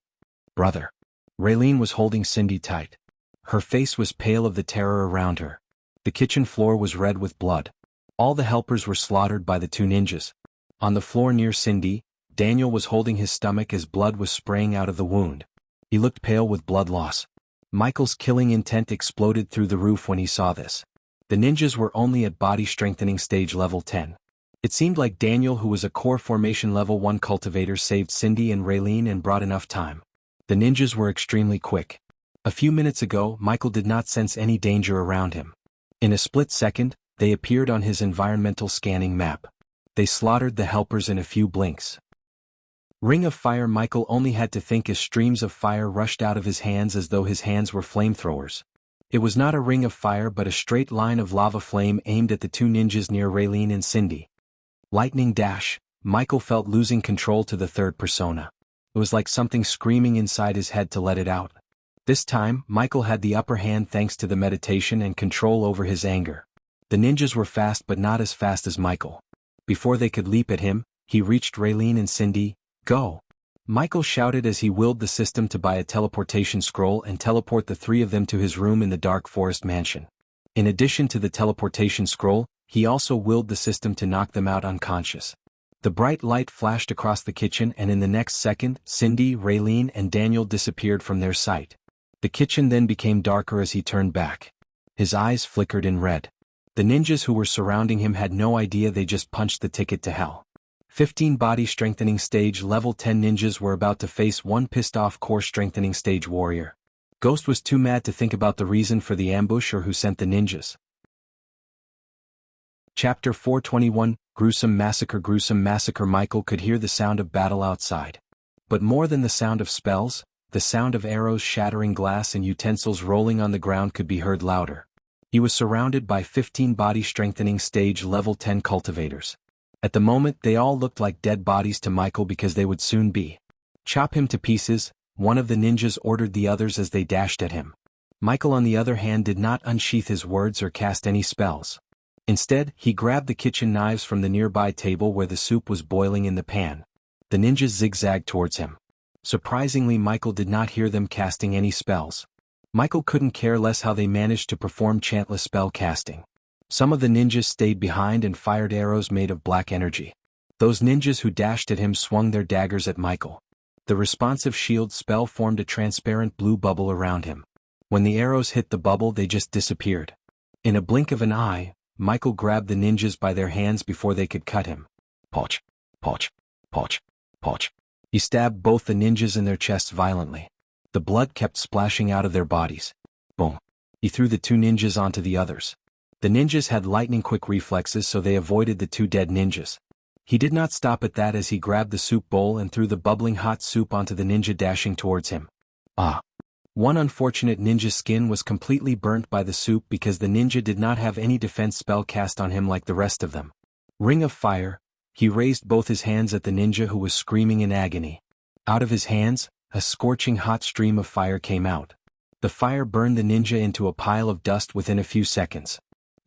Brother. Raylene was holding Cindy tight. Her face was pale of the terror around her. The kitchen floor was red with blood. All the helpers were slaughtered by the 2 ninjas. On the floor near Cindy, Daniel was holding his stomach as blood was spraying out of the wound. He looked pale with blood loss. Michael's killing intent exploded through the roof when he saw this. The ninjas were only at body strengthening stage level 10. It seemed like Daniel, who was a core formation level 1 cultivator, saved Cindy and Raylene and brought enough time. The ninjas were extremely quick. A few minutes ago, Michael did not sense any danger around him. In a split second, they appeared on his environmental scanning map. They slaughtered the helpers in a few blinks. Ring of fire. Michael only had to think as streams of fire rushed out of his hands as though his hands were flamethrowers. It was not a ring of fire but a straight line of lava flame aimed at the two ninjas near Raylene and Cindy. Lightning dash. Michael felt losing control to the third persona. It was like something screaming inside his head to let it out. This time, Michael had the upper hand thanks to the meditation and control over his anger. The ninjas were fast but not as fast as Michael. Before they could leap at him, he reached Raylene and Cindy. Go! Michael shouted as he willed the system to buy a teleportation scroll and teleport the three of them to his room in the dark forest mansion. In addition to the teleportation scroll, he also willed the system to knock them out unconscious. The bright light flashed across the kitchen and in the next second, Cindy, Raylene and Daniel disappeared from their sight. The kitchen then became darker as he turned back. His eyes flickered in red. The ninjas who were surrounding him had no idea they just punched the ticket to hell. 15 body strengthening stage level 10 ninjas were about to face one pissed-off core strengthening stage warrior. Ghost was too mad to think about the reason for the ambush or who sent the ninjas. Chapter 421, Gruesome Massacre. Gruesome Massacre. Michael could hear the sound of battle outside. But more than the sound of spells, the sound of arrows shattering glass and utensils rolling on the ground could be heard louder. He was surrounded by 15 body strengthening stage level 10 cultivators. At the moment they all looked like dead bodies to Michael because they would soon be. Chop him to pieces, one of the ninjas ordered the others as they dashed at him. Michael on the other hand did not unsheath his words or cast any spells. Instead, he grabbed the kitchen knives from the nearby table where the soup was boiling in the pan. The ninjas zigzagged towards him. Surprisingly, Michael did not hear them casting any spells. Michael couldn't care less how they managed to perform chantless spell casting. Some of the ninjas stayed behind and fired arrows made of black energy. Those ninjas who dashed at him swung their daggers at Michael. The responsive shield spell formed a transparent blue bubble around him. When the arrows hit the bubble, they just disappeared. In a blink of an eye, Michael grabbed the ninjas by their hands before they could cut him. Poch, poch, poch, poch. He stabbed both the ninjas in their chests violently. The blood kept splashing out of their bodies. Boom. He threw the two ninjas onto the others. The ninjas had lightning-quick reflexes so they avoided the two dead ninjas. He did not stop at that as he grabbed the soup bowl and threw the bubbling hot soup onto the ninja dashing towards him. Ah! One unfortunate ninja's skin was completely burnt by the soup because the ninja did not have any defense spell cast on him like the rest of them. Ring of fire. He raised both his hands at the ninja who was screaming in agony. Out of his hands, a scorching hot stream of fire came out. The fire burned the ninja into a pile of dust within a few seconds.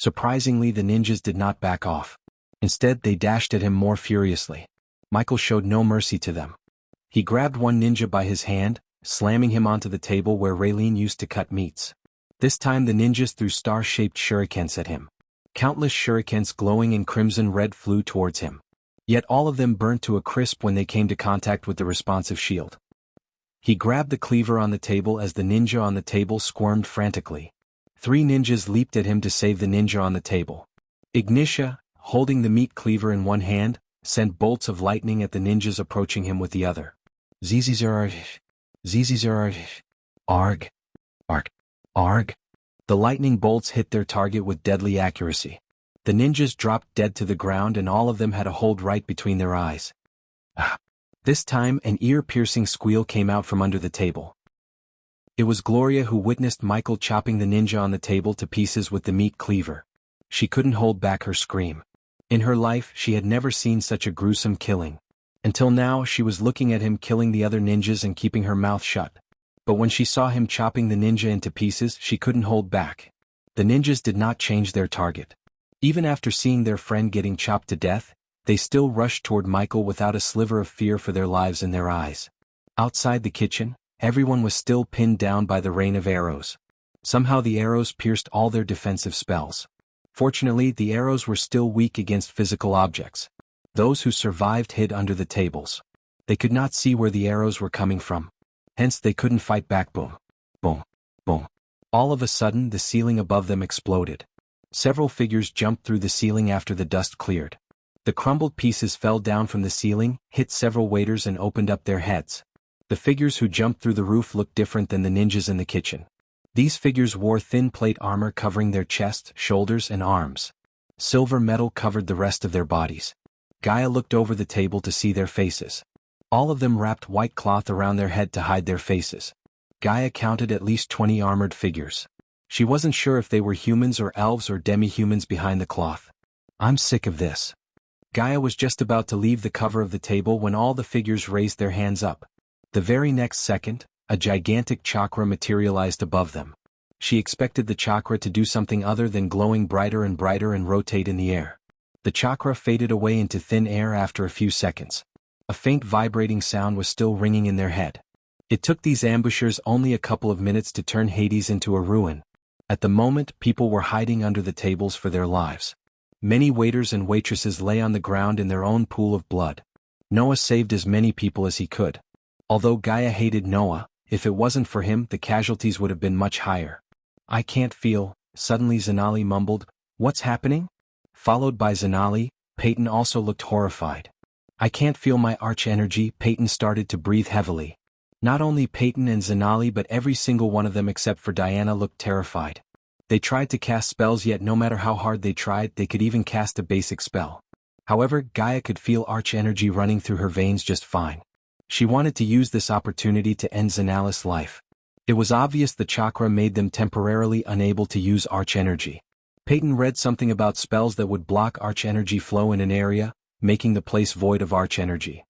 Surprisingly, the ninjas did not back off. Instead, they dashed at him more furiously. Michael showed no mercy to them. He grabbed one ninja by his hand, slamming him onto the table where Raylene used to cut meats. This time the ninjas threw star-shaped shurikens at him. Countless shurikens glowing in crimson red flew towards him. Yet all of them burnt to a crisp when they came to contact with the responsive shield. He grabbed the cleaver on the table as the ninja on the table squirmed frantically. 3 ninjas leaped at him to save the ninja on the table. Ignitia, holding the meat cleaver in one hand, sent bolts of lightning at the ninjas approaching him with the other. Zzzrg. Arg. Arg. Arg. The lightning bolts hit their target with deadly accuracy. The ninjas dropped dead to the ground and all of them had a hold right between their eyes. Ah. This time an ear-piercing squeal came out from under the table. It was Gloria who witnessed Michael chopping the ninja on the table to pieces with the meat cleaver. She couldn't hold back her scream. In her life, she had never seen such a gruesome killing. Until now, she was looking at him killing the other ninjas and keeping her mouth shut. But when she saw him chopping the ninja into pieces, she couldn't hold back. The ninjas did not change their target. Even after seeing their friend getting chopped to death, they still rushed toward Michael without a sliver of fear for their lives in their eyes. Outside the kitchen, everyone was still pinned down by the rain of arrows. Somehow the arrows pierced all their defensive spells. Fortunately, the arrows were still weak against physical objects. Those who survived hid under the tables. They could not see where the arrows were coming from. Hence they couldn't fight back. Boom. Boom. Boom. All of a sudden the ceiling above them exploded. Several figures jumped through the ceiling after the dust cleared. The crumbled pieces fell down from the ceiling, hit several waiters and opened up their heads. The figures who jumped through the roof looked different than the ninjas in the kitchen. These figures wore thin plate armor covering their chest, shoulders and arms. Silver metal covered the rest of their bodies. Gaia looked over the table to see their faces. All of them wrapped white cloth around their head to hide their faces. Gaia counted at least 20 armored figures. She wasn't sure if they were humans or elves or demi-humans behind the cloth. I'm sick of this. Gaia was just about to leave the cover of the table when all the figures raised their hands up. The very next second, a gigantic chakra materialized above them. She expected the chakra to do something other than glowing brighter and brighter and rotate in the air. The chakra faded away into thin air after a few seconds. A faint vibrating sound was still ringing in their head. It took these ambushers only a couple of minutes to turn Hades into a ruin. At the moment, people were hiding under the tables for their lives. Many waiters and waitresses lay on the ground in their own pool of blood. Noah saved as many people as he could. Although Gaia hated Noah, if it wasn't for him, the casualties would have been much higher. I can't feel, suddenly Zanali mumbled, "What's happening?" Followed by Zanali, Peyton also looked horrified. "I can't feel my arch energy." Peyton started to breathe heavily. Not only Peyton and Zanali but every single one of them except for Diana looked terrified. They tried to cast spells, yet no matter how hard they tried, they could even cast a basic spell. However, Gaia could feel arch energy running through her veins just fine. She wanted to use this opportunity to end Zanali's life. It was obvious the chakra made them temporarily unable to use arch energy. Peyton read something about spells that would block arch energy flow in an area, making the place void of arch energy.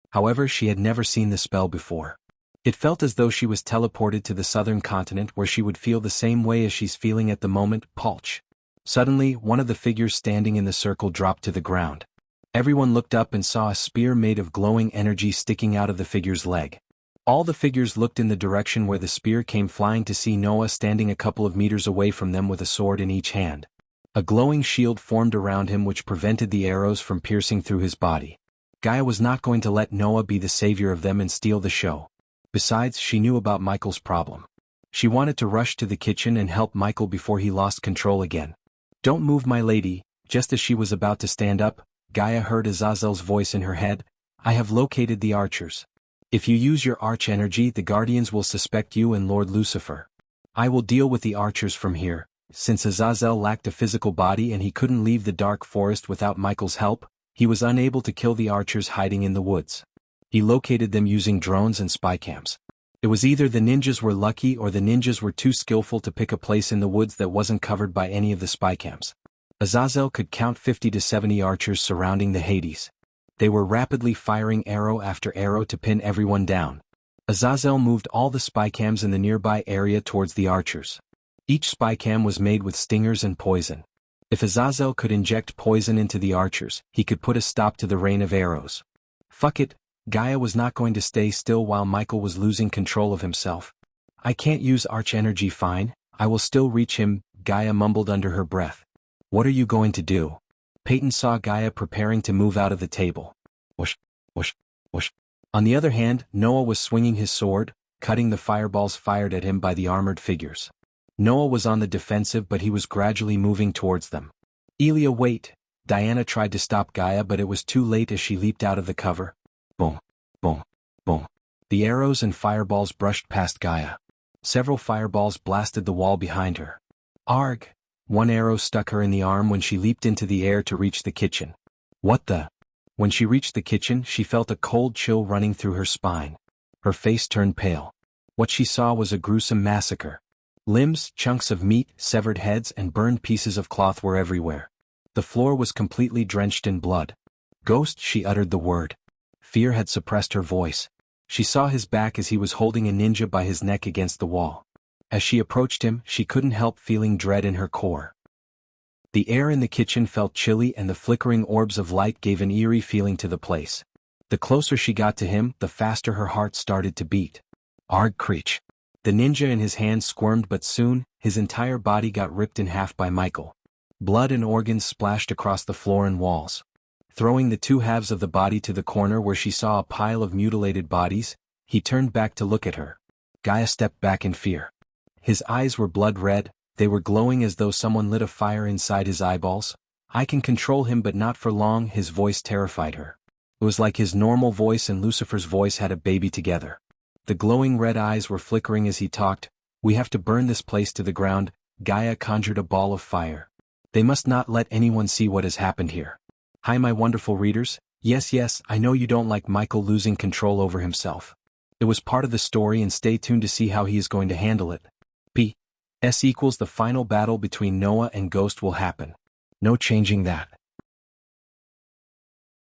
However, she had never seen the spell before. It felt as though she was teleported to the southern continent where she would feel the same way as she's feeling at the moment. Pulch. Suddenly, one of the figures standing in the circle dropped to the ground. Everyone looked up and saw a spear made of glowing energy sticking out of the figure's leg. All the figures looked in the direction where the spear came flying to see Noah standing a couple of meters away from them with a sword in each hand. A glowing shield formed around him which prevented the arrows from piercing through his body. Gaia was not going to let Noah be the savior of them and steal the show. Besides, she knew about Michael's problem. She wanted to rush to the kitchen and help Michael before he lost control again. "Don't move, my lady." Just as she was about to stand up, Gaia heard Azazel's voice in her head. "I have located the archers. If you use your arch energy, the guardians will suspect you and Lord Lucifer. I will deal with the archers from here." Since Azazel lacked a physical body and he couldn't leave the dark forest without Michael's help, he was unable to kill the archers hiding in the woods. He located them using drones and spy cams. It was either the ninjas were lucky or the ninjas were too skillful to pick a place in the woods that wasn't covered by any of the spy cams. Azazel could count 50 to 70 archers surrounding the Hades. They were rapidly firing arrow after arrow to pin everyone down. Azazel moved all the spy cams in the nearby area towards the archers. Each spy cam was made with stingers and poison. If Azazel could inject poison into the archers, he could put a stop to the rain of arrows. Fuck it, Gaia was not going to stay still while Michael was losing control of himself. "I can't use arch energy. Fine, I will still reach him," Gaia mumbled under her breath. "What are you going to do?" Peyton saw Gaia preparing to move out of the table. Whoosh, whoosh, whoosh. On the other hand, Noah was swinging his sword, cutting the fireballs fired at him by the armored figures. Noah was on the defensive, but he was gradually moving towards them. "Elia, wait!" Diana tried to stop Gaia, but it was too late as she leaped out of the cover. Boom, boom, boom. The arrows and fireballs brushed past Gaia. Several fireballs blasted the wall behind her. Arg! One arrow stuck her in the arm when she leaped into the air to reach the kitchen. What the? When she reached the kitchen, she felt a cold chill running through her spine. Her face turned pale. What she saw was a gruesome massacre. Limbs, chunks of meat, severed heads and burned pieces of cloth were everywhere. The floor was completely drenched in blood. "Ghost," she uttered the word. Fear had suppressed her voice. She saw his back as he was holding a ninja by his neck against the wall. As she approached him, she couldn't help feeling dread in her core. The air in the kitchen felt chilly and the flickering orbs of light gave an eerie feeling to the place. The closer she got to him, the faster her heart started to beat. Arg Creech. The ninja in his hand squirmed, but soon, his entire body got ripped in half by Michael. Blood and organs splashed across the floor and walls. Throwing the two halves of the body to the corner where she saw a pile of mutilated bodies, he turned back to look at her. Gaia stepped back in fear. His eyes were blood red, they were glowing as though someone lit a fire inside his eyeballs. "I can control him, but not for long." His voice terrified her. It was like his normal voice and Lucifer's voice had a baby together. The glowing red eyes were flickering as he talked. "We have to burn this place to the ground." Gaia conjured a ball of fire. "They must not let anyone see what has happened here." Hi my wonderful readers, Yes, I know you don't like Michael losing control over himself. It was part of the story, and stay tuned to see how he is going to handle it. P.S. equals the final battle between Noah and Ghost will happen. No changing that.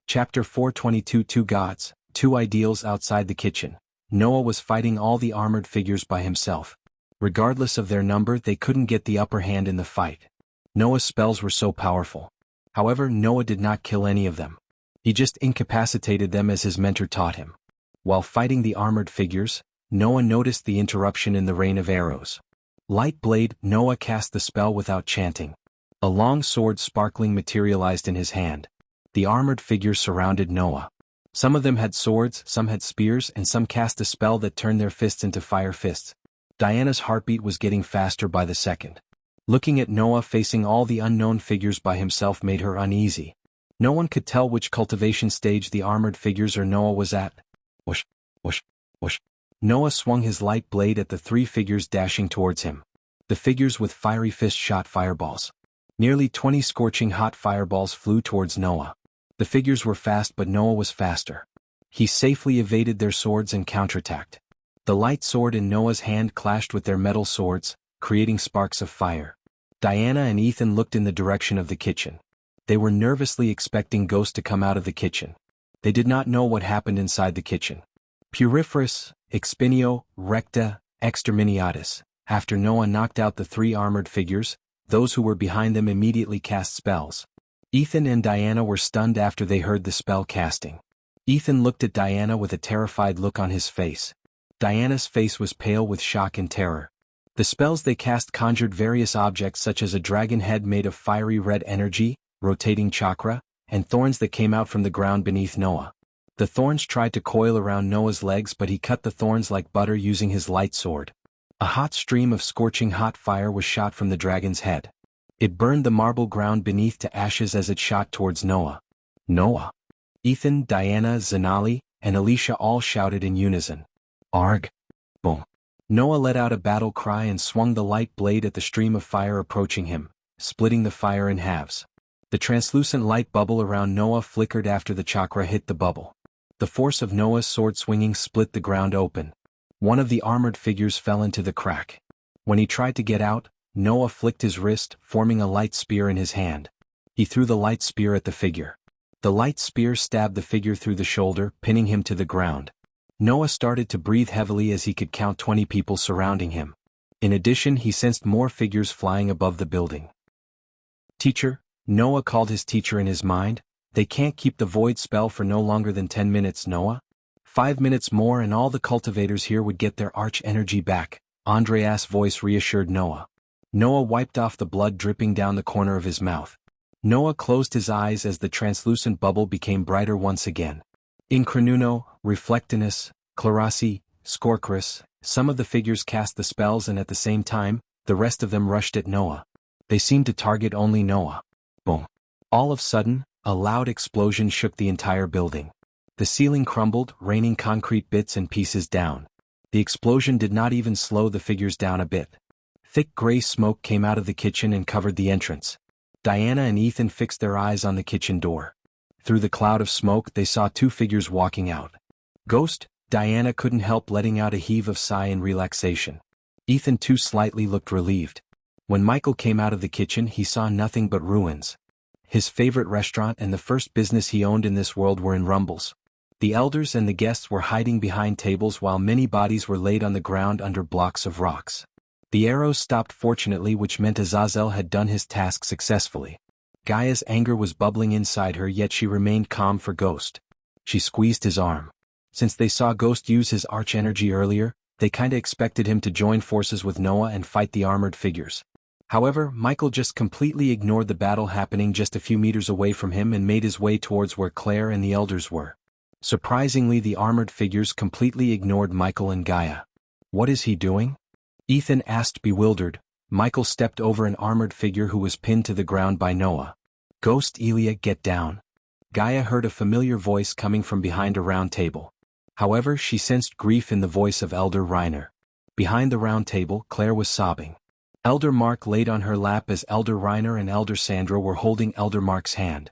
Chapter 422 Two Gods, Two Ideals Outside the Kitchen. Noah was fighting all the armored figures by himself. Regardless of their number, they couldn't get the upper hand in the fight. Noah's spells were so powerful. However, Noah did not kill any of them. He just incapacitated them as his mentor taught him. While fighting the armored figures, Noah noticed the interruption in the rain of arrows. Light blade, Noah cast the spell without chanting. A long sword sparkling materialized in his hand. The armored figures surrounded Noah. Some of them had swords, some had spears, and some cast a spell that turned their fists into fire fists. Diana's heartbeat was getting faster by the second. Looking at Noah facing all the unknown figures by himself made her uneasy. No one could tell which cultivation stage the armored figures or Noah was at. Whoosh, whoosh, whoosh. Noah swung his light blade at the three figures dashing towards him. The figures with fiery fists shot fireballs. Nearly 20 scorching hot fireballs flew towards Noah. The figures were fast, but Noah was faster. He safely evaded their swords and counterattacked. The light sword in Noah's hand clashed with their metal swords, creating sparks of fire. Diana and Ethan looked in the direction of the kitchen. They were nervously expecting Ghost to come out of the kitchen. They did not know what happened inside the kitchen. Puriferous, expinio, recta, exterminiatus. After Noah knocked out the three armored figures, those who were behind them immediately cast spells. Ethan and Diana were stunned after they heard the spell casting. Ethan looked at Diana with a terrified look on his face. Diana's face was pale with shock and terror. The spells they cast conjured various objects such as a dragon head made of fiery red energy, rotating chakra, and thorns that came out from the ground beneath Noah. The thorns tried to coil around Noah's legs, but he cut the thorns like butter using his light sword. A hot stream of scorching hot fire was shot from the dragon's head. It burned the marble ground beneath to ashes as it shot towards Noah. Noah! Ethan, Diana, Zanali, and Alicia all shouted in unison. Arg! Boom! Noah let out a battle cry and swung the light blade at the stream of fire approaching him, splitting the fire in halves. The translucent light bubble around Noah flickered after the chakra hit the bubble. The force of Noah's sword swinging split the ground open. One of the armored figures fell into the crack. When he tried to get out, Noah flicked his wrist, forming a light spear in his hand. He threw the light spear at the figure. The light spear stabbed the figure through the shoulder, pinning him to the ground. Noah started to breathe heavily as he could count 20 people surrounding him. In addition, he sensed more figures flying above the building. Teacher, Noah called his teacher in his mind. They can't keep the void spell for no longer than 10 minutes, Noah. 5 minutes more and all the cultivators here would get their arch energy back, Andreas' voice reassured Noah. Noah wiped off the blood dripping down the corner of his mouth. Noah closed his eyes as the translucent bubble became brighter once again. Increnuno, Reflectinus, Clarasi, Scorcrus, some of the figures cast the spells and at the same time, the rest of them rushed at Noah. They seemed to target only Noah. Boom. All of a sudden, a loud explosion shook the entire building. The ceiling crumbled, raining concrete bits and pieces down. The explosion did not even slow the figures down a bit. Thick gray smoke came out of the kitchen and covered the entrance. Diana and Ethan fixed their eyes on the kitchen door. Through the cloud of smoke they saw two figures walking out. Ghost, Diana couldn't help letting out a heave of sigh in relaxation. Ethan too slightly looked relieved. When Michael came out of the kitchen he saw nothing but ruins. His favorite restaurant and the first business he owned in this world were in rumbles. The elders and the guests were hiding behind tables while many bodies were laid on the ground under blocks of rocks. The arrows stopped fortunately, which meant Azazel had done his task successfully. Gaia's anger was bubbling inside her, yet she remained calm for Ghost. She squeezed his arm. Since they saw Ghost use his arch energy earlier, they kinda expected him to join forces with Noah and fight the armored figures. However, Michael just completely ignored the battle happening just a few meters away from him and made his way towards where Claire and the elders were. Surprisingly, the armored figures completely ignored Michael and Gaia. What is he doing? Ethan asked, bewildered. Michael stepped over an armored figure who was pinned to the ground by Noah. Ghost, Elia, get down. Gaia heard a familiar voice coming from behind a round table. However, she sensed grief in the voice of Elder Reiner. Behind the round table, Claire was sobbing. Elder Mark laid on her lap as Elder Reiner and Elder Sandra were holding Elder Mark's hand.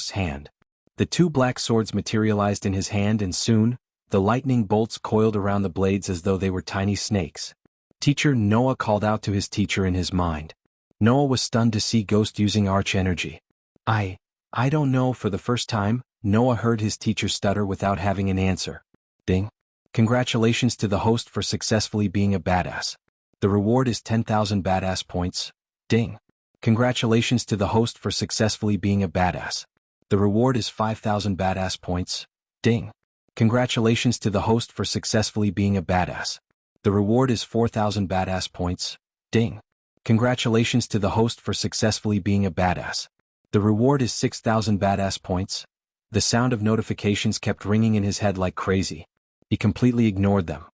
ghost's hand. The two black swords materialized in his hand and soon, the lightning bolts coiled around the blades as though they were tiny snakes. Teacher Noah called out to his teacher in his mind. Noah was stunned to see Ghost using arch energy. I don't know. For the first time, Noah heard his teacher stutter without having an answer. Ding. Congratulations to the host for successfully being a badass. The reward is 10,000 badass points. Ding. Congratulations to the host for successfully being a badass. The reward is 5,000 badass points. Ding. Congratulations to the host for successfully being a badass. The reward is 4,000 badass points. Ding. Congratulations to the host for successfully being a badass. The reward is 6,000 badass points. The sound of notifications kept ringing in his head like crazy. He completely ignored them.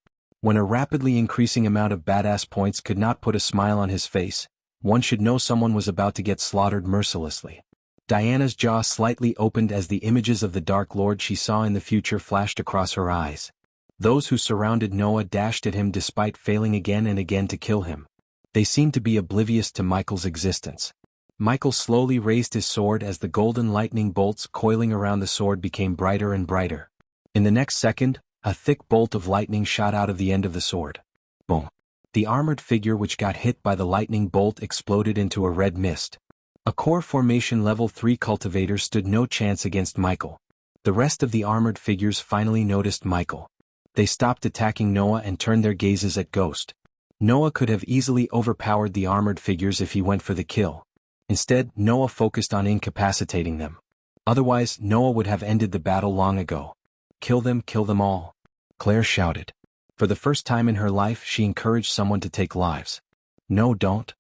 When a rapidly increasing amount of badass points could not put a smile on his face, one should know someone was about to get slaughtered mercilessly. Diana's jaw slightly opened as the images of the Dark Lord she saw in the future flashed across her eyes. Those who surrounded Noah dashed at him despite failing again and again to kill him. They seemed to be oblivious to Michael's existence. Michael slowly raised his sword as the golden lightning bolts coiling around the sword became brighter and brighter. In the next second, a thick bolt of lightning shot out of the end of the sword. Boom. The armored figure which got hit by the lightning bolt exploded into a red mist. A core formation level 3 cultivator stood no chance against Michael. The rest of the armored figures finally noticed Michael. They stopped attacking Noah and turned their gazes at Ghost. Noah could have easily overpowered the armored figures if he went for the kill. Instead, Noah focused on incapacitating them. Otherwise, Noah would have ended the battle long ago. Kill them all. Claire shouted. For the first time in her life, she encouraged someone to take lives. No, don't.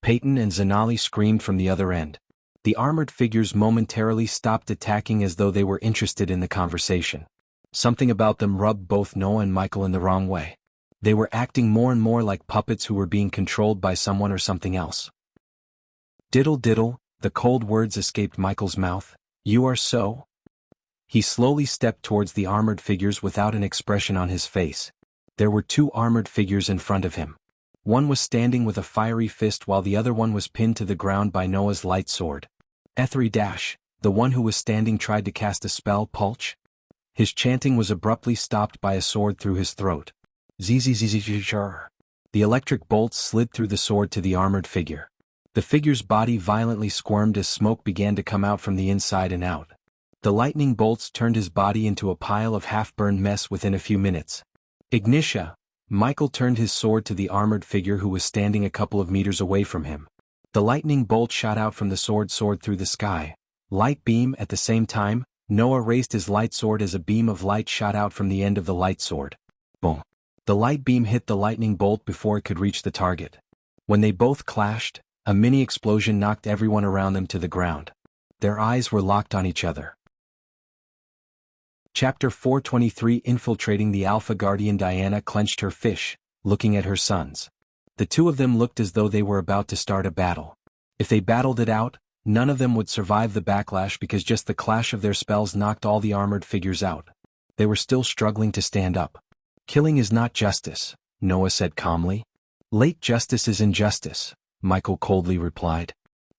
Peyton and Zanali screamed from the other end. The armored figures momentarily stopped attacking as though they were interested in the conversation. Something about them rubbed both Noah and Michael in the wrong way. They were acting more and more like puppets who were being controlled by someone or something else. Diddle diddle, the cold words escaped Michael's mouth. You are so? He slowly stepped towards the armored figures without an expression on his face. There were two armored figures in front of him. One was standing with a fiery fist while the other one was pinned to the ground by Noah's light sword. Ethri Dash, the one who was standing, tried to cast a spell, Pulch. His chanting was abruptly stopped by a sword through his throat. Zzzzzzzzr. The electric bolts slid through the sword to the armored figure. The figure's body violently squirmed as smoke began to come out from the inside and out. The lightning bolts turned his body into a pile of half-burned mess within a few minutes. Ignitia. Michael turned his sword to the armored figure who was standing a couple of meters away from him. The lightning bolt shot out from the sword soared through the sky. Light beam. At the same time, Noah raised his light sword as a beam of light shot out from the end of the light sword. Boom. The light beam hit the lightning bolt before it could reach the target. When they both clashed, a mini explosion knocked everyone around them to the ground. Their eyes were locked on each other. Chapter 423. Infiltrating the Alpha Guardian. Diana clenched her fist, looking at her sons. The two of them looked as though they were about to start a battle. If they battled it out, none of them would survive the backlash because just the clash of their spells knocked all the armored figures out. They were still struggling to stand up. Killing is not justice, Noah said calmly. Late justice is injustice, Michael coldly replied.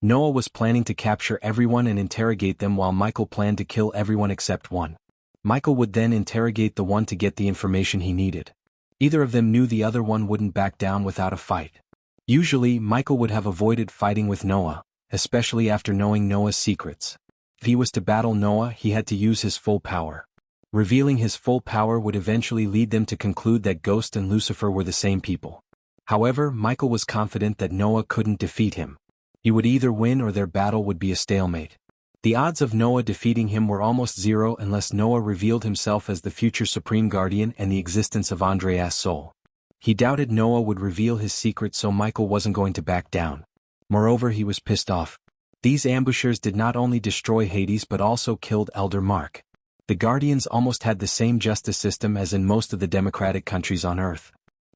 Noah was planning to capture everyone and interrogate them while Michael planned to kill everyone except one. Michael would then interrogate the one to get the information he needed. Either of them knew the other one wouldn't back down without a fight. Usually, Michael would have avoided fighting with Noah, especially after knowing Noah's secrets. If he was to battle Noah, he had to use his full power. Revealing his full power would eventually lead them to conclude that Ghost and Lucifer were the same people. However, Michael was confident that Noah couldn't defeat him. He would either win or their battle would be a stalemate. The odds of Noah defeating him were almost zero unless Noah revealed himself as the future Supreme Guardian and the existence of Andreas' soul. He doubted Noah would reveal his secret, so Michael wasn't going to back down. Moreover, he was pissed off. These ambushers did not only destroy Hades but also killed Elder Mark. The Guardians almost had the same justice system as in most of the democratic countries on Earth.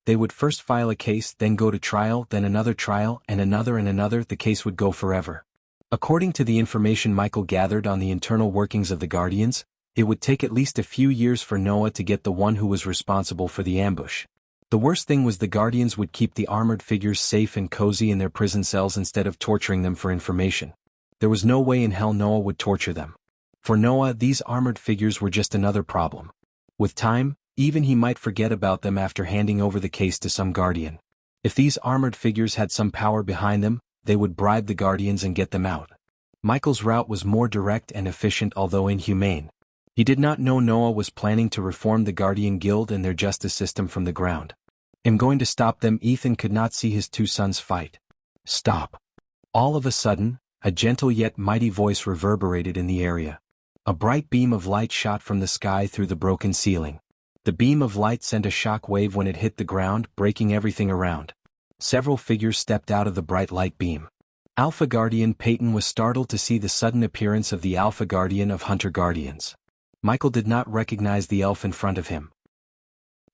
They would first file a case, then go to trial, then another trial, and another. The case would go forever. According to the information Michael gathered on the internal workings of the Guardians, it would take at least a few years for Noah to get the one who was responsible for the ambush. The worst thing was the Guardians would keep the armored figures safe and cozy in their prison cells instead of torturing them for information. There was no way in hell Noah would torture them. For Noah, these armored figures were just another problem. With time, even he might forget about them after handing over the case to some Guardian. If these armored figures had some power behind them, they would bribe the Guardians and get them out. Michael's route was more direct and efficient, although inhumane. He did not know Noah was planning to reform the Guardian Guild and their justice system from the ground. "I'm going to stop them." Ethan could not see his two sons fight. "Stop." All of a sudden, a gentle yet mighty voice reverberated in the area. A bright beam of light shot from the sky through the broken ceiling. The beam of light sent a shock wave when it hit the ground, breaking everything around. Several figures stepped out of the bright light beam. Alpha Guardian Peyton was startled to see the sudden appearance of the Alpha Guardian of Hunter Guardians. Michael did not recognize the elf in front of him.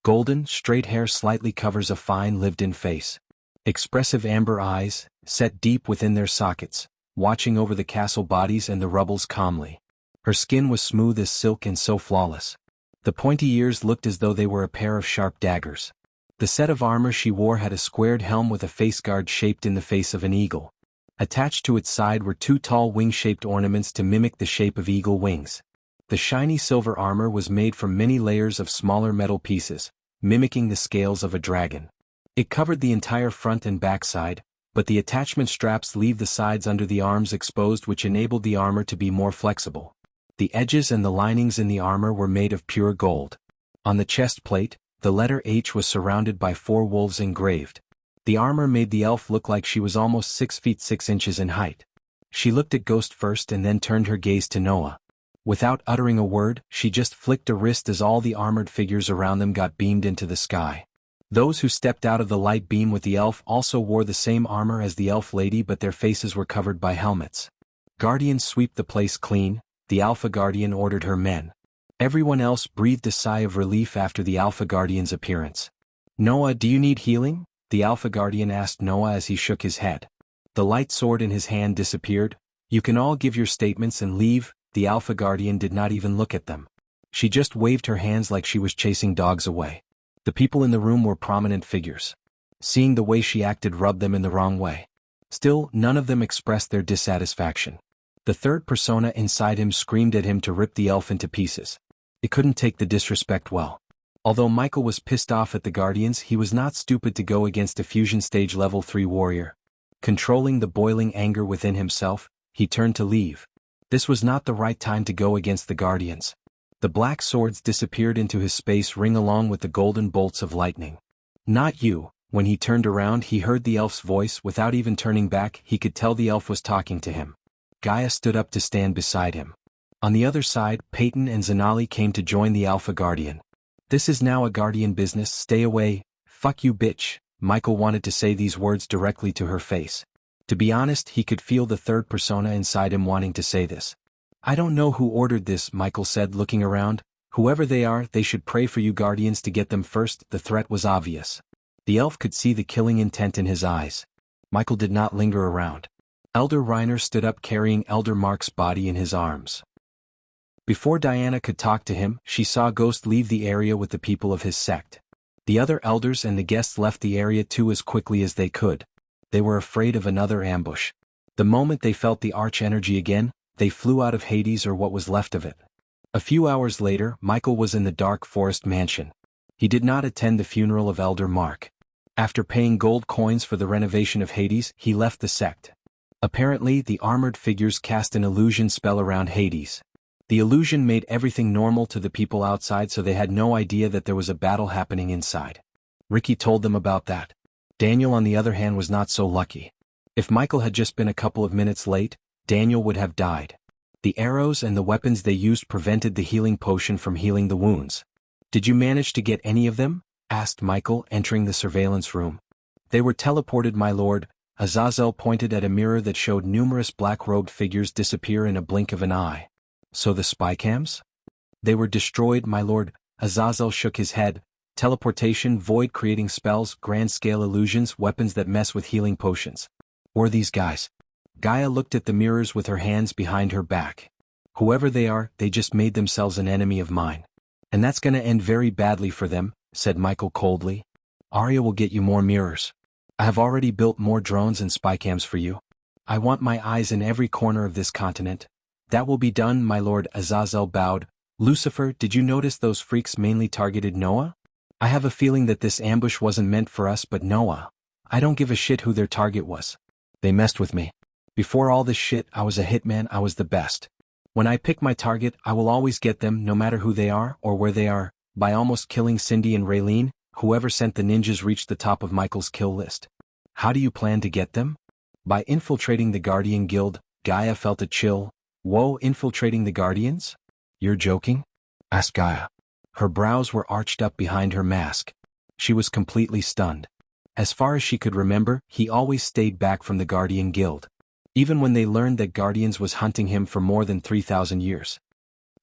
Golden, straight hair slightly covers a fine, lived-in face. Expressive amber eyes, set deep within their sockets, watching over the castle bodies and the rubbles calmly. Her skin was smooth as silk and so flawless. The pointy ears looked as though they were a pair of sharp daggers. The set of armor she wore had a squared helm with a face guard shaped in the face of an eagle. Attached to its side were two tall wing-shaped ornaments to mimic the shape of eagle wings. The shiny silver armor was made from many layers of smaller metal pieces, mimicking the scales of a dragon. It covered the entire front and back side, but the attachment straps leave the sides under the arms exposed, which enabled the armor to be more flexible. The edges and the linings in the armor were made of pure gold. On the chest plate, the letter H was surrounded by 4 wolves engraved. The armor made the elf look like she was almost 6 feet 6 inches in height. She looked at Ghost first and then turned her gaze to Noah. Without uttering a word, she just flicked a wrist as all the armored figures around them got beamed into the sky. Those who stepped out of the light beam with the elf also wore the same armor as the elf lady, but their faces were covered by helmets. "Guardians, sweep the place clean," the Alpha Guardian ordered her men. Everyone else breathed a sigh of relief after the Alpha Guardian's appearance. "Noah, do you need healing?" the Alpha Guardian asked Noah as he shook his head. The light sword in his hand disappeared. "You can all give your statements and leave." The Alpha Guardian did not even look at them. She just waved her hands like she was chasing dogs away. The people in the room were prominent figures. Seeing the way she acted rubbed them in the wrong way. Still, none of them expressed their dissatisfaction. The third persona inside him screamed at him to rip the elf into pieces. It couldn't take the disrespect well. Although Michael was pissed off at the Guardians, he was not stupid to go against a fusion stage level 3 warrior. Controlling the boiling anger within himself, he turned to leave. This was not the right time to go against the Guardians. The black swords disappeared into his space ring along with the golden bolts of lightning. "Not you." When he turned around, he heard the elf's voice. Without even turning back, he could tell the elf was talking to him. Gaia stood up to stand beside him. On the other side, Peyton and Zanali came to join the Alpha Guardian. "This is now a Guardian business. Stay away." "Fuck you, bitch." Michael wanted to say these words directly to her face. To be honest, he could feel the third persona inside him wanting to say this. "I don't know who ordered this," Michael said, looking around. "Whoever they are, they should pray for you Guardians to get them first." The threat was obvious. The elf could see the killing intent in his eyes. Michael did not linger around. Elder Reiner stood up carrying Elder Mark's body in his arms. Before Diana could talk to him, she saw Ghost leave the area with the people of his sect. The other elders and the guests left the area too as quickly as they could. They were afraid of another ambush. The moment they felt the arch energy again, they flew out of Hades or what was left of it. A few hours later, Michael was in the dark forest mansion. He did not attend the funeral of Elder Mark. After paying gold coins for the renovation of Hades, he left the sect. Apparently, the armored figures cast an illusion spell around Hades. The illusion made everything normal to the people outside, so they had no idea that there was a battle happening inside. Ricky told them about that. Daniel, on the other hand, was not so lucky. If Michael had just been a couple of minutes late, Daniel would have died. The arrows and the weapons they used prevented the healing potion from healing the wounds. "Did you manage to get any of them?" asked Michael, entering the surveillance room. "They were teleported, my lord." Azazel pointed at a mirror that showed numerous black-robed figures disappear in a blink of an eye. "So the spy cams? They were destroyed, my lord." Azazel shook his head. "Teleportation, void-creating spells, grand-scale illusions, weapons that mess with healing potions. Or these guys." Gaia looked at the mirrors with her hands behind her back. "Whoever they are, they just made themselves an enemy of mine. And that's gonna end very badly for them," said Michael coldly. "Arya will get you more mirrors. I have already built more drones and spycams for you. I want my eyes in every corner of this continent." "That will be done, my lord." Azazel bowed. "Lucifer, did you notice those freaks mainly targeted Noah? I have a feeling that this ambush wasn't meant for us but Noah. I don't give a shit who their target was. They messed with me. Before all this shit, I was a hitman, I was the best. When I pick my target, I will always get them, no matter who they are or where they are." By almost killing Cindy and Raylene, whoever sent the ninjas reached the top of Michael's kill list. "How do you plan to get them?" "By infiltrating the Guardian Guild." Gaia felt a chill. "Whoa, infiltrating the Guardians? You're joking?" asked Gaia. Her brows were arched up behind her mask. She was completely stunned. As far as she could remember, he always stayed back from the Guardian Guild. Even when they learned that Guardians was hunting him for more than 3,000 years.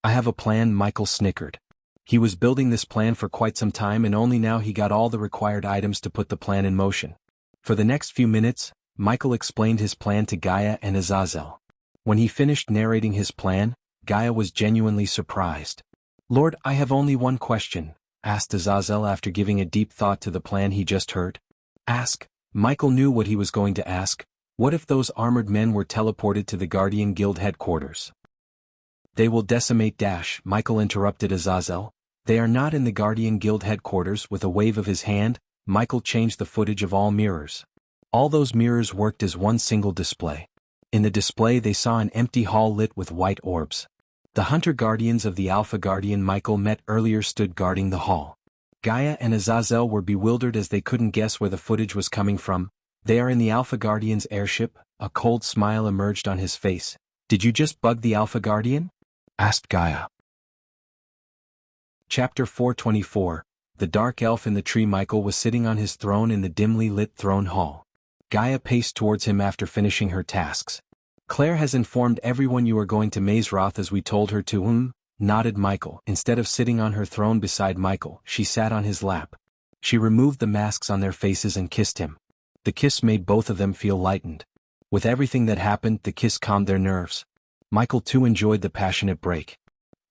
"I have a plan," Michael snickered. He was building this plan for quite some time and only now he got all the required items to put the plan in motion. For the next few minutes, Michael explained his plan to Gaia and Azazel. When he finished narrating his plan, Gaia was genuinely surprised. "Lord, I have only one question," asked Azazel after giving a deep thought to the plan he just heard. "Ask." Michael knew what he was going to ask. What if those armored men were teleported to the Guardian Guild headquarters? "They will decimate Dash," Michael interrupted Azazel. "They are not in the Guardian Guild headquarters." With a wave of his hand, Michael changed the footage of all mirrors. All those mirrors worked as one single display. In the display they saw an empty hall lit with white orbs. The Hunter Guardians of the Alpha Guardian Michael met earlier stood guarding the hall. Gaia and Azazel were bewildered as they couldn't guess where the footage was coming from. "They are in the Alpha Guardian's airship." A cold smile emerged on his face. "Did you just bug the Alpha Guardian?" asked Gaia. Chapter 424. The Dark Elf in the Tree. Michael was sitting on his throne in the dimly lit throne hall. Gaia paced towards him after finishing her tasks. "Claire has informed everyone you are going to Mazeroth as we told her to." Nodded Michael. Instead of sitting on her throne beside Michael, she sat on his lap. She removed the masks on their faces and kissed him. The kiss made both of them feel lightened. With everything that happened, the kiss calmed their nerves. Michael too enjoyed the passionate break.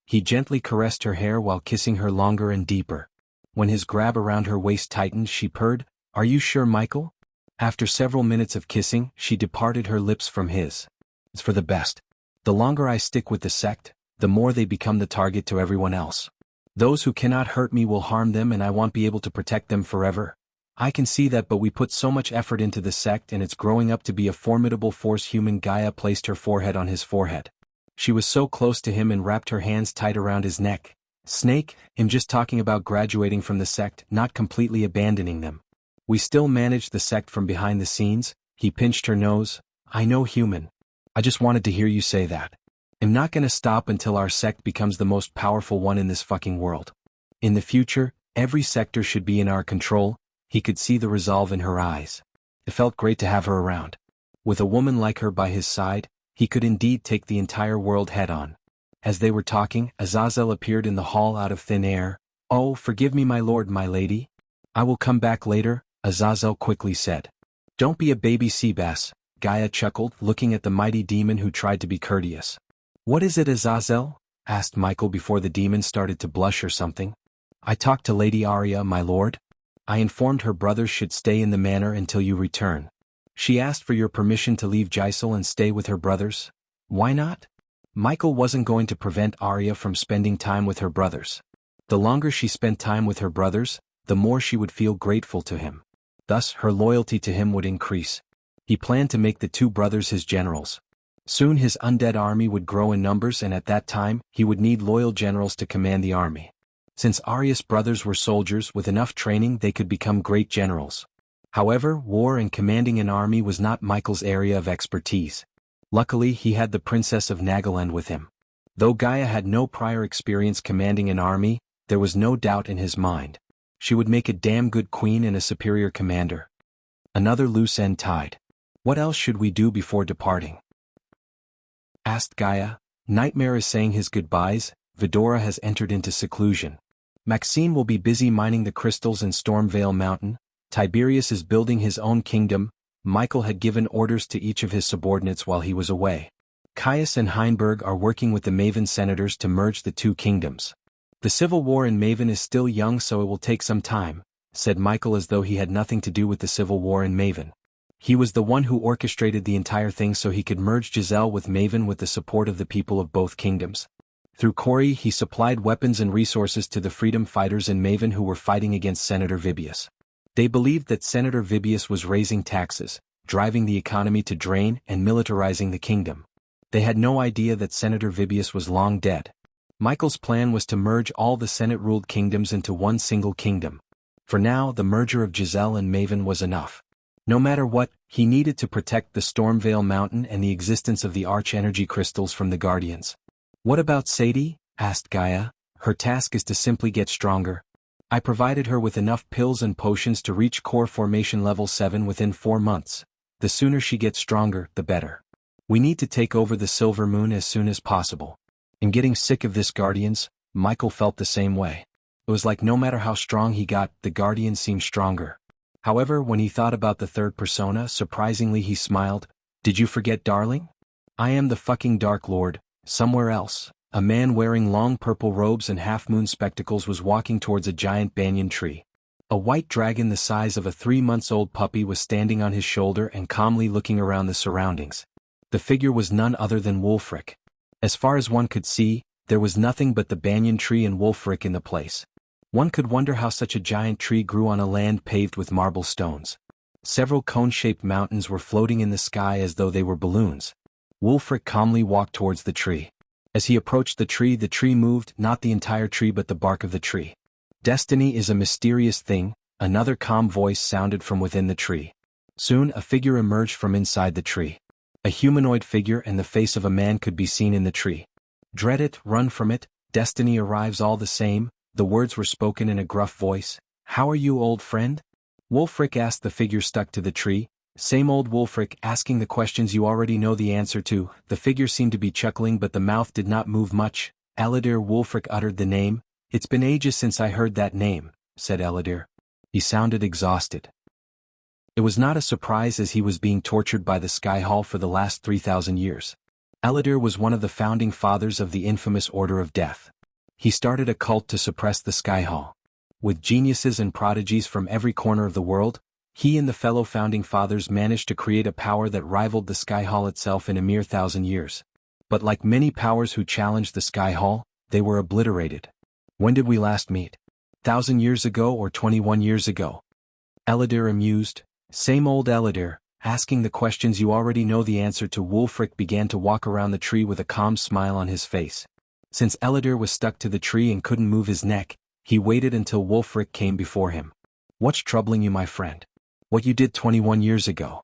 He gently caressed her hair while kissing her longer and deeper. When his grab around her waist tightened, she purred, "Are you sure, Michael?" After several minutes of kissing, she departed her lips from his. "It's for the best. The longer I stick with the sect, the more they become the target to everyone else. Those who cannot hurt me will harm them and I won't be able to protect them forever. I can see that, but we put so much effort into the sect and it's growing up to be a formidable force." Human Gaia placed her forehead on his forehead. She was so close to him and wrapped her hands tight around his neck. "Snake, I'm just talking about graduating from the sect, not completely abandoning them. We still manage the sect from behind the scenes." He pinched her nose. "I know, human. I just wanted to hear you say that. I'm not gonna stop until our sect becomes the most powerful one in this fucking world. In the future, every sector should be in our control." He could see the resolve in her eyes. It felt great to have her around. With a woman like her by his side, he could indeed take the entire world head-on. As they were talking, Azazel appeared in the hall out of thin air. "Oh, forgive me, my lord, my lady. I will come back later," Azazel quickly said. "Don't be a baby sea bass," Gaia chuckled, looking at the mighty demon who tried to be courteous. "What is it, Azazel?" asked Michael before the demon started to blush or something. "I talked to Lady Arya, my lord. I informed her brothers should stay in the manor until you return. She asked for your permission to leave Giselle and stay with her brothers. Why not? Michael wasn't going to prevent Arya from spending time with her brothers. The longer she spent time with her brothers, the more she would feel grateful to him. Thus, her loyalty to him would increase. He planned to make the two brothers his generals. Soon his undead army would grow in numbers, and at that time, he would need loyal generals to command the army. Since Arya's brothers were soldiers with enough training, they could become great generals. However, war and commanding an army was not Michael's area of expertise. Luckily, he had the Princess of Nagaland with him. Though Gaia had no prior experience commanding an army, there was no doubt in his mind. She would make a damn good queen and a superior commander. Another loose end tied. What else should we do before departing? Asked Gaia. Nightmare is saying his goodbyes. Vidora has entered into seclusion. Maxine will be busy mining the crystals in Stormvale Mountain. Tiberius is building his own kingdom. Michael had given orders to each of his subordinates while he was away. Caius and Heinberg are working with the Maven senators to merge the two kingdoms. The civil war in Maven is still young, so it will take some time, said Michael, as though he had nothing to do with the civil war in Maven. He was the one who orchestrated the entire thing so he could merge Giselle with Maven with the support of the people of both kingdoms. Through Corey, he supplied weapons and resources to the freedom fighters in Maven who were fighting against Senator Vibius. They believed that Senator Vibius was raising taxes, driving the economy to drain, and militarizing the kingdom. They had no idea that Senator Vibius was long dead. Michael's plan was to merge all the Senate-ruled kingdoms into one single kingdom. For now, the merger of Giselle and Maven was enough. No matter what, he needed to protect the Stormvale Mountain and the existence of the Arch-Energy crystals from the Guardians. What about Sadie? Asked Gaia. Her task is to simply get stronger. I provided her with enough pills and potions to reach core formation level 7 within 4 months. The sooner she gets stronger, the better. We need to take over the Silver Moon as soon as possible. In getting sick of this Guardians, Michael felt the same way. It was like no matter how strong he got, the Guardians seemed stronger. However, when he thought about the third persona, surprisingly he smiled. Did you forget, darling? I am the fucking Dark Lord. Somewhere else, a man wearing long purple robes and half-moon spectacles was walking towards a giant banyan tree. A white dragon the size of a 3-month-old puppy was standing on his shoulder and calmly looking around the surroundings. The figure was none other than Wulfric. As far as one could see, there was nothing but the banyan tree and Wulfric in the place. One could wonder how such a giant tree grew on a land paved with marble stones. Several cone-shaped mountains were floating in the sky as though they were balloons. Wulfric calmly walked towards the tree. As he approached the tree moved, not the entire tree but the bark of the tree. Destiny is a mysterious thing, another calm voice sounded from within the tree. Soon a figure emerged from inside the tree. A humanoid figure and the face of a man could be seen in the tree. Dread it, run from it, destiny arrives all the same, the words were spoken in a gruff voice. How are you, old friend? Wulfric asked the figure stuck to the tree. Same old Wulfric, asking the questions you already know the answer to. The figure seemed to be chuckling but the mouth did not move much. Eladir. Wulfric uttered the name. It's been ages since I heard that name, said Eladir. He sounded exhausted. It was not a surprise as he was being tortured by the Sky Hall for the last 3,000 years. Eladir was one of the founding fathers of the infamous Order of Death. He started a cult to suppress the Sky Hall. With geniuses and prodigies from every corner of the world, he and the fellow founding fathers managed to create a power that rivaled the Sky Hall itself in a mere 1,000 years. But like many powers who challenged the Sky Hall, they were obliterated. When did we last meet? 1,000 years ago or 21 years ago? Eladir amused. Same old Eladir, asking the questions you already know the answer to. Wulfric began to walk around the tree with a calm smile on his face. Since Eladir was stuck to the tree and couldn't move his neck, he waited until Wulfric came before him. What's troubling you, my friend? What you did 21 years ago.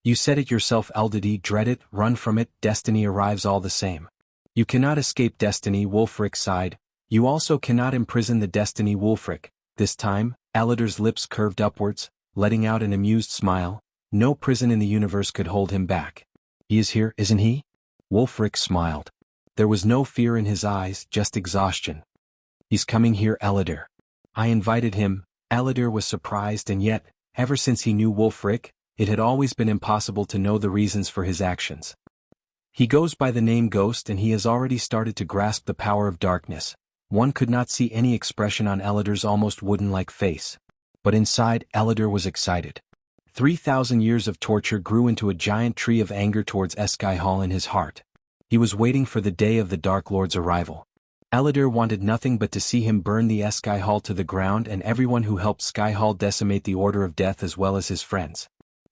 You said it yourself, Eldadi. Dread it, run from it, destiny arrives all the same. You cannot escape destiny, Wulfric sighed. You also cannot imprison the destiny, Wulfric. This time, Eladir's lips curved upwards, letting out an amused smile. No prison in the universe could hold him back. He is here, isn't he? Wulfric smiled. There was no fear in his eyes, just exhaustion. He's coming here, Eladir. I invited him. Eladir was surprised, and yet, ever since he knew Wulfric, it had always been impossible to know the reasons for his actions. He goes by the name Ghost and he has already started to grasp the power of darkness. One could not see any expression on Eladir's almost wooden-like face. But inside, Eladir was excited. 3,000 years of torture grew into a giant tree of anger towards Sky Hall in his heart. He was waiting for the day of the Dark Lord's arrival. Ellider wanted nothing but to see him burn the Sky Hall to the ground and everyone who helped Sky Hall decimate the Order of Death as well as his friends.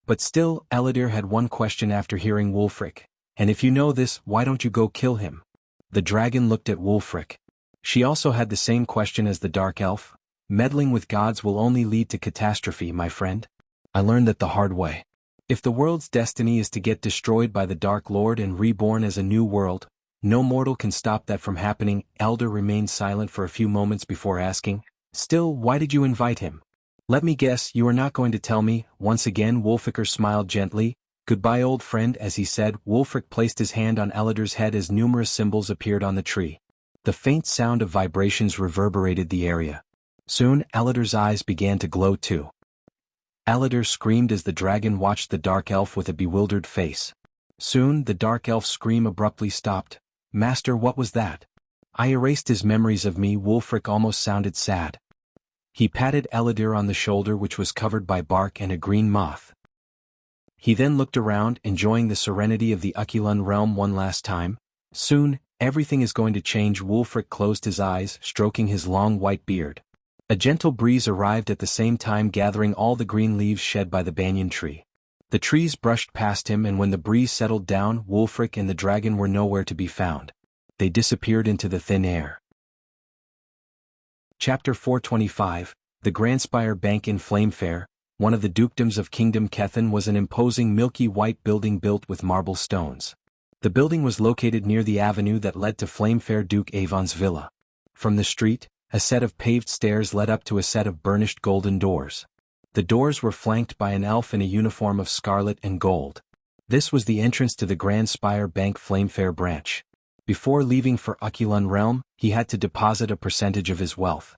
But still, Ellider had one question after hearing Wulfric. And if you know this, why don't you go kill him? The dragon looked at Wulfric. She also had the same question as the Dark Elf. Meddling with gods will only lead to catastrophe, my friend. I learned that the hard way. If the world's destiny is to get destroyed by the Dark Lord and reborn as a new world, no mortal can stop that from happening. Elder remained silent for a few moments before asking, still, why did you invite him? Let me guess, you are not going to tell me. Once again Wulfric smiled gently. Goodbye, old friend. As he said, Wulfric placed his hand on Ellider's head as numerous symbols appeared on the tree. The faint sound of vibrations reverberated the area. Soon, Ellider's eyes began to glow too. Ellider screamed as the dragon watched the Dark Elf with a bewildered face. Soon, the Dark Elf's scream abruptly stopped. Master, what was that? I erased his memories of me. Wulfric almost sounded sad. He patted Ellider on the shoulder, which was covered by bark and a green moth. He then looked around, enjoying the serenity of the Ukulun realm one last time. Soon, everything is going to change. Wulfric closed his eyes, stroking his long white beard. A gentle breeze arrived at the same time, gathering all the green leaves shed by the banyan tree. The trees brushed past him, and when the breeze settled down, Wulfric and the dragon were nowhere to be found. They disappeared into the thin air. Chapter 425, The Grandspire Bank in Flamefair. One of the dukedoms of Kingdom Kethin was an imposing milky white building built with marble stones. The building was located near the avenue that led to Flamefair Duke Avon's villa. From the street, a set of paved stairs led up to a set of burnished golden doors. The doors were flanked by an elf in a uniform of scarlet and gold. This was the entrance to the Grandspire Bank Flamefair branch. Before leaving for Ukulun Realm, he had to deposit a percentage of his wealth.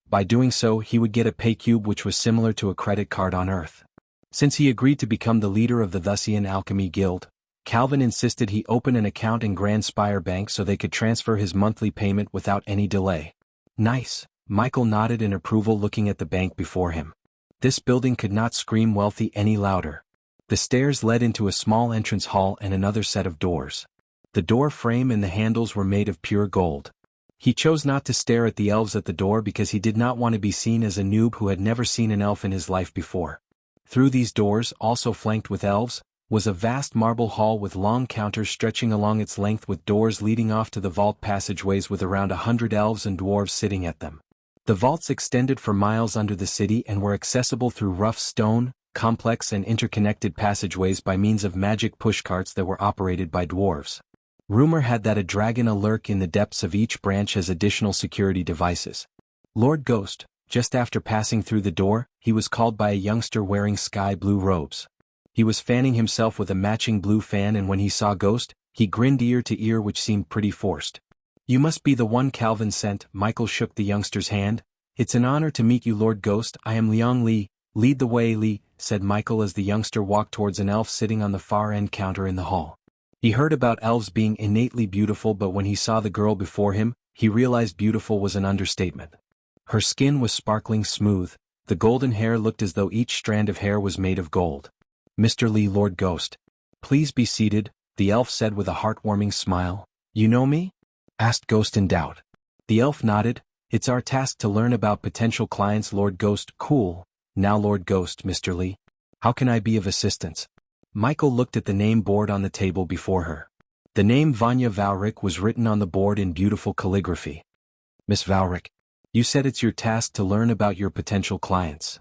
By doing so, he would get a pay cube which was similar to a credit card on Earth. Since he agreed to become the leader of the Thusian Alchemy Guild, Calvin insisted he open an account in Grandspire Bank so they could transfer his monthly payment without any delay. Nice. Michael nodded in approval, looking at the bank before him. This building could not scream wealthy any louder. The stairs led into a small entrance hall and another set of doors. The door frame and the handles were made of pure gold. He chose not to stare at the elves at the door because he did not want to be seen as a noob who had never seen an elf in his life before. Through these doors, also flanked with elves, was a vast marble hall with long counters stretching along its length, with doors leading off to the vault passageways with around 100 elves and dwarves sitting at them. The vaults extended for miles under the city and were accessible through rough stone, complex and interconnected passageways by means of magic pushcarts that were operated by dwarves. Rumor had that a dragon lurked in the depths of each branch as additional security devices. Lord Ghost, just after passing through the door, he was called by a youngster wearing sky blue robes. He was fanning himself with a matching blue fan, and when he saw Ghost, he grinned ear to ear, which seemed pretty forced. You must be the one Calvin sent. Michael shook the youngster's hand. It's an honor to meet you, Lord Ghost. I am Liang Li. Lead the way, Li, said Michael as the youngster walked towards an elf sitting on the far end counter in the hall. He heard about elves being innately beautiful, but when he saw the girl before him, he realized beautiful was an understatement. Her skin was sparkling smooth, the golden hair looked as though each strand of hair was made of gold. Mr. Li, Lord Ghost. Please be seated, the elf said with a heartwarming smile. You know me? Asked Ghost in doubt. The elf nodded. It's our task to learn about potential clients, Lord Ghost. Cool. Now, Lord Ghost, Mr. Li. How can I be of assistance? Michael looked at the name board on the table before her. The name Vanya Valric was written on the board in beautiful calligraphy. Miss Valric, you said it's your task to learn about your potential clients.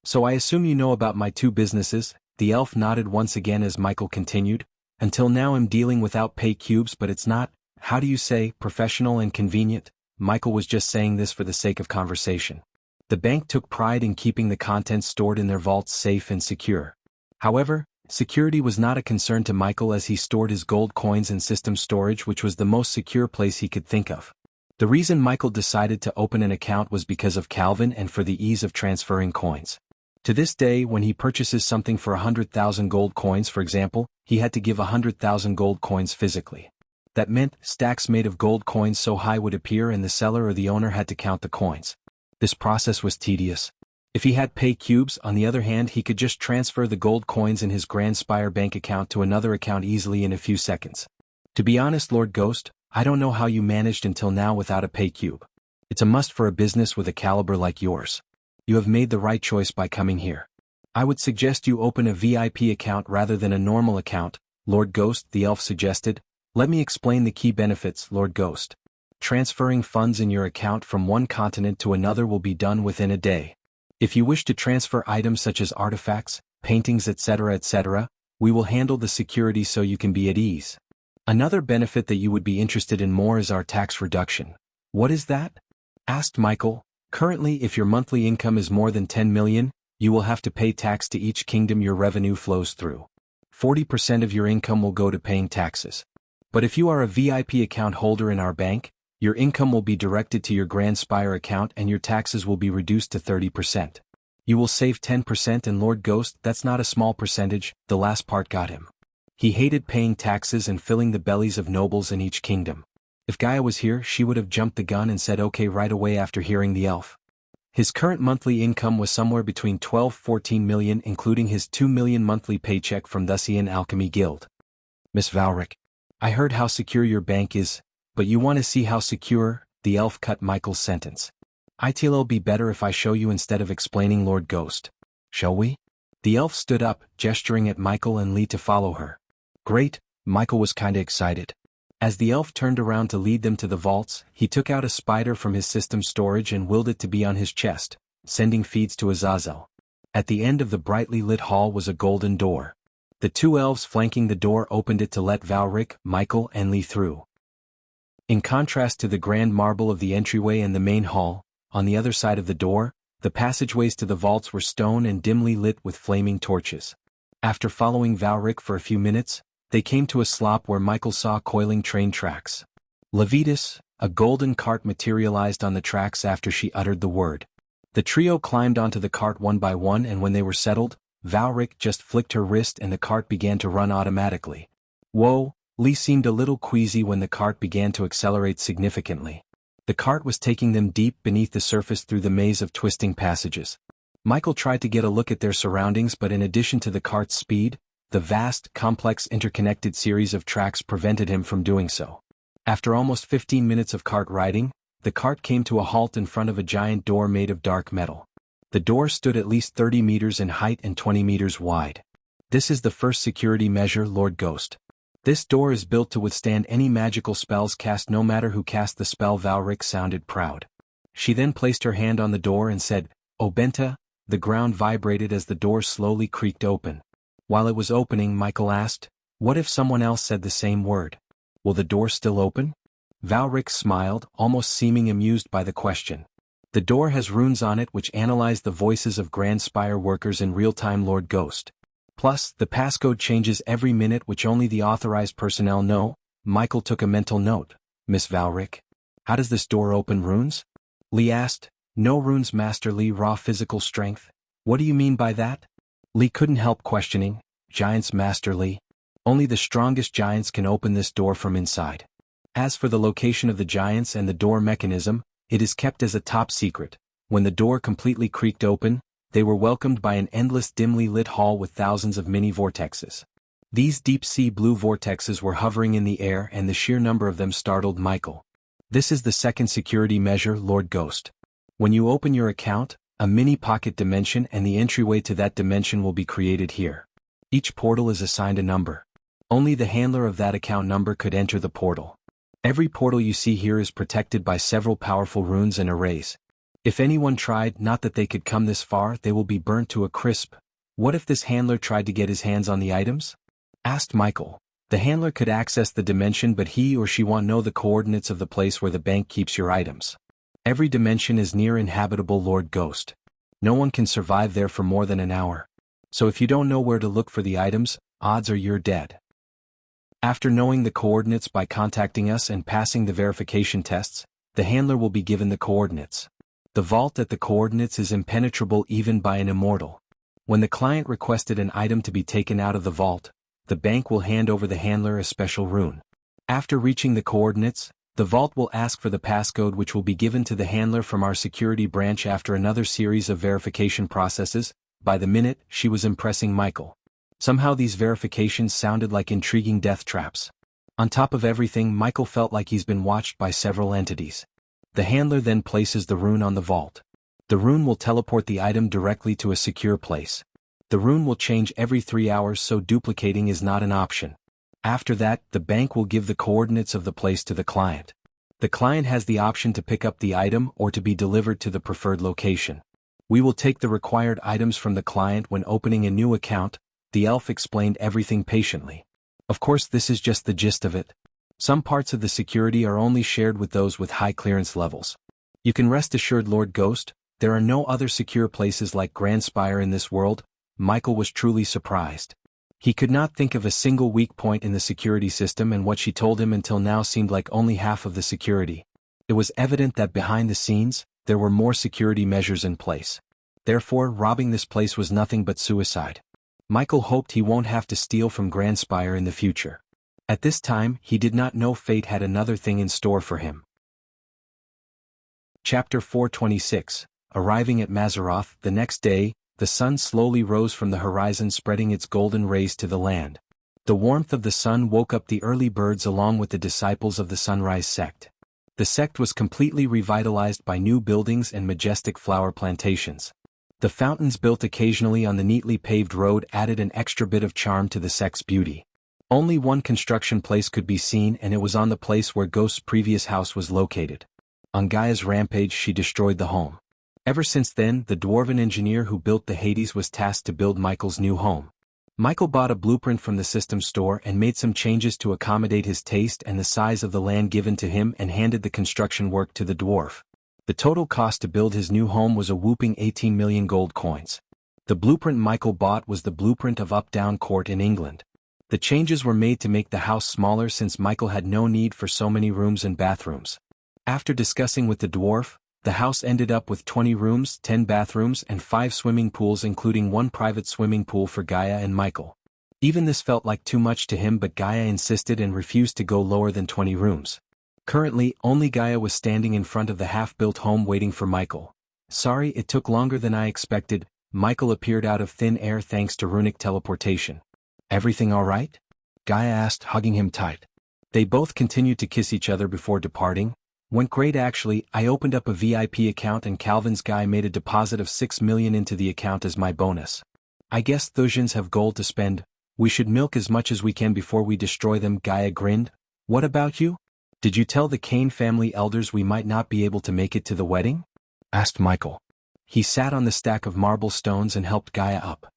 So I assume you know about my two businesses? The elf nodded once again as Michael continued. Until now I'm dealing without pay cubes, but it's not, how do you say, professional and convenient? Michael was just saying this for the sake of conversation. The bank took pride in keeping the contents stored in their vaults safe and secure. However, security was not a concern to Michael as he stored his gold coins in system storage, which was the most secure place he could think of. The reason Michael decided to open an account was because of Calvin and for the ease of transferring coins. To this day, when he purchases something for 100,000 gold coins, for example, he had to give 100,000 gold coins physically. That meant stacks made of gold coins so high would appear and the seller or the owner had to count the coins. This process was tedious. If he had pay cubes, on the other hand, he could just transfer the gold coins in his Grand Spire bank account to another account easily in a few seconds. To be honest, Lord Ghost, I don't know how you managed until now without a pay cube. It's a must for a business with a caliber like yours. You have made the right choice by coming here. I would suggest you open a VIP account rather than a normal account, Lord Ghost, the elf suggested. Let me explain the key benefits, Lord Ghost. Transferring funds in your account from one continent to another will be done within a day. If you wish to transfer items such as artifacts, paintings, etc., we will handle the security so you can be at ease. Another benefit that you would be interested in more is our tax reduction. What is that? Asked Michael. Currently, if your monthly income is more than 10 million, you will have to pay tax to each kingdom your revenue flows through. 40% of your income will go to paying taxes. But if you are a VIP account holder in our bank, your income will be directed to your Grand Spire account and your taxes will be reduced to 30%. You will save 10%, and Lord Ghost, that's not a small percentage. The last part got him. He hated paying taxes and filling the bellies of nobles in each kingdom. If Gaia was here, she would have jumped the gun and said okay right away after hearing the elf. His current monthly income was somewhere between 12–14 million, including his 2 million monthly paycheck from the Thusian Alchemy Guild. Miss Valric, I heard how secure your bank is, but you want to see how secure? The elf cut Michael's sentence. It'll be better if I show you instead of explaining, Lord Ghost. Shall we? The elf stood up, gesturing at Michael and Lee to follow her. Great, Michael was kinda excited. As the elf turned around to lead them to the vaults, he took out a spider from his system storage and willed it to be on his chest, sending feeds to Azazel. At the end of the brightly lit hall was a golden door. The two elves flanking the door opened it to let Valric, Michael, and Lee through. In contrast to the grand marble of the entryway and the main hall, on the other side of the door, the passageways to the vaults were stone and dimly lit with flaming torches. After following Valric for a few minutes, they came to a slop where Michael saw coiling train tracks. Levitas, a golden cart materialized on the tracks after she uttered the word. The trio climbed onto the cart one by one, and when they were settled, Valric just flicked her wrist and the cart began to run automatically. Whoa, Lee seemed a little queasy when the cart began to accelerate significantly. The cart was taking them deep beneath the surface through the maze of twisting passages. Michael tried to get a look at their surroundings, but in addition to the cart's speed, the vast, complex interconnected series of tracks prevented him from doing so. After almost 15 minutes of cart riding, the cart came to a halt in front of a giant door made of dark metal. The door stood at least 30 meters in height and 20 meters wide. This is the first security measure, Lord Ghost. This door is built to withstand any magical spells cast no matter who cast the spell. Valric sounded proud. She then placed her hand on the door and said, Obenta. The ground vibrated as the door slowly creaked open. While it was opening, Michael asked, what if someone else said the same word? Will the door still open? Valric smiled, almost seeming amused by the question. The door has runes on it which analyze the voices of Grand Spire workers in real time, Lord Ghost. Plus, the passcode changes every minute which only the authorized personnel know. Michael took a mental note. Miss Valric, how does this door open? Runes? Lee asked. No runes, Master Lee. Raw physical strength. What do you mean by that? Lee couldn't help questioning. Giants, Master Lee. Only the strongest giants can open this door from inside. As for the location of the giants and the door mechanism, it is kept as a top secret. When the door completely creaked open, they were welcomed by an endless dimly lit hall with thousands of mini vortexes. These deep-sea blue vortexes were hovering in the air, and the sheer number of them startled Michael. This is the second security measure, Lord Ghost. When you open your account, a mini pocket dimension and the entryway to that dimension will be created here. Each portal is assigned a number. Only the handler of that account number could enter the portal. Every portal you see here is protected by several powerful runes and arrays. If anyone tried, not that they could come this far, they will be burnt to a crisp. What if this handler tried to get his hands on the items? Asked Michael. The handler could access the dimension, but he or she won't know the coordinates of the place where the bank keeps your items. Every dimension is near inhabitable, Lord Ghost. No one can survive there for more than an hour. So if you don't know where to look for the items, odds are you're dead. After knowing the coordinates by contacting us and passing the verification tests, the handler will be given the coordinates. The vault at the coordinates is impenetrable even by an immortal. When the client requested an item to be taken out of the vault, the bank will hand over the handler a special rune. After reaching the coordinates, The vault will ask for the passcode, which will be given to the handler from our security branch after another series of verification processes. By the minute, she was impressing Michael. Somehow these verifications sounded like intriguing death traps. On top of everything, Michael felt like he's been watched by several entities. The handler then places the rune on the vault. The rune will teleport the item directly to a secure place. The rune will change every 3 hours, so duplicating is not an option. After that, the bank will give the coordinates of the place to the client. The client has the option to pick up the item or to be delivered to the preferred location. We will take the required items from the client when opening a new account. The elf explained everything patiently. Of course, this is just the gist of it. Some parts of the security are only shared with those with high clearance levels. You can rest assured, Lord Ghost, there are no other secure places like Grand Spire in this world. Michael was truly surprised. He could not think of a single weak point in the security system, and what she told him until now seemed like only half of the security. It was evident that behind the scenes, there were more security measures in place. Therefore, robbing this place was nothing but suicide. Michael hoped he won't have to steal from Grand Spire in the future. At this time, he did not know fate had another thing in store for him. Chapter 426. Arriving at Mazaroth, the next day, the sun slowly rose from the horizon, spreading its golden rays to the land. The warmth of the sun woke up the early birds along with the disciples of the Sunrise sect. The sect was completely revitalized by new buildings and majestic flower plantations. The fountains built occasionally on the neatly paved road added an extra bit of charm to the sect's beauty. Only one construction place could be seen, and it was on the place where Ghost's previous house was located. On Gaia's rampage, she destroyed the home. Ever since then, the dwarven engineer who built the Hades was tasked to build Michael's new home. Michael bought a blueprint from the system store and made some changes to accommodate his taste and the size of the land given to him, and handed the construction work to the dwarf. The total cost to build his new home was a whopping 18 million gold coins. The blueprint Michael bought was the blueprint of Updown Court in England. The changes were made to make the house smaller, since Michael had no need for so many rooms and bathrooms. After discussing with the dwarf, the house ended up with 20 rooms, 10 bathrooms, and 5 swimming pools, including one private swimming pool for Gaia and Michael. Even this felt like too much to him, but Gaia insisted and refused to go lower than 20 rooms. Currently, only Gaia was standing in front of the half-built home waiting for Michael. Sorry, it took longer than I expected. Michael appeared out of thin air thanks to runic teleportation. Everything all right? Gaia asked, hugging him tight. They both continued to kiss each other before departing. Went great actually. I opened up a VIP account and Calvin's guy made a deposit of 6 million into the account as my bonus. I guess Thusians have gold to spend. We should milk as much as we can before we destroy them. Gaia grinned. What about you? Did you tell the Kane family elders we might not be able to make it to the wedding? Asked Michael. He sat on the stack of marble stones and helped Gaia up.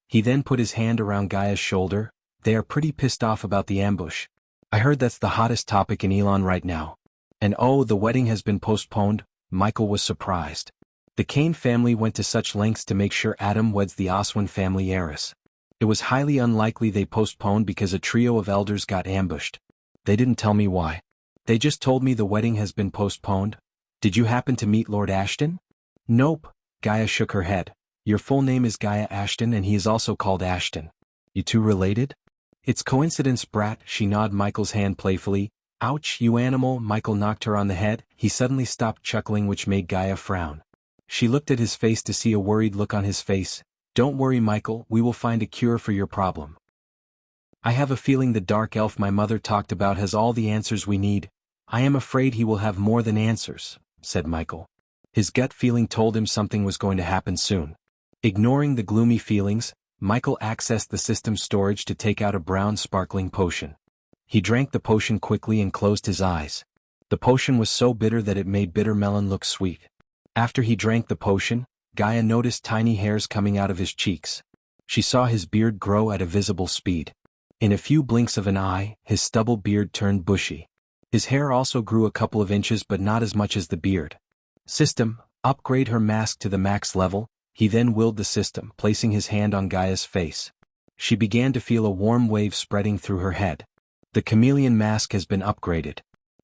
He then put his hand around Gaia's shoulder. They are pretty pissed off about the ambush. I heard that's the hottest topic in Elon right now. And oh, the wedding has been postponed. Michael was surprised. The Kane family went to such lengths to make sure Adam weds the Oswin family heiress. It was highly unlikely they postponed because a trio of elders got ambushed. They didn't tell me why. They just told me the wedding has been postponed. Did you happen to meet Lord Ashton? Nope. Gaia shook her head. Your full name is Gaia Ashton, and he is also called Ashton. You two related? It's coincidence, brat. She gnawed Michael's hand playfully. Ouch, you animal. Michael knocked her on the head. He suddenly stopped chuckling, which made Gaia frown. She looked at his face to see a worried look on his face. Don't worry, Michael, we will find a cure for your problem. I have a feeling the dark elf my mother talked about has all the answers we need. I am afraid he will have more than answers, said Michael. His gut feeling told him something was going to happen soon. Ignoring the gloomy feelings, Michael accessed the system storage to take out a brown sparkling potion. He drank the potion quickly and closed his eyes. The potion was so bitter that it made bitter melon look sweet. After he drank the potion, Gaia noticed tiny hairs coming out of his cheeks. She saw his beard grow at a visible speed. In a few blinks of an eye, his stubble beard turned bushy. His hair also grew a couple of inches, but not as much as the beard. System, upgrade her mask to the max level. He then willed the system, placing his hand on Gaia's face. She began to feel a warm wave spreading through her head. The chameleon mask has been upgraded.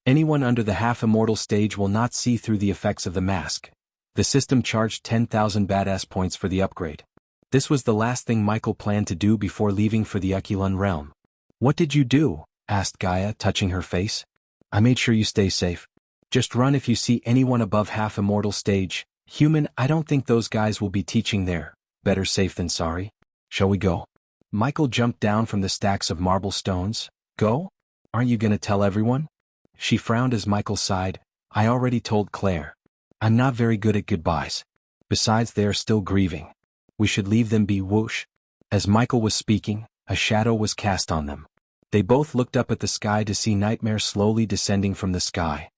Anyone under the half-immortal stage will not see through the effects of the mask. The system charged 10,000 badass points for the upgrade. This was the last thing Michael planned to do before leaving for the Akulun realm. What did you do? Asked Gaia, touching her face. I made sure you stay safe. Just run if you see anyone above half immortal stage. Human, I don't think those guys will be teaching there. Better safe than sorry. Shall we go? Michael jumped down from the stacks of marble stones. Go? Aren't you gonna tell everyone? She frowned as Michael sighed. I already told Claire. I'm not very good at goodbyes. Besides, they are still grieving. We should leave them be. Whoosh. As Michael was speaking, a shadow was cast on them. They both looked up at the sky to see Nightmare slowly descending from the sky.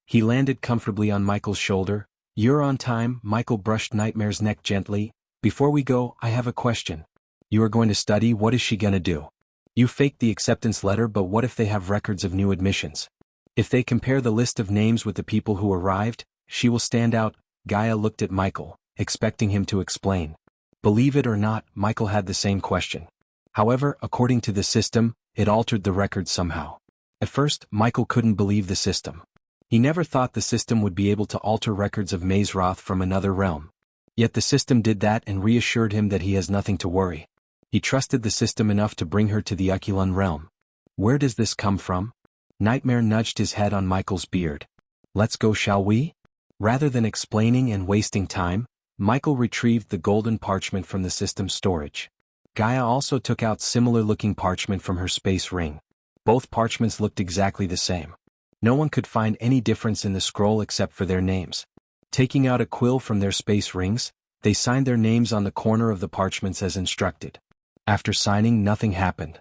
He landed comfortably on Michael's shoulder. You're on time. Michael brushed Nightmare's neck gently. Before we go, I have a question. You are going to study. What is she gonna do? You faked the acceptance letter, but what if they have records of new admissions? If they compare the list of names with the people who arrived, she will stand out. Gaia looked at Michael, expecting him to explain. Believe it or not, Michael had the same question. However, according to the system, it altered the records somehow. At first, Michael couldn't believe the system. He never thought the system would be able to alter records of Mazeroth from another realm. Yet the system did that and reassured him that he has nothing to worry. He trusted the system enough to bring her to the Aculon realm. Where does this come from? Nightmare nudged his head on Michael's beard. Let's go, shall we? Rather than explaining and wasting time, Michael retrieved the golden parchment from the system's storage. Gaia also took out similar-looking parchment from her space ring. Both parchments looked exactly the same. No one could find any difference in the scroll except for their names. Taking out a quill from their space rings, they signed their names on the corner of the parchments as instructed. After signing, nothing happened.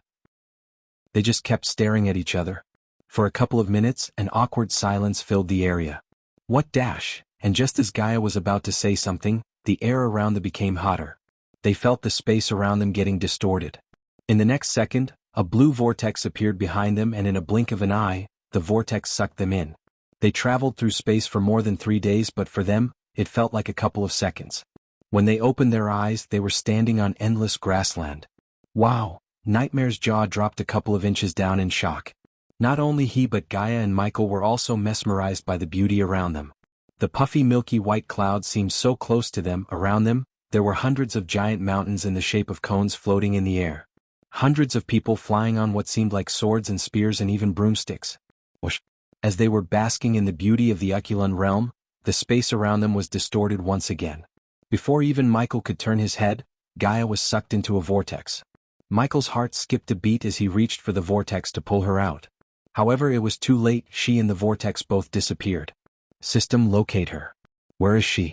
They just kept staring at each other. For a couple of minutes, an awkward silence filled the area. What dash? And just as Gaia was about to say something, the air around them became hotter. They felt the space around them getting distorted. In the next second, a blue vortex appeared behind them, and in a blink of an eye, the vortex sucked them in. They traveled through space for more than 3 days, but for them, it felt like a couple of seconds. When they opened their eyes, they were standing on endless grassland. Wow! Nightmare's jaw dropped a couple of inches down in shock. Not only he but Gaia and Michael were also mesmerized by the beauty around them. The puffy milky white clouds seemed so close to them. Around them, there were hundreds of giant mountains in the shape of cones floating in the air. Hundreds of people flying on what seemed like swords and spears and even broomsticks. Whoosh! As they were basking in the beauty of the Aculon realm, the space around them was distorted once again. Before even Michael could turn his head, Gaia was sucked into a vortex. Michael's heart skipped a beat as he reached for the vortex to pull her out. However, it was too late. She and the vortex both disappeared. System, locate her. Where is she?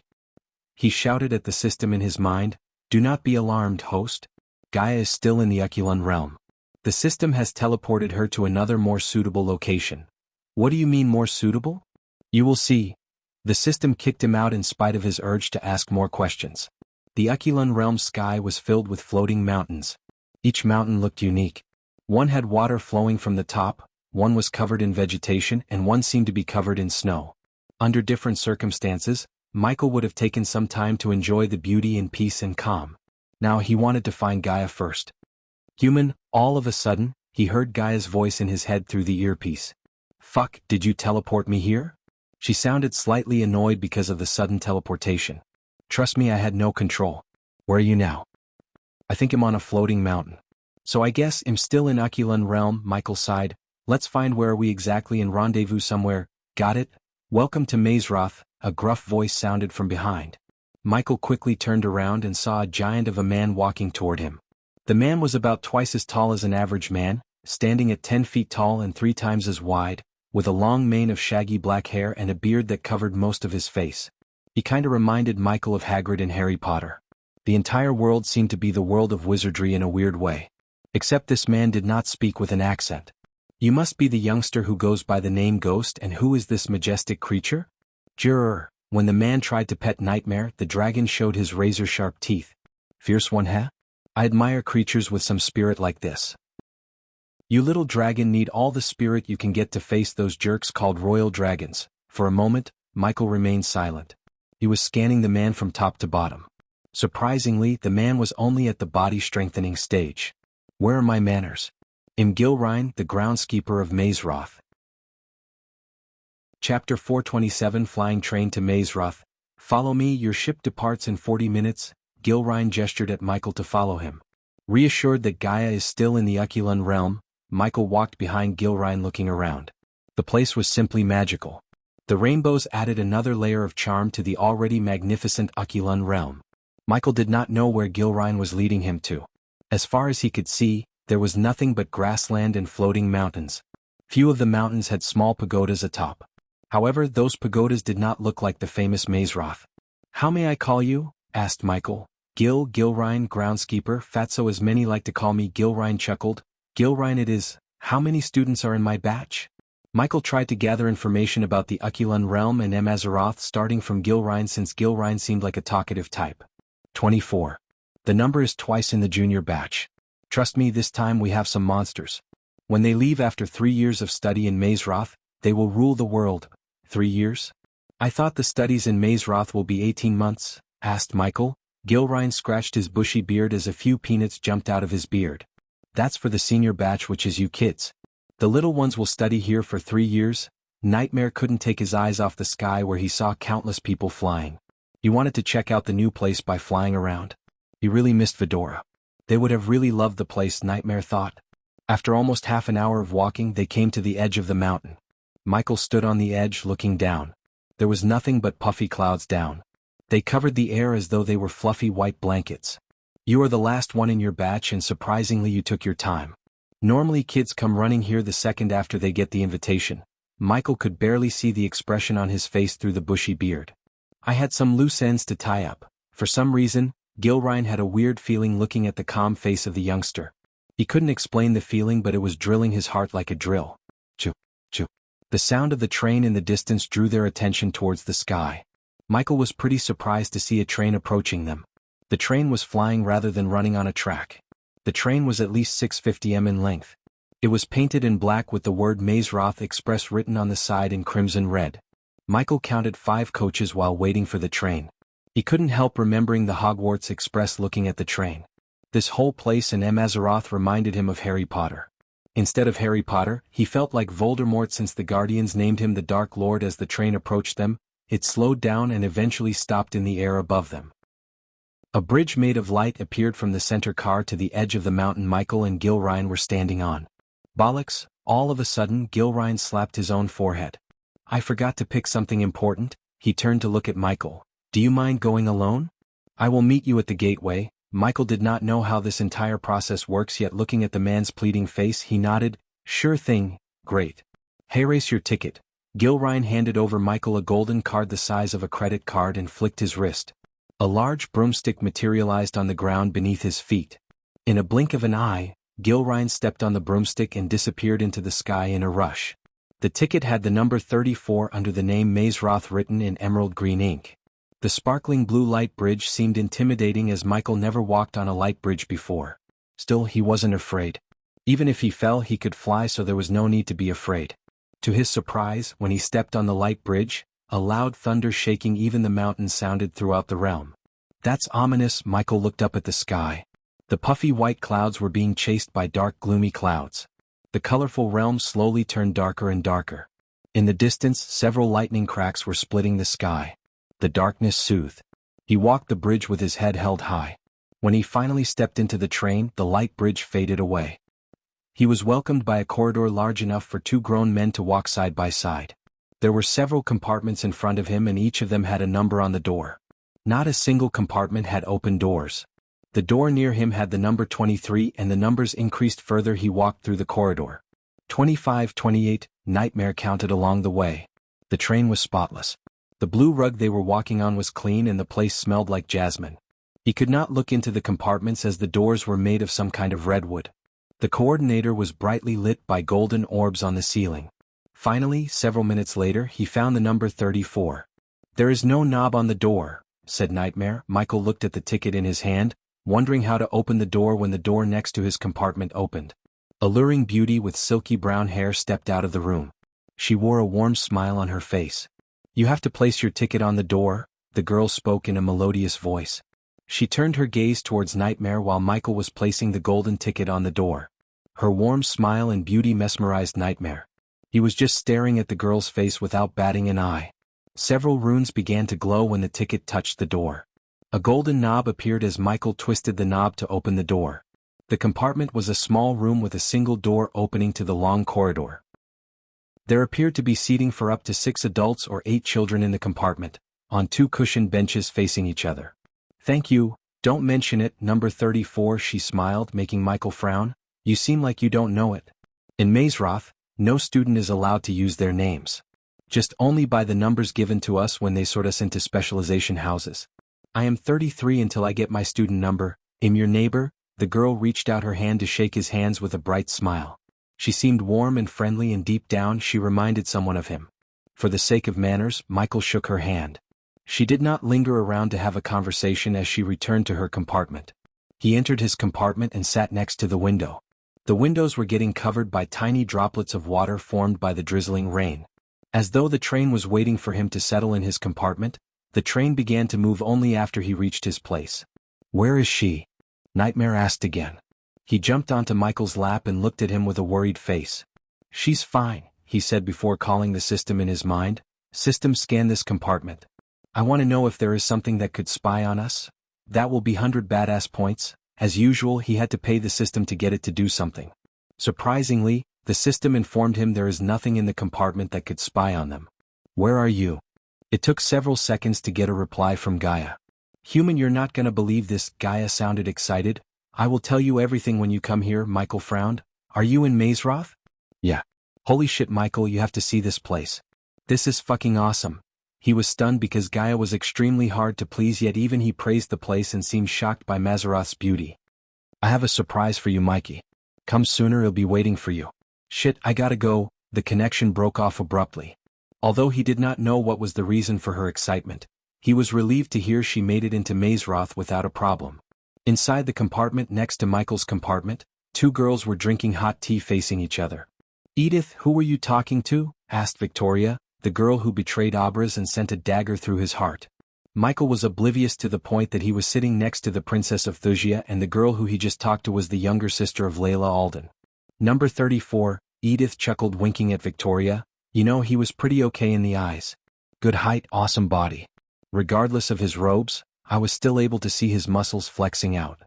He shouted at the system in his mind. Do not be alarmed, host. Gaia is still in the Aculon realm. The system has teleported her to another more suitable location. What do you mean more suitable? You will see. The system kicked him out in spite of his urge to ask more questions. The Aculon realm's sky was filled with floating mountains. Each mountain looked unique. One had water flowing from the top, one was covered in vegetation, and one seemed to be covered in snow. Under different circumstances, Michael would have taken some time to enjoy the beauty in peace and calm. Now he wanted to find Gaia first. Human, all of a sudden, he heard Gaia's voice in his head through the earpiece. Fuck, did you teleport me here? She sounded slightly annoyed because of the sudden teleportation. Trust me, I had no control. Where are you now? I think I'm on a floating mountain. So I guess I'm still in Aculon realm, Michael sighed. Let's find where we exactly and rendezvous somewhere. Got it? Welcome to Mazeroth, a gruff voice sounded from behind. Michael quickly turned around and saw a giant of a man walking toward him. The man was about twice as tall as an average man, standing at 10 feet tall and 3 times as wide, with a long mane of shaggy black hair and a beard that covered most of his face. He kinda reminded Michael of Hagrid in Harry Potter. The entire world seemed to be the world of wizardry in a weird way. Except this man did not speak with an accent. You must be the youngster who goes by the name Ghost, and who is this majestic creature? Juror. When the man tried to pet Nightmare, the dragon showed his razor-sharp teeth. Fierce one, huh? I admire creatures with some spirit like this. You little dragon need all the spirit you can get to face those jerks called royal dragons. For a moment, Michael remained silent. He was scanning the man from top to bottom. Surprisingly, the man was only at the body-strengthening stage. Where are my manners? I'm Gilrine, the groundskeeper of Mazeroth. Chapter 427, Flying Train to Mazeroth. Follow me, your ship departs in 40 minutes. Gilrine gestured at Michael to follow him. Reassured that Gaia is still in the Aculon realm, Michael walked behind Gilrine looking around. The place was simply magical. The rainbows added another layer of charm to the already magnificent Aquilan realm. Michael did not know where Gilrain was leading him to. As far as he could see, there was nothing but grassland and floating mountains. Few of the mountains had small pagodas atop. However, those pagodas did not look like the famous Mazeroth. "How may I call you?" asked Michael. Gilrain, groundskeeper, Fatso as many like to call me." Gilrain chuckled. "Gilrain it is. How many students are in my batch?" Michael tried to gather information about the Aquilan realm and Mazeroth, starting from Gilrain since Gilrain seemed like a talkative type. 24. The number is twice in the junior batch. Trust me, this time we have some monsters. When they leave after 3 years of study in Mazeroth, they will rule the world. 3 years? I thought the studies in Mazeroth will be 18 months, asked Michael. Gilrain scratched his bushy beard as a few peanuts jumped out of his beard. That's for the senior batch, which is you kids. The little ones will study here for 3 years. Nightmare couldn't take his eyes off the sky where he saw countless people flying. He wanted to check out the new place by flying around. He really missed Fedora. They would have really loved the place, Nightmare thought. After almost half an hour of walking, they came to the edge of the mountain. Michael stood on the edge looking down. There was nothing but puffy clouds down. They covered the air as though they were fluffy white blankets. You are the last one in your batch, and surprisingly you took your time. Normally kids come running here the second after they get the invitation. Michael could barely see the expression on his face through the bushy beard. I had some loose ends to tie up. For some reason, Gilrain had a weird feeling looking at the calm face of the youngster. He couldn't explain the feeling, but it was drilling his heart like a drill. Choo, choo. The sound of the train in the distance drew their attention towards the sky. Michael was pretty surprised to see a train approaching them. The train was flying rather than running on a track. The train was at least 650 m in length. It was painted in black with the word Mazeroth Express written on the side in crimson red. Michael counted 5 coaches while waiting for the train. He couldn't help remembering the Hogwarts Express looking at the train. This whole place in Mazeroth reminded him of Harry Potter. Instead of Harry Potter, he felt like Voldemort since the Guardians named him the Dark Lord. As the train approached them, it slowed down and eventually stopped in the air above them. A bridge made of light appeared from the center car to the edge of the mountain Michael and Gilrain were standing on. Bollocks, all of a sudden Gilrain slapped his own forehead. I forgot to pick something important. He turned to look at Michael. Do you mind going alone? I will meet you at the gateway. Michael did not know how this entire process works, yet looking at the man's pleading face he nodded. Sure thing, great. Hey, race your ticket. Gilrain handed over Michael a golden card the size of a credit card and flicked his wrist. A large broomstick materialized on the ground beneath his feet. In a blink of an eye, Gilrain stepped on the broomstick and disappeared into the sky in a rush. The ticket had the number 34 under the name Mazeroth written in emerald green ink. The sparkling blue light bridge seemed intimidating as Michael never walked on a light bridge before. Still, he wasn't afraid. Even if he fell, he could fly, so there was no need to be afraid. To his surprise, when he stepped on the light bridge, a loud thunder shaking even the mountains sounded throughout the realm. That's ominous. Michael looked up at the sky. The puffy white clouds were being chased by dark gloomy clouds. The colorful realm slowly turned darker and darker. In the distance, several lightning cracks were splitting the sky. The darkness soothed. He walked the bridge with his head held high. When he finally stepped into the train, the light bridge faded away. He was welcomed by a corridor large enough for 2 grown men to walk side by side. There were several compartments in front of him, and each of them had a number on the door. Not a single compartment had open doors. The door near him had the number 23, and the numbers increased further. He walked through the corridor. 25, 28, Nightmare counted along the way. The train was spotless. The blue rug they were walking on was clean, and the place smelled like jasmine. He could not look into the compartments as the doors were made of some kind of redwood. The coordinator was brightly lit by golden orbs on the ceiling. Finally, several minutes later, he found the number 34. There is no knob on the door, said Nightmare. Michael looked at the ticket in his hand, wondering how to open the door when the door next to his compartment opened. Alluring beauty with silky brown hair stepped out of the room. She wore a warm smile on her face. You have to place your ticket on the door, the girl spoke in a melodious voice. She turned her gaze towards Nightmare while Michael was placing the golden ticket on the door. Her warm smile and beauty mesmerized Nightmare. He was just staring at the girl's face without batting an eye. Several runes began to glow when the ticket touched the door. A golden knob appeared as Michael twisted the knob to open the door. The compartment was a small room with a single door opening to the long corridor. There appeared to be seating for up to 6 adults or 8 children in the compartment, on 2 cushioned benches facing each other. Thank you, don't mention it, number 34, she smiled, making Michael frown. You seem like you don't know it. In Mazeroth, no student is allowed to use their names. Just only by the numbers given to us when they sort us into specialization houses. I am 33 until I get my student number. Your neighbor. The girl reached out her hand to shake his hands with a bright smile. She seemed warm and friendly, and deep down she reminded someone of him. For the sake of manners, Michael shook her hand. She did not linger around to have a conversation as she returned to her compartment. He entered his compartment and sat next to the window. The windows were getting covered by tiny droplets of water formed by the drizzling rain. As though the train was waiting for him to settle in his compartment, the train began to move only after he reached his place. Where is she? Nightmare asked again. He jumped onto Michael's lap and looked at him with a worried face. She's fine, he said before calling the system in his mind. System, scan this compartment. I want to know if there is something that could spy on us. That will be 100 badass points. As usual, he had to pay the system to get it to do something. Surprisingly, the system informed him there is nothing in the compartment that could spy on them. Where are you? It took several seconds to get a reply from Gaia. Human, you're not gonna believe this. Gaia sounded excited. I will tell you everything when you come here. Michael frowned. Are you in Mazeroth? Yeah. Holy shit, Michael, you have to see this place. This is fucking awesome. He was stunned because Gaia was extremely hard to please, yet even he praised the place and seemed shocked by Mazeroth's beauty. I have a surprise for you, Mikey. Come sooner, it'll be waiting for you. Shit, I gotta go. The connection broke off abruptly. Although he did not know what was the reason for her excitement, he was relieved to hear she made it into Mazeroth without a problem. Inside the compartment next to Michael's compartment, 2 girls were drinking hot tea facing each other. Edith, who were you talking to? Asked Victoria, the girl who betrayed Abraz and sent a dagger through his heart. Michael was oblivious to the point that he was sitting next to the Princess of Thusia, and the girl who he just talked to was the younger sister of Layla Alden. Number 34, Edith chuckled, winking at Victoria. You know, he was pretty okay in the eyes. Good height, awesome body. Regardless of his robes, I was still able to see his muscles flexing out.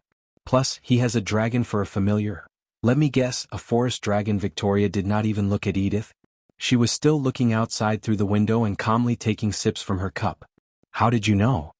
Plus, he has a dragon for a familiar. Let me guess, a forest dragon. Victoria did not even look at Edith. She was still looking outside through the window and calmly taking sips from her cup. How did you know?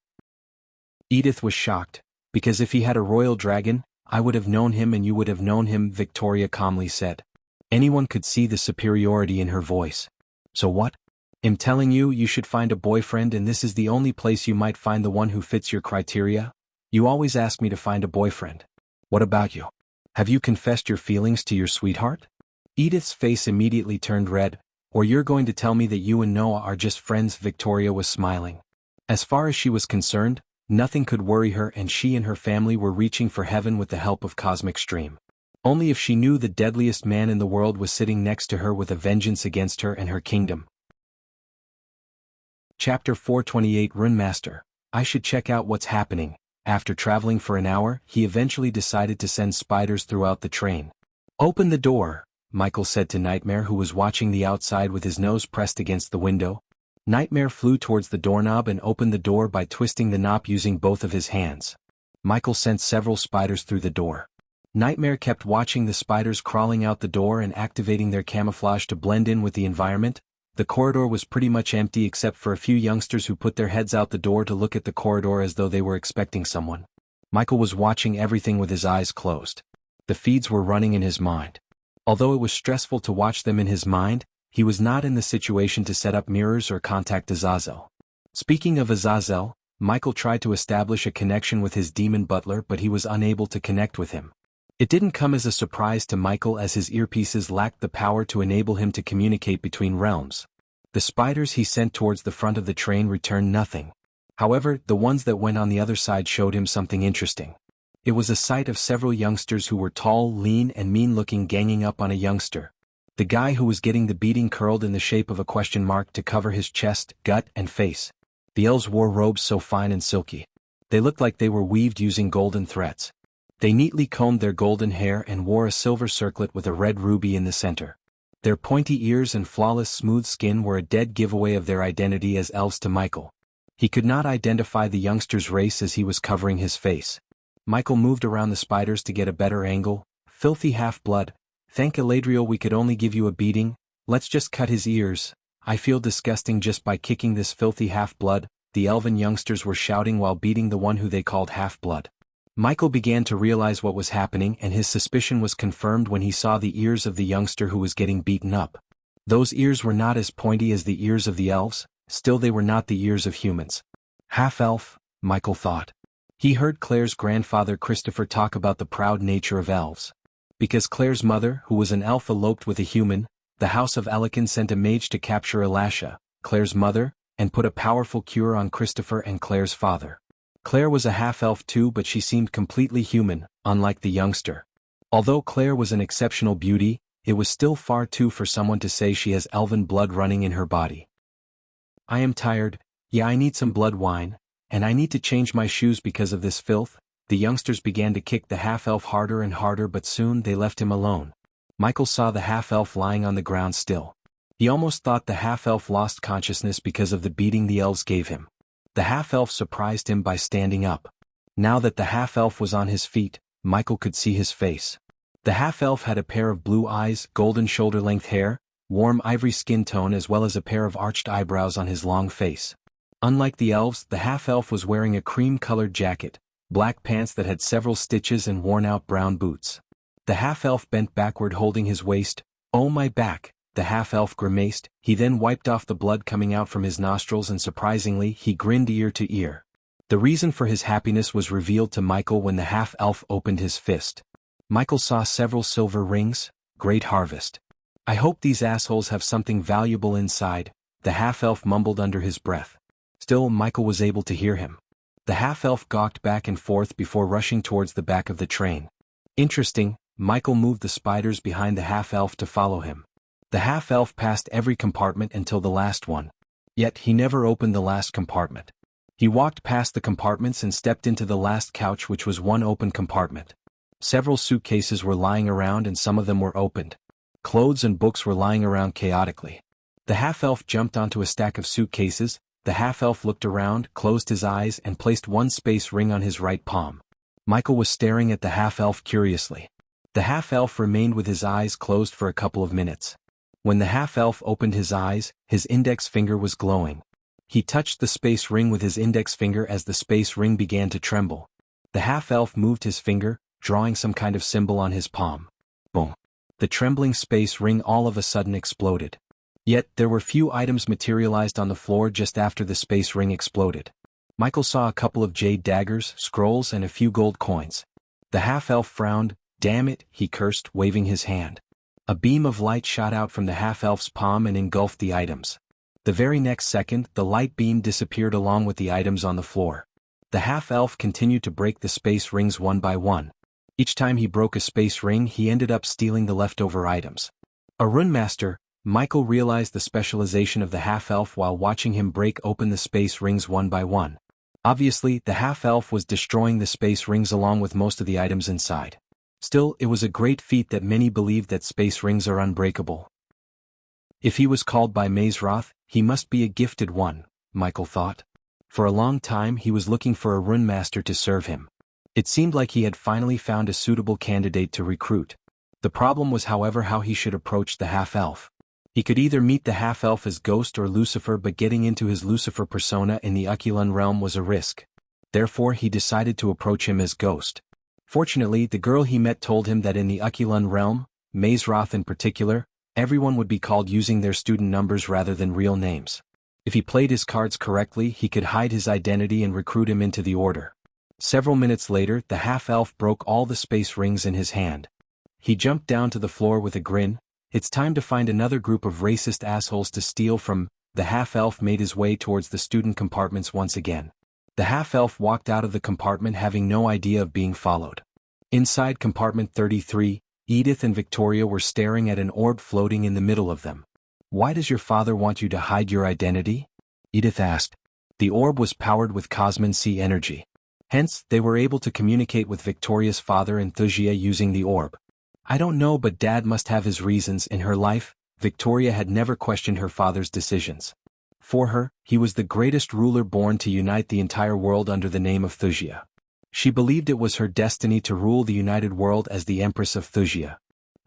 Edith was shocked, because if he had a royal dragon, I would have known him and you would have known him, Victoria calmly said. Anyone could see the superiority in her voice. So what? I'm telling you, you should find a boyfriend, and this is the only place you might find the one who fits your criteria. You always ask me to find a boyfriend. What about you? Have you confessed your feelings to your sweetheart? Edith's face immediately turned red. Or you're going to tell me that you and Noah are just friends? Victoria was smiling. As far as she was concerned, nothing could worry her, and she and her family were reaching for heaven with the help of Cosmic Stream. Only if she knew the deadliest man in the world was sitting next to her with a vengeance against her and her kingdom. Chapter 428, Runemaster. I should check out what's happening. After traveling for an hour, he eventually decided to send spiders throughout the train. Open the door, Michael said to Nightmare, who was watching the outside with his nose pressed against the window. Nightmare flew towards the doorknob and opened the door by twisting the knob using both of his hands. Michael sent several spiders through the door. Nightmare kept watching the spiders crawling out the door and activating their camouflage to blend in with the environment. The corridor was pretty much empty except for a few youngsters who put their heads out the door to look at the corridor as though they were expecting someone. Michael was watching everything with his eyes closed. The feeds were running in his mind. Although it was stressful to watch them in his mind, he was not in the situation to set up mirrors or contact Azazel. Speaking of Azazel, Michael tried to establish a connection with his demon butler, but he was unable to connect with him. It didn't come as a surprise to Michael, as his earpieces lacked the power to enable him to communicate between realms. The spiders he sent towards the front of the train returned nothing. However, the ones that went on the other side showed him something interesting. It was a sight of several youngsters who were tall, lean, and mean-looking, ganging up on a youngster. The guy who was getting the beating curled in the shape of a question mark to cover his chest, gut, and face. The elves wore robes so fine and silky. They looked like they were weaved using golden threads. They neatly combed their golden hair and wore a silver circlet with a red ruby in the center. Their pointy ears and flawless smooth skin were a dead giveaway of their identity as elves to Michael. He could not identify the youngster's race as he was covering his face. Michael moved around the spiders to get a better angle. Filthy half-blood. Thank Eladriel, we could only give you a beating. Let's just cut his ears. I feel disgusting just by kicking this filthy half-blood, the elven youngsters were shouting while beating the one who they called half-blood. Michael began to realize what was happening, and his suspicion was confirmed when he saw the ears of the youngster who was getting beaten up. Those ears were not as pointy as the ears of the elves, still they were not the ears of humans. Half-elf, Michael thought. He heard Claire's grandfather Christopher talk about the proud nature of elves. Because Claire's mother, who was an elf, eloped with a human, the House of Alekin sent a mage to capture Elasha, Claire's mother, and put a powerful cure on Christopher and Claire's father. Claire was a half-elf too, but she seemed completely human, unlike the youngster. Although Claire was an exceptional beauty, it was still far too for someone to say she has elven blood running in her body. I am tired, yeah, I need some blood wine, and I need to change my shoes because of this filth. The youngsters began to kick the half-elf harder and harder, but soon they left him alone. Michael saw the half-elf lying on the ground still. He almost thought the half-elf lost consciousness because of the beating the elves gave him. The half-elf surprised him by standing up. Now that the half-elf was on his feet, Michael could see his face. The half-elf had a pair of blue eyes, golden shoulder-length hair, warm ivory skin tone, as well as a pair of arched eyebrows on his long face. Unlike the elves, the half-elf was wearing a cream-colored jacket, black pants that had several stitches, and worn-out brown boots. The half-elf bent backward holding his waist. "Oh, my back," the half-elf grimaced. He then wiped off the blood coming out from his nostrils, and surprisingly, he grinned ear to ear. The reason for his happiness was revealed to Michael when the half-elf opened his fist. Michael saw several silver rings. Great harvest. "I hope these assholes have something valuable inside," the half-elf mumbled under his breath. Still, Michael was able to hear him. The half-elf gawked back and forth before rushing towards the back of the train. Interesting, Michael moved the spiders behind the half-elf to follow him. The half-elf passed every compartment until the last one. Yet he never opened the last compartment. He walked past the compartments and stepped into the last couch, which was one open compartment. Several suitcases were lying around, and some of them were opened. Clothes and books were lying around chaotically. The half-elf jumped onto a stack of suitcases. The half-elf looked around, closed his eyes, and placed one space ring on his right palm. Michael was staring at the half-elf curiously. The half-elf remained with his eyes closed for a couple of minutes. When the half-elf opened his eyes, his index finger was glowing. He touched the space ring with his index finger as the space ring began to tremble. The half-elf moved his finger, drawing some kind of symbol on his palm. Boom. The trembling space ring all of a sudden exploded. Yet, there were few items materialized on the floor just after the space ring exploded. Michael saw a couple of jade daggers, scrolls, and a few gold coins. The half-elf frowned. "Damn it," he cursed, waving his hand. A beam of light shot out from the half-elf's palm and engulfed the items. The very next second, the light beam disappeared along with the items on the floor. The half-elf continued to break the space rings one by one. Each time he broke a space ring, he ended up stealing the leftover items. A runemaster, Michael realized the specialization of the half-elf while watching him break open the space rings one by one. Obviously, the half-elf was destroying the space rings along with most of the items inside. Still, it was a great feat that many believed that space rings are unbreakable. If he was called by Mazeroth, he must be a gifted one, Michael thought. For a long time he was looking for a runemaster to serve him. It seemed like he had finally found a suitable candidate to recruit. The problem was, however, how he should approach the half-elf. He could either meet the half-elf as Ghost or Lucifer, but getting into his Lucifer persona in the Aquilan realm was a risk. Therefore he decided to approach him as Ghost. Fortunately, the girl he met told him that in the Aquilan realm, Mazeroth in particular, everyone would be called using their student numbers rather than real names. If he played his cards correctly, he could hide his identity and recruit him into the order. Several minutes later, the half-elf broke all the space rings in his hand. He jumped down to the floor with a grin. "It's time to find another group of racist assholes to steal from." The half-elf made his way towards the student compartments once again. The half-elf walked out of the compartment having no idea of being followed. Inside compartment 33, Edith and Victoria were staring at an orb floating in the middle of them. "Why does your father want you to hide your identity?" Edith asked. The orb was powered with Cosmin-C energy. Hence, they were able to communicate with Victoria's father and Thusia using the orb. "I don't know, but Dad must have his reasons." In her life, Victoria had never questioned her father's decisions. For her, he was the greatest ruler born to unite the entire world under the name of Thusia. She believed it was her destiny to rule the united world as the Empress of Thusia.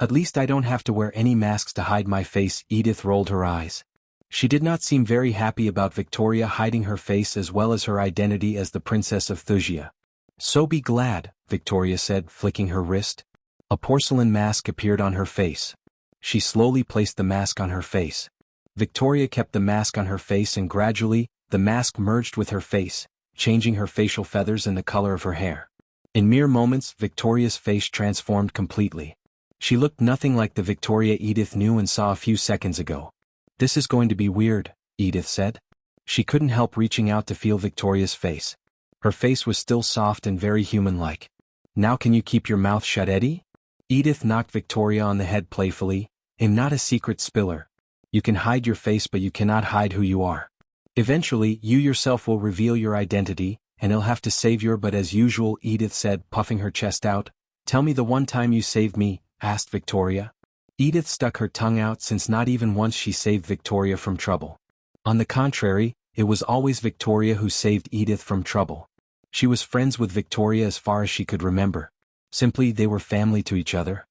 At least I don't have to wear any masks to hide my face. Edith rolled her eyes. She did not seem very happy about Victoria hiding her face as well as her identity as the Princess of Thusia. So be glad, Victoria said, flicking her wrist. A porcelain mask appeared on her face. She slowly placed the mask on her face. Victoria kept the mask on her face and gradually, the mask merged with her face, changing her facial feathers and the color of her hair. In mere moments, Victoria's face transformed completely. She looked nothing like the Victoria Edith knew and saw a few seconds ago. This is going to be weird, Edith said. She couldn't help reaching out to feel Victoria's face. Her face was still soft and very human-like. Now can you keep your mouth shut, Eddie? Edith knocked Victoria on the head playfully. I'm not a secret spiller. You can hide your face but you cannot hide who you are. Eventually, you yourself will reveal your identity, and I'll have to save you. But as usual, Edith said, puffing her chest out. Tell me the one time you saved me, asked Victoria. Edith stuck her tongue out since not even once she saved Victoria from trouble. On the contrary, it was always Victoria who saved Edith from trouble. She was friends with Victoria as far as she could remember. Simply, they were family to each other.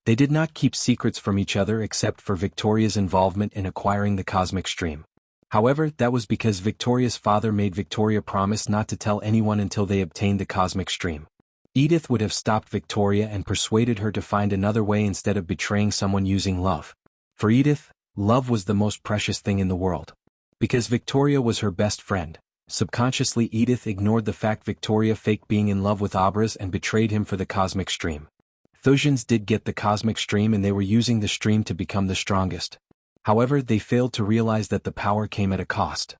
They did not keep secrets from each other except for Victoria's involvement in acquiring the cosmic stream. However, that was because Victoria's father made Victoria promise not to tell anyone until they obtained the cosmic stream. Edith would have stopped Victoria and persuaded her to find another way instead of betraying someone using love. For Edith, love was the most precious thing in the world. Because Victoria was her best friend, subconsciously Edith ignored the fact Victoria faked being in love with Abras and betrayed him for the cosmic stream. Thusians did get the cosmic stream and they were using the stream to become the strongest. However, they failed to realize that the power came at a cost.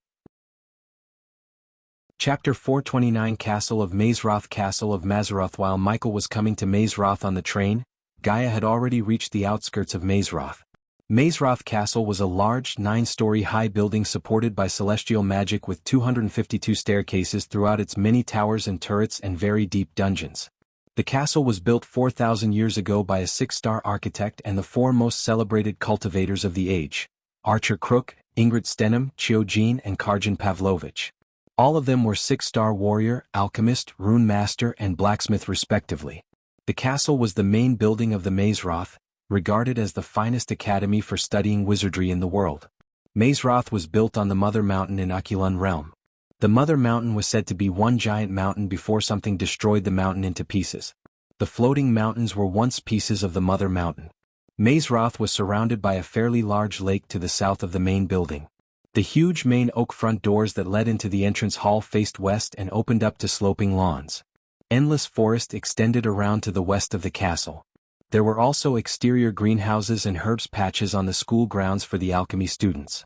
Chapter 429 Castle of Mazeroth. Castle of Mazeroth. While Michael was coming to Mazeroth on the train, Gaia had already reached the outskirts of Mazeroth. Mazeroth Castle was a large, 9-story high building supported by celestial magic with 252 staircases throughout its many towers and turrets and very deep dungeons. The castle was built 4,000 years ago by a 6-star architect and the 4 most celebrated cultivators of the age: Archer Crook, Ingrid Stenham, Chiojin and Karjan Pavlovich. All of them were 6-star warrior, alchemist, rune master and blacksmith respectively. The castle was the main building of the Mazeroth, regarded as the finest academy for studying wizardry in the world. Mazeroth was built on the Mother Mountain in Akulun Realm. The Mother Mountain was said to be one giant mountain before something destroyed the mountain into pieces. The floating mountains were once pieces of the Mother Mountain. Mazeroth was surrounded by a fairly large lake to the south of the main building. The huge main oak front doors that led into the entrance hall faced west and opened up to sloping lawns. Endless forest extended around to the west of the castle. There were also exterior greenhouses and herbs patches on the school grounds for the alchemy students.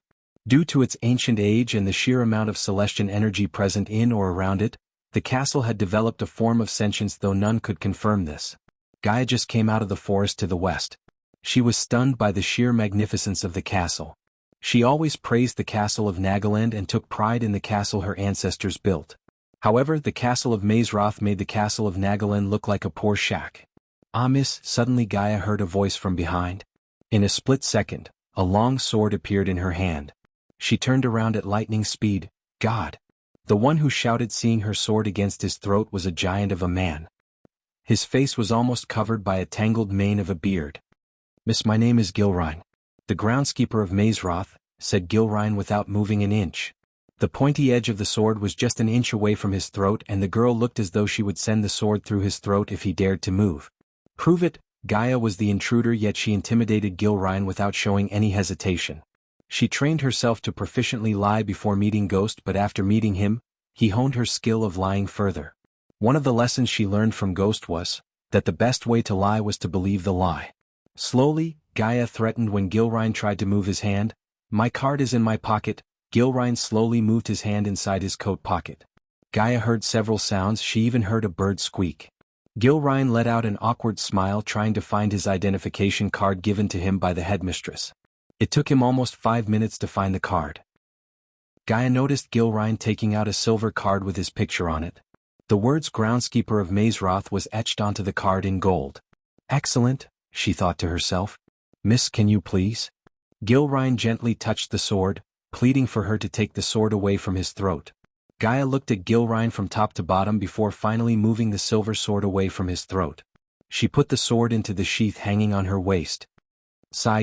Due to its ancient age and the sheer amount of celestial energy present in or around it, the castle had developed a form of sentience, though none could confirm this. Gaia just came out of the forest to the west. She was stunned by the sheer magnificence of the castle. She always praised the castle of Nagaland and took pride in the castle her ancestors built. However, the castle of Mazeroth made the castle of Nagaland look like a poor shack. "Ah, miss," suddenly Gaia heard a voice from behind. In a split second, a long sword appeared in her hand. She turned around at lightning speed. God! The one who shouted seeing her sword against his throat was a giant of a man. His face was almost covered by a tangled mane of a beard. "Miss, my name is Gilrine, the groundskeeper of Mazeroth," said Gilrine without moving an inch. The pointy edge of the sword was just an inch away from his throat and the girl looked as though she would send the sword through his throat if he dared to move. Prove it. Gaia was the intruder, yet she intimidated Gilrine without showing any hesitation. She trained herself to proficiently lie before meeting Ghost, but after meeting him, he honed her skill of lying further. One of the lessons she learned from Ghost was that the best way to lie was to believe the lie. Slowly, Gaia threatened when Gilrine tried to move his hand. "My card is in my pocket." Gilrine slowly moved his hand inside his coat pocket. Gaia heard several sounds. She even heard a bird squeak. Gilrine let out an awkward smile, trying to find his identification card given to him by the headmistress. It took him almost 5 minutes to find the card. Gaia noticed Gilrine taking out a silver card with his picture on it. The words "Groundskeeper of Mazeroth" was etched onto the card in gold. "Excellent," she thought to herself. "Miss, can you please?" Gilrine gently touched the sword, pleading for her to take the sword away from his throat. Gaia looked at Gilrine from top to bottom before finally moving the silver sword away from his throat. She put the sword into the sheath hanging on her waist.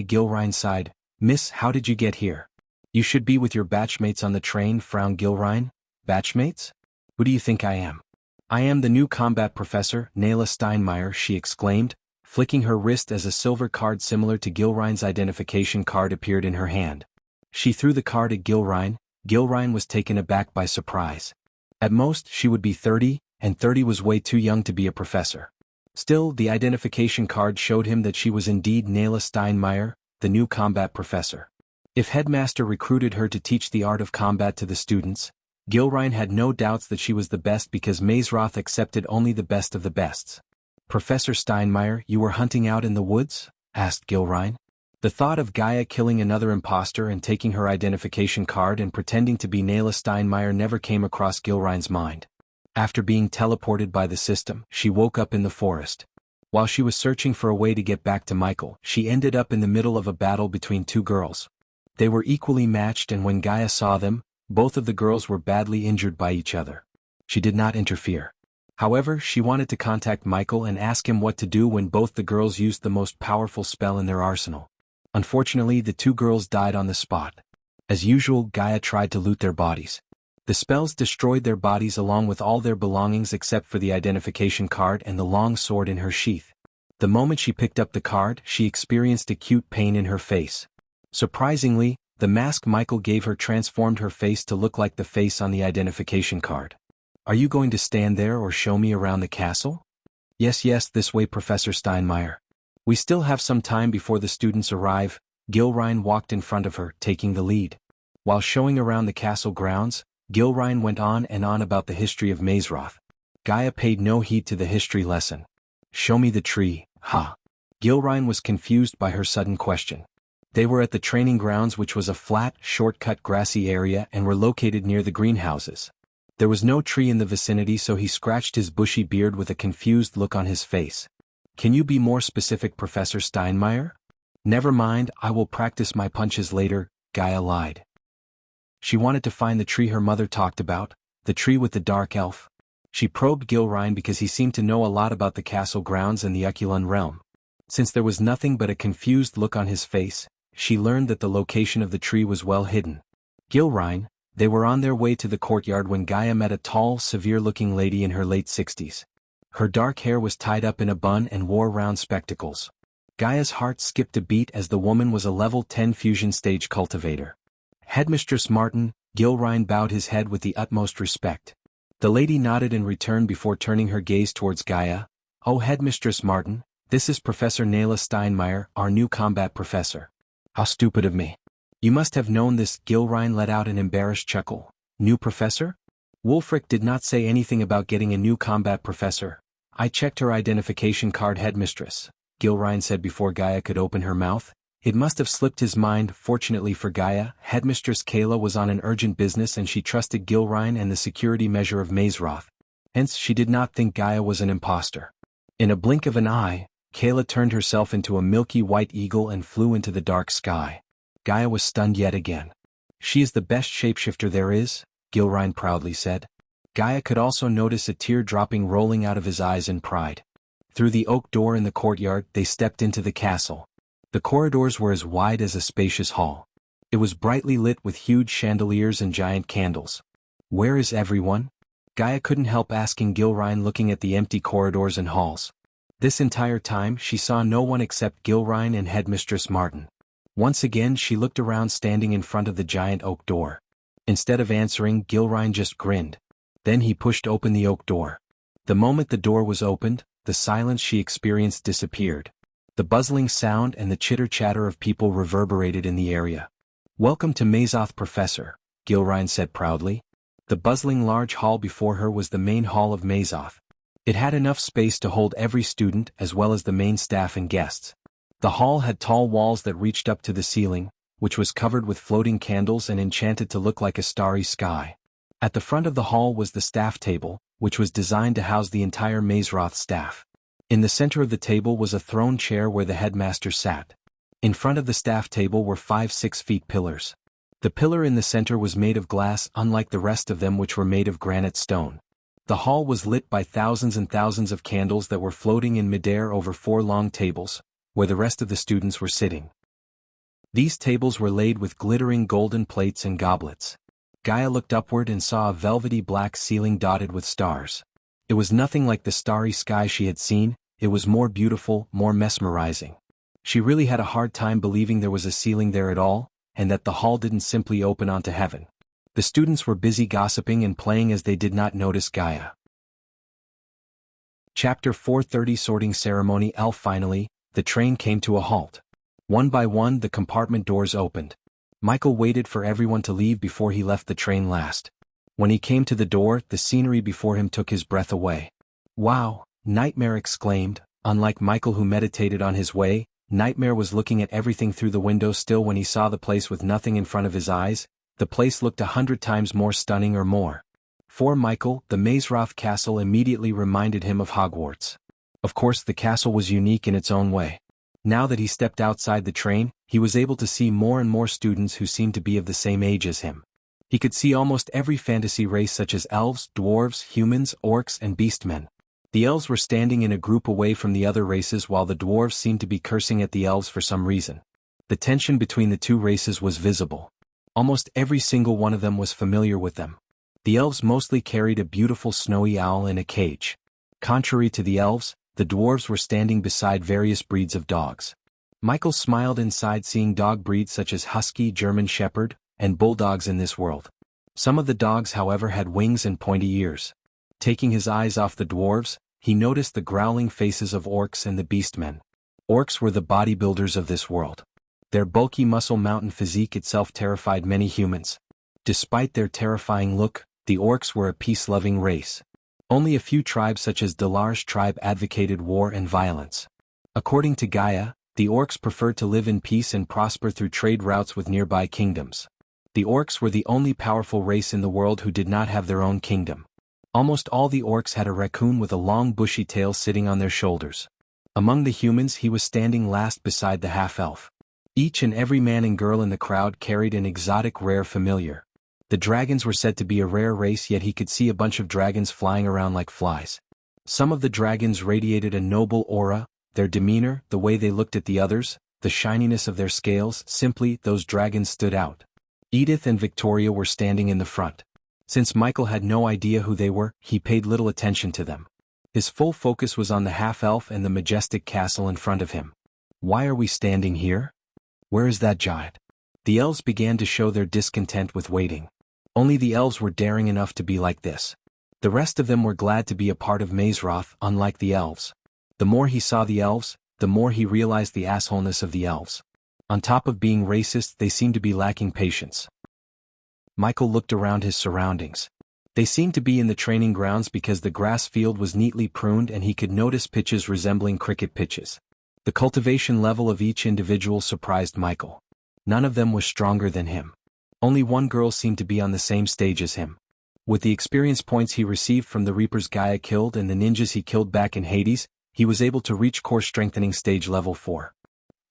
Gilrain sighed. Miss, how did you get here? You should be with your batchmates on the train, frowned Gilrain. Batchmates? Who do you think I am? I am the new combat professor, Nayla Steinmeier, she exclaimed, flicking her wrist as a silver card similar to Gilrain's identification card appeared in her hand. She threw the card at Gilrain. Gilrain was taken aback by surprise. At most, she would be 30, and 30 was way too young to be a professor. Still, the identification card showed him that she was indeed Nayla Steinmeier, the new combat professor. If Headmaster recruited her to teach the art of combat to the students, Gilrain had no doubts that she was the best because Mazeroth accepted only the best of the bests. Professor Steinmeier, you were hunting out in the woods? Asked Gilrain. The thought of Gaia killing another imposter and taking her identification card and pretending to be Nayla Steinmeier never came across Gilrain's mind. After being teleported by the system, she woke up in the forest. While she was searching for a way to get back to Michael, she ended up in the middle of a battle between two girls. They were equally matched, and when Gaia saw them, both of the girls were badly injured by each other. She did not interfere. However, she wanted to contact Michael and ask him what to do when both the girls used the most powerful spell in their arsenal. Unfortunately, the two girls died on the spot. As usual, Gaia tried to loot their bodies. The spells destroyed their bodies along with all their belongings except for the identification card and the long sword in her sheath. The moment she picked up the card, she experienced acute pain in her face. Surprisingly, the mask Michael gave her transformed her face to look like the face on the identification card. Are you going to stand there or show me around the castle? Yes, this way, Professor Steinmeier. We still have some time before the students arrive. Gilrain walked in front of her, taking the lead. While showing around the castle grounds, Gilrain went on and on about the history of Mazeroth. Gaia paid no heed to the history lesson. Show me the tree, ha. Gilrain was confused by her sudden question. They were at the training grounds, which was a flat, shortcut grassy area and were located near the greenhouses. There was no tree in the vicinity, so he scratched his bushy beard with a confused look on his face. Can you be more specific, Professor Steinmeier? Never mind, I will practice my punches later, Gaia lied. She wanted to find the tree her mother talked about, the tree with the dark elf. She probed Gilrain because he seemed to know a lot about the castle grounds and the Ukulun realm. Since there was nothing but a confused look on his face, she learned that the location of the tree was well hidden. Gilrain, they were on their way to the courtyard when Gaia met a tall, severe-looking lady in her late 60s. Her dark hair was tied up in a bun and wore round spectacles. Gaia's heart skipped a beat as the woman was a level 10 fusion stage cultivator. Headmistress Martin, Gilrain bowed his head with the utmost respect. The lady nodded in return before turning her gaze towards Gaia. Oh, Headmistress Martin, this is Professor Nayla Steinmeier, our new combat professor. How stupid of me. You must have known this. Gilrain let out an embarrassed chuckle. New professor? Wulfric did not say anything about getting a new combat professor. I checked her identification card, Headmistress, Gilrain said before Gaia could open her mouth. It must have slipped his mind. Fortunately for Gaia, Headmistress Kayla was on an urgent business and she trusted Gilrain and the security measure of Mazeroth. Hence, she did not think Gaia was an imposter. In a blink of an eye, Kayla turned herself into a milky white eagle and flew into the dark sky. Gaia was stunned yet again. She is the best shapeshifter there is, Gilrain proudly said. Gaia could also notice a tear dropping rolling out of his eyes in pride. Through the oak door in the courtyard, they stepped into the castle. The corridors were as wide as a spacious hall. It was brightly lit with huge chandeliers and giant candles. Where is everyone? Gaia couldn't help asking Gilrain, looking at the empty corridors and halls. This entire time she saw no one except Gilrain and Headmistress Martin. Once again she looked around, standing in front of the giant oak door. Instead of answering, Gilrain just grinned. Then he pushed open the oak door. The moment the door was opened, the silence she experienced disappeared. The buzzing sound and the chitter-chatter of people reverberated in the area. Welcome to Mazeroth, Professor, Gilrain said proudly. The bustling large hall before her was the main hall of Mazeroth. It had enough space to hold every student as well as the main staff and guests. The hall had tall walls that reached up to the ceiling, which was covered with floating candles and enchanted to look like a starry sky. At the front of the hall was the staff table, which was designed to house the entire Mazeroth staff. In the center of the table was a throne chair where the headmaster sat. In front of the staff table were 5 6-foot pillars. The pillar in the center was made of glass, unlike the rest of them, which were made of granite stone. The hall was lit by thousands and thousands of candles that were floating in midair over 4 long tables, where the rest of the students were sitting. These tables were laid with glittering golden plates and goblets. Gaia looked upward and saw a velvety black ceiling dotted with stars. It was nothing like the starry sky she had seen, it was more beautiful, more mesmerizing. She really had a hard time believing there was a ceiling there at all, and that the hall didn't simply open onto heaven. The students were busy gossiping and playing as they did not notice Gaia. Chapter 430 Sorting Ceremony. Finally, the train came to a halt. One by one the compartment doors opened. Michael waited for everyone to leave before he left the train last. When he came to the door, the scenery before him took his breath away. "Wow!" Nightmare exclaimed. Unlike Michael, who meditated on his way, Nightmare was looking at everything through the window still. When he saw the place with nothing in front of his eyes, the place looked 100 times more stunning or more. For Michael, the Mazeroth castle immediately reminded him of Hogwarts. Of course, the castle was unique in its own way. Now that he stepped outside the train, he was able to see more and more students who seemed to be of the same age as him. He could see almost every fantasy race such as elves, dwarves, humans, orcs, and beastmen. The elves were standing in a group away from the other races while the dwarves seemed to be cursing at the elves for some reason. The tension between the two races was visible. Almost every single one of them was familiar with them. The elves mostly carried a beautiful snowy owl in a cage. Contrary to the elves, the dwarves were standing beside various breeds of dogs. Michael smiled inside seeing dog breeds such as Husky, German Shepherd, and Bulldogs in this world. Some of the dogs, however, had wings and pointy ears. Taking his eyes off the dwarves, he noticed the growling faces of orcs and the beastmen. Orcs were the bodybuilders of this world. Their bulky muscle mountain physique itself terrified many humans. Despite their terrifying look, the orcs were a peace-loving race. Only a few tribes such as Dalar's tribe advocated war and violence. According to Gaia, the orcs preferred to live in peace and prosper through trade routes with nearby kingdoms. The orcs were the only powerful race in the world who did not have their own kingdom. Almost all the orcs had a raccoon with a long bushy tail sitting on their shoulders. Among the humans, he was standing last beside the half-elf. Each and every man and girl in the crowd carried an exotic rare familiar. The dragons were said to be a rare race, yet he could see a bunch of dragons flying around like flies. Some of the dragons radiated a noble aura, their demeanor, the way they looked at the others, the shininess of their scales, simply, those dragons stood out. Edith and Victoria were standing in the front. Since Michael had no idea who they were, he paid little attention to them. His full focus was on the half-elf and the majestic castle in front of him. "Why are we standing here? Where is that giant?" The elves began to show their discontent with waiting. Only the elves were daring enough to be like this. The rest of them were glad to be a part of Mazeroth, unlike the elves. The more he saw the elves, the more he realized the assholeness of the elves. On top of being racist, they seemed to be lacking patience. Michael looked around his surroundings. They seemed to be in the training grounds because the grass field was neatly pruned and he could notice pitches resembling cricket pitches. The cultivation level of each individual surprised Michael. None of them was stronger than him. Only one girl seemed to be on the same stage as him. With the experience points he received from the Reapers Gaia killed and the ninjas he killed back in Hades, he was able to reach core strengthening stage level 4.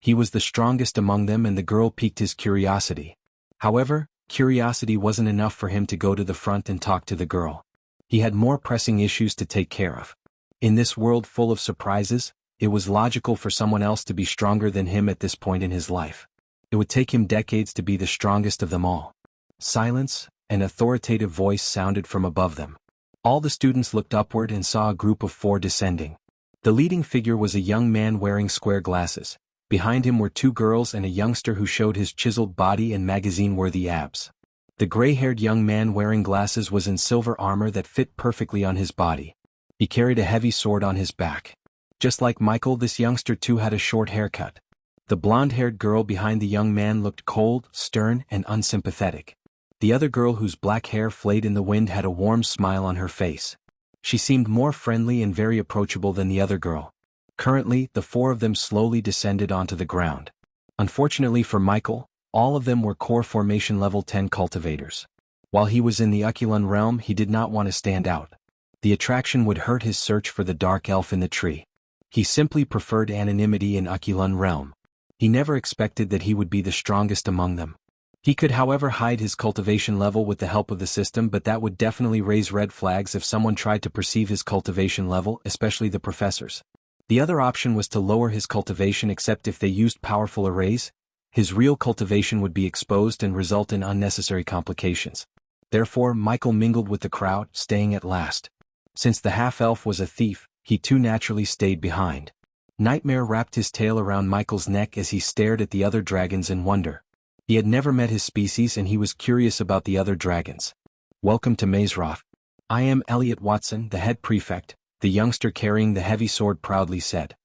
He was the strongest among them and the girl piqued his curiosity. However, curiosity wasn't enough for him to go to the front and talk to the girl. He had more pressing issues to take care of. In this world full of surprises, it was logical for someone else to be stronger than him at this point in his life. It would take him decades to be the strongest of them all. Silence, an authoritative voice sounded from above them. All the students looked upward and saw a group of 4 descending. The leading figure was a young man wearing square glasses. Behind him were 2 girls and a youngster who showed his chiseled body and magazine-worthy abs. The gray-haired young man wearing glasses was in silver armor that fit perfectly on his body. He carried a heavy sword on his back. Just like Michael, this youngster too had a short haircut. The blonde-haired girl behind the young man looked cold, stern, and unsympathetic. The other girl, whose black hair flayed in the wind, had a warm smile on her face. She seemed more friendly and very approachable than the other girl. Currently, the 4 of them slowly descended onto the ground. Unfortunately for Michael, all of them were core formation level 10 cultivators. While he was in the Oculun realm, he did not want to stand out. The attraction would hurt his search for the dark elf in the tree. He simply preferred anonymity in Oculun realm. He never expected that he would be the strongest among them. He could however hide his cultivation level with the help of the system, but that would definitely raise red flags if someone tried to perceive his cultivation level, especially the professors. The other option was to lower his cultivation, except if they used powerful arrays, his real cultivation would be exposed and result in unnecessary complications. Therefore, Michael mingled with the crowd, staying at last. Since the half-elf was a thief, he too naturally stayed behind. Nightmare wrapped his tail around Michael's neck as he stared at the other dragons in wonder. He had never met his species and he was curious about the other dragons. "Welcome to Mazeroth. I am Elliot Watson, the head prefect," the youngster carrying the heavy sword proudly said.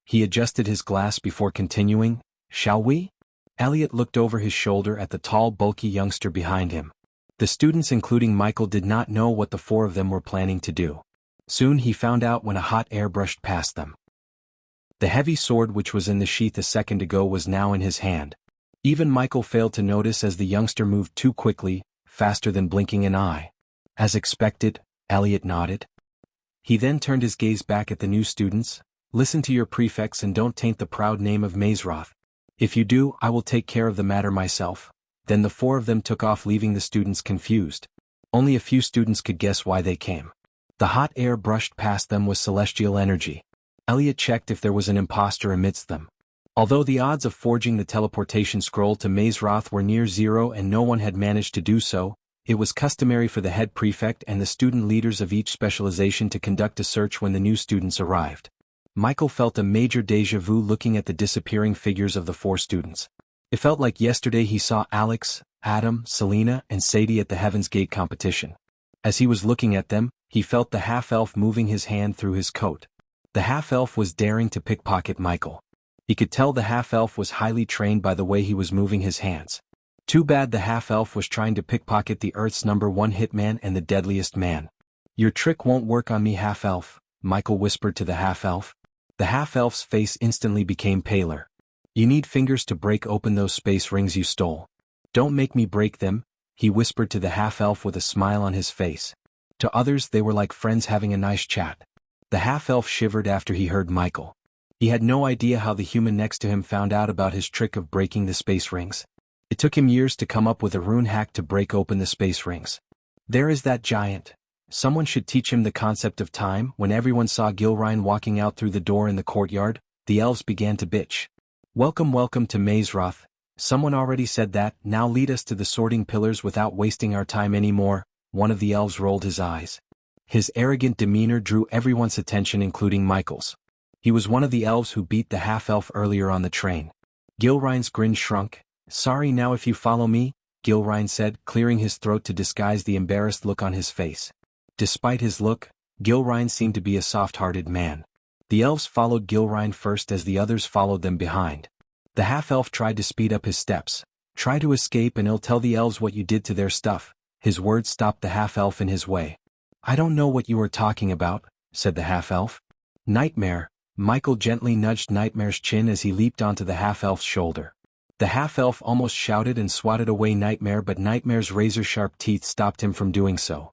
He adjusted his glass before continuing, "Shall we?" Elliot looked over his shoulder at the tall, bulky youngster behind him. The students, including Michael, did not know what the four of them were planning to do. Soon he found out when a hot air brushed past them. The heavy sword which was in the sheath a second ago was now in his hand. Even Michael failed to notice as the youngster moved too quickly, faster than blinking an eye. "As expected," Elliot nodded. He then turned his gaze back at the new students. "Listen to your prefects and don't taint the proud name of Mazeroth. If you do, I will take care of the matter myself." Then the four of them took off, leaving the students confused. Only a few students could guess why they came. The hot air brushed past them was celestial energy. Elliot checked if there was an imposter amidst them. Although the odds of forging the teleportation scroll to Mazeroth were near zero and no one had managed to do so, it was customary for the head prefect and the student leaders of each specialization to conduct a search when the new students arrived. Michael felt a major déjà vu looking at the disappearing figures of the four students. It felt like yesterday he saw Alex, Adam, Selena, and Sadie at the Heaven's Gate competition. As he was looking at them, he felt the half-elf moving his hand through his coat. The half-elf was daring to pickpocket Michael. He could tell the half-elf was highly trained by the way he was moving his hands. Too bad the half-elf was trying to pickpocket the Earth's #1 hitman and the deadliest man. "Your trick won't work on me, half-elf," Michael whispered to the half-elf. The half-elf's face instantly became paler. "You need fingers to break open those space rings you stole. Don't make me break them," he whispered to the half-elf with a smile on his face. To others they were like friends having a nice chat. The half-elf shivered after he heard Michael. He had no idea how the human next to him found out about his trick of breaking the space rings. It took him years to come up with a rune hack to break open the space rings. There is that giant. Someone should teach him the concept of time. When everyone saw Gilrine walking out through the door in the courtyard, the elves began to bitch. "Welcome, welcome to Mazeroth. Someone already said that. Now lead us to the sorting pillars without wasting our time anymore." One of the elves rolled his eyes. His arrogant demeanor drew everyone's attention, including Michael's. He was one of the elves who beat the half-elf earlier on the train. Gilrine's grin shrunk. "Sorry, now if you follow me," Gilrine said, clearing his throat to disguise the embarrassed look on his face. Despite his look, Gilrine seemed to be a soft-hearted man. The elves followed Gilrine first as the others followed them behind. The half-elf tried to speed up his steps. "Try to escape and I'll tell the elves what you did to their stuff." His words stopped the half-elf in his way. "I don't know what you are talking about," said the half-elf. "Nightmare." Michael gently nudged Nightmare's chin as he leaped onto the half-elf's shoulder. The half-elf almost shouted and swatted away Nightmare, but Nightmare's razor-sharp teeth stopped him from doing so.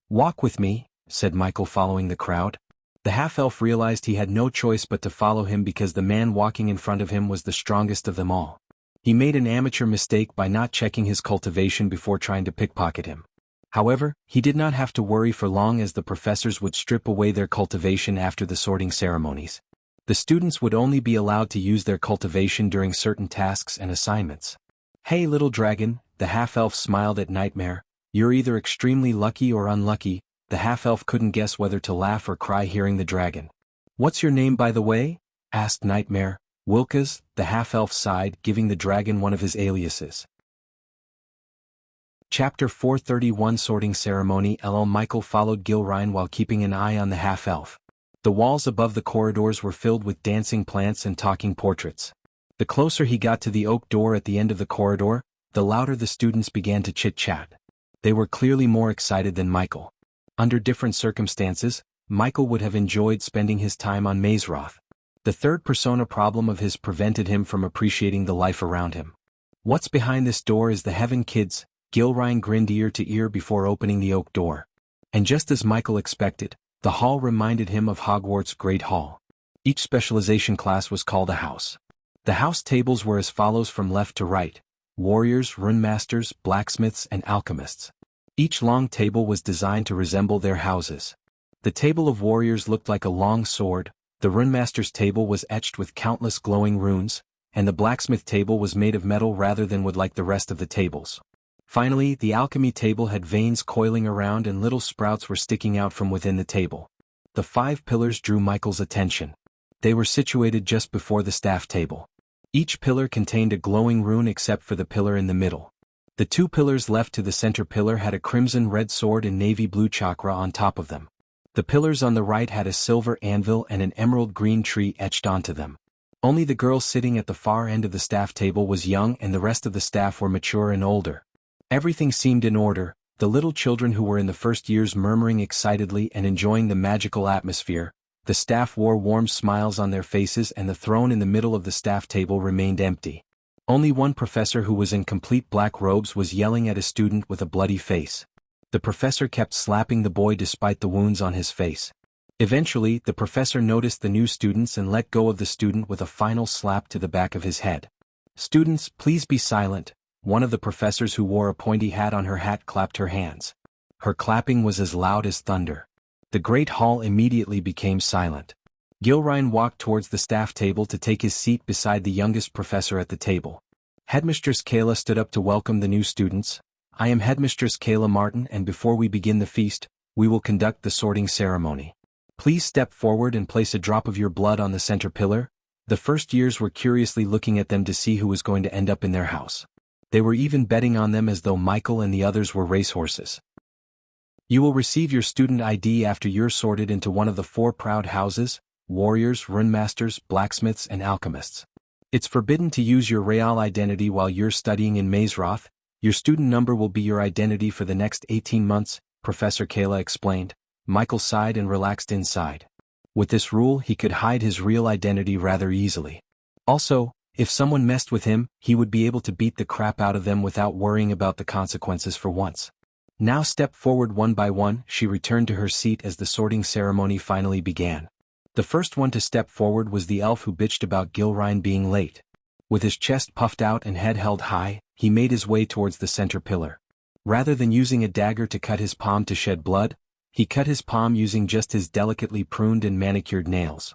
"Walk with me," said Michael, following the crowd. The half-elf realized he had no choice but to follow him because the man walking in front of him was the strongest of them all. He made an amateur mistake by not checking his cultivation before trying to pickpocket him. However, he did not have to worry for long, as the professors would strip away their cultivation after the sorting ceremonies. The students would only be allowed to use their cultivation during certain tasks and assignments. "Hey little dragon," the half-elf smiled at Nightmare. "You're either extremely lucky or unlucky." The half-elf couldn't guess whether to laugh or cry hearing the dragon. "What's your name, by the way?" asked Nightmare. "Wilkes," the half-elf sighed, giving the dragon one of his aliases. Chapter 431 Sorting Ceremony. Michael followed Gilrine while keeping an eye on the half-elf. The walls above the corridors were filled with dancing plants and talking portraits. The closer he got to the oak door at the end of the corridor, the louder the students began to chit-chat. They were clearly more excited than Michael. Under different circumstances, Michael would have enjoyed spending his time on Mazeroth. The third persona problem of his prevented him from appreciating the life around him. "What's behind this door is the Heaven Kids," Gilrine grinned ear to ear before opening the oak door. And just as Michael expected, the hall reminded him of Hogwarts' Great Hall. Each specialization class was called a house. The house tables were as follows from left to right: warriors, rune masters, blacksmiths, and alchemists. Each long table was designed to resemble their houses. The table of warriors looked like a long sword, the rune master's table was etched with countless glowing runes, and the blacksmith table was made of metal rather than wood like the rest of the tables. Finally, the alchemy table had veins coiling around and little sprouts were sticking out from within the table. The 5 pillars drew Michael's attention. They were situated just before the staff table. Each pillar contained a glowing rune except for the pillar in the middle. The 2 pillars left to the center pillar had a crimson-red sword and navy blue chakra on top of them. The pillars on the right had a silver anvil and an emerald-green tree etched onto them. Only the girl sitting at the far end of the staff table was young and the rest of the staff were mature and older. Everything seemed in order, the little children who were in the first years murmuring excitedly and enjoying the magical atmosphere. The staff wore warm smiles on their faces and the throne in the middle of the staff table remained empty. Only one professor who was in complete black robes was yelling at a student with a bloody face. The professor kept slapping the boy despite the wounds on his face. Eventually, the professor noticed the new students and let go of the student with a final slap to the back of his head. "Students, please be silent." One of the professors who wore a pointy hat on her hat clapped her hands. Her clapping was as loud as thunder. The great hall immediately became silent. Gilrine walked towards the staff table to take his seat beside the youngest professor at the table. Headmistress Kayla stood up to welcome the new students. "I am Headmistress Kayla Martin, and before we begin the feast, we will conduct the sorting ceremony. Please step forward and place a drop of your blood on the center pillar." The first years were curiously looking at them to see who was going to end up in their house. They were even betting on them as though Michael and the others were racehorses. "You will receive your student ID after you're sorted into one of the 4 proud houses: warriors, rune masters, blacksmiths, and alchemists. It's forbidden to use your real identity while you're studying in Mazeroth. Your student number will be your identity for the next 18 months, Professor Kayla explained. Michael sighed and relaxed inside. With this rule, he could hide his real identity rather easily. Also, if someone messed with him, he would be able to beat the crap out of them without worrying about the consequences for once. "Now step forward one by one." She returned to her seat as the sorting ceremony finally began. The first one to step forward was the elf who bitched about Gilrine being late. With his chest puffed out and head held high, he made his way towards the center pillar. Rather than using a dagger to cut his palm to shed blood, he cut his palm using just his delicately pruned and manicured nails.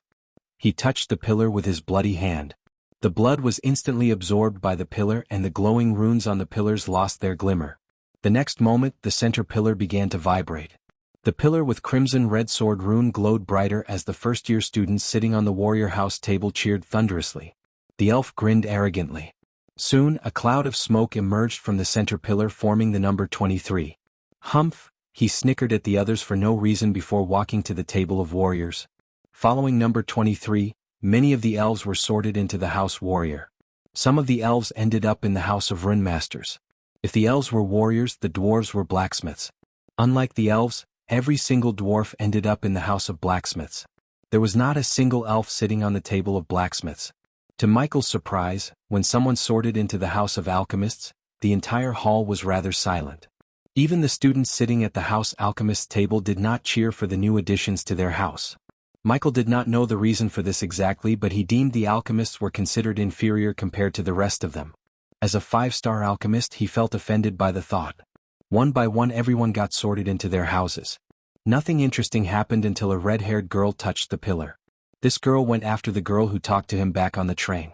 He touched the pillar with his bloody hand. The blood was instantly absorbed by the pillar and the glowing runes on the pillars lost their glimmer. The next moment, the center pillar began to vibrate. The pillar with crimson red sword rune glowed brighter as the first-year students sitting on the warrior house table cheered thunderously. The elf grinned arrogantly. Soon, a cloud of smoke emerged from the center pillar forming the number 23. "Humph," he snickered at the others for no reason before walking to the table of warriors. Following number 23, many of the elves were sorted into the house warrior. Some of the elves ended up in the house of rune masters. If the elves were warriors, the dwarves were blacksmiths. Unlike the elves, every single dwarf ended up in the house of blacksmiths. There was not a single elf sitting on the table of blacksmiths. To Michael's surprise, when someone sorted into the house of alchemists, the entire hall was rather silent. Even the students sitting at the house alchemist's table did not cheer for the new additions to their house. Michael did not know the reason for this exactly, but he deemed the alchemists were considered inferior compared to the rest of them. As a 5-star alchemist, he felt offended by the thought. One by one everyone got sorted into their houses. Nothing interesting happened until a red-haired girl touched the pillar. This girl went after the girl who talked to him back on the train.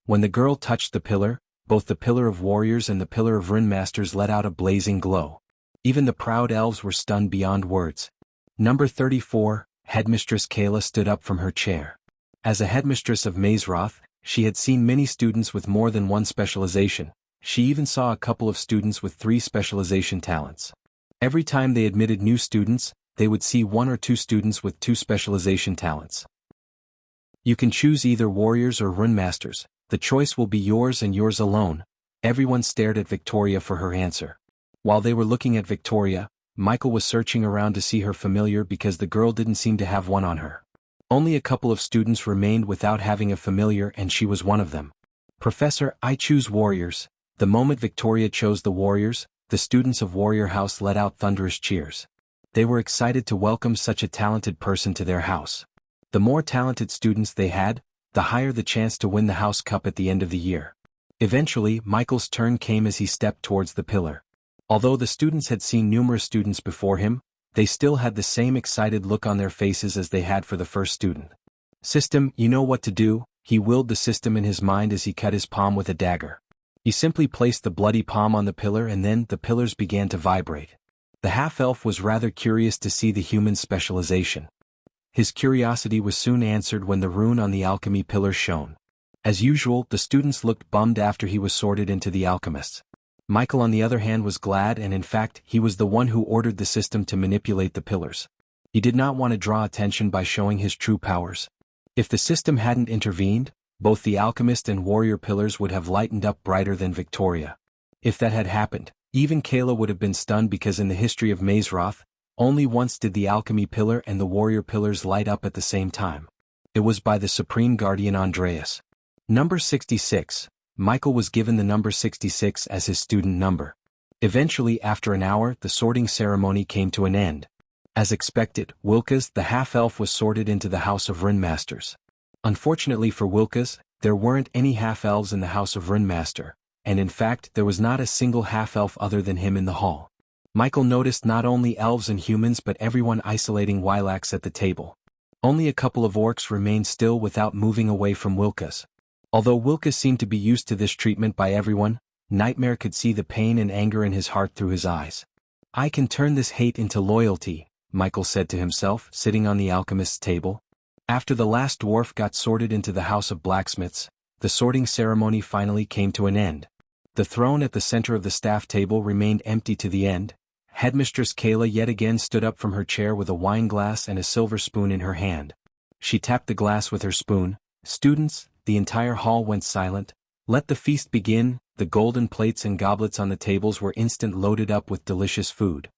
When the girl touched the pillar, both the pillar of warriors and the pillar of rune masters let out a blazing glow. Even the proud elves were stunned beyond words. Number 34, Headmistress Kayla stood up from her chair. As a headmistress of Mazeroth, she had seen many students with more than one specialization. She even saw a couple of students with 3 specialization talents. Every time they admitted new students, they would see 1 or 2 students with 2 specialization talents. "You can choose either warriors or rune masters. The choice will be yours and yours alone." Everyone stared at Victoria for her answer. While they were looking at Victoria, Michael was searching around to see her familiar because the girl didn't seem to have one on her. Only a couple of students remained without having a familiar, and she was one of them. "Professor, I choose warriors." The moment Victoria chose the warriors, the students of Warrior House let out thunderous cheers. They were excited to welcome such a talented person to their house. The more talented students they had, the higher the chance to win the house cup at the end of the year. Eventually, Michael's turn came as he stepped towards the pillar. Although the students had seen numerous students before him, they still had the same excited look on their faces as they had for the first student. "System, you know what to do," he willed the system in his mind as he cut his palm with a dagger. He simply placed the bloody palm on the pillar and then the pillars began to vibrate. The half-elf was rather curious to see the human's specialization. His curiosity was soon answered when the rune on the alchemy pillar shone. As usual, the students looked bummed after he was sorted into the alchemists. Michael on the other hand was glad, and in fact he was the one who ordered the system to manipulate the pillars. He did not want to draw attention by showing his true powers. If the system hadn't intervened, both the alchemist and warrior pillars would have lightened up brighter than Victoria. If that had happened, even Kayla would have been stunned, because in the history of Mazeroth, only once did the alchemy pillar and the warrior pillars light up at the same time. It was by the Supreme Guardian Andreas. Number 66. Michael was given the number 66 as his student number. Eventually, after an hour, the sorting ceremony came to an end. As expected, Wilkas the half-elf was sorted into the House of Runemasters. Unfortunately for Wilkas, there weren't any half-elves in the House of Runemaster, and in fact there was not a single half-elf other than him in the hall. Michael noticed not only elves and humans but everyone isolating Wilax at the table. Only a couple of orcs remained still without moving away from Wilkas. Although Wilkas seemed to be used to this treatment by everyone, Nightmare could see the pain and anger in his heart through his eyes. "I can turn this hate into loyalty," Michael said to himself, sitting on the alchemist's table. After the last dwarf got sorted into the House of Blacksmiths, the sorting ceremony finally came to an end. The throne at the center of the staff table remained empty to the end. Headmistress Kayla yet again stood up from her chair with a wine glass and a silver spoon in her hand. She tapped the glass with her spoon. "Students," the entire hall went silent. "Let the feast begin." The golden plates and goblets on the tables were instantly loaded up with delicious food.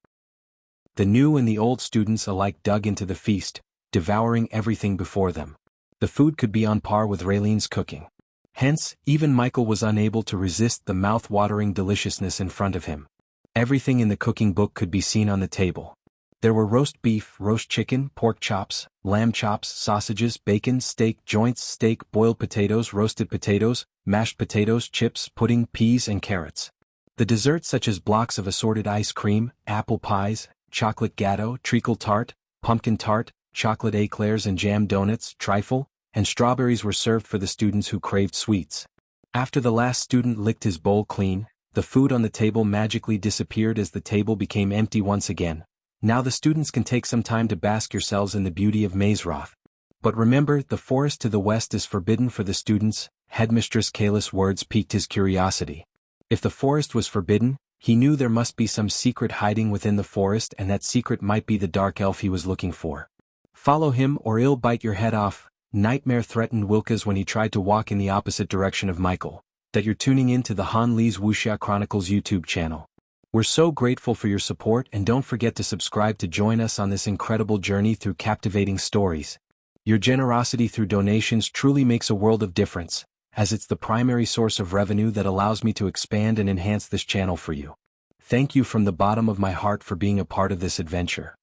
The new and the old students alike dug into the feast, devouring everything before them. The food could be on par with Raylene's cooking. Hence, even Michael was unable to resist the mouth-watering deliciousness in front of him. Everything in the cooking book could be seen on the table. There were roast beef, roast chicken, pork chops, lamb chops, sausages, bacon, steak, joints, steak, boiled potatoes, roasted potatoes, mashed potatoes, chips, pudding, peas, and carrots. The desserts such as blocks of assorted ice cream, apple pies, chocolate gateau, treacle tart, pumpkin tart, chocolate eclairs and jam donuts, trifle, and strawberries were served for the students who craved sweets. After the last student licked his bowl clean, the food on the table magically disappeared as the table became empty once again. Now the students can take some time to bask yourselves in the beauty of Mazeroth. But remember, the forest to the west is forbidden for the students. Headmistress Kayla's words piqued his curiosity. If the forest was forbidden, he knew there must be some secret hiding within the forest, and that secret might be the dark elf he was looking for. "Follow him or he'll bite your head off," Nightmare threatened Wilkas when he tried to walk in the opposite direction of Michael. That you're tuning in to the Han Lee's Wuxia Chronicles YouTube channel. We're so grateful for your support, and don't forget to subscribe to join us on this incredible journey through captivating stories. Your generosity through donations truly makes a world of difference, as it's the primary source of revenue that allows me to expand and enhance this channel for you. Thank you from the bottom of my heart for being a part of this adventure.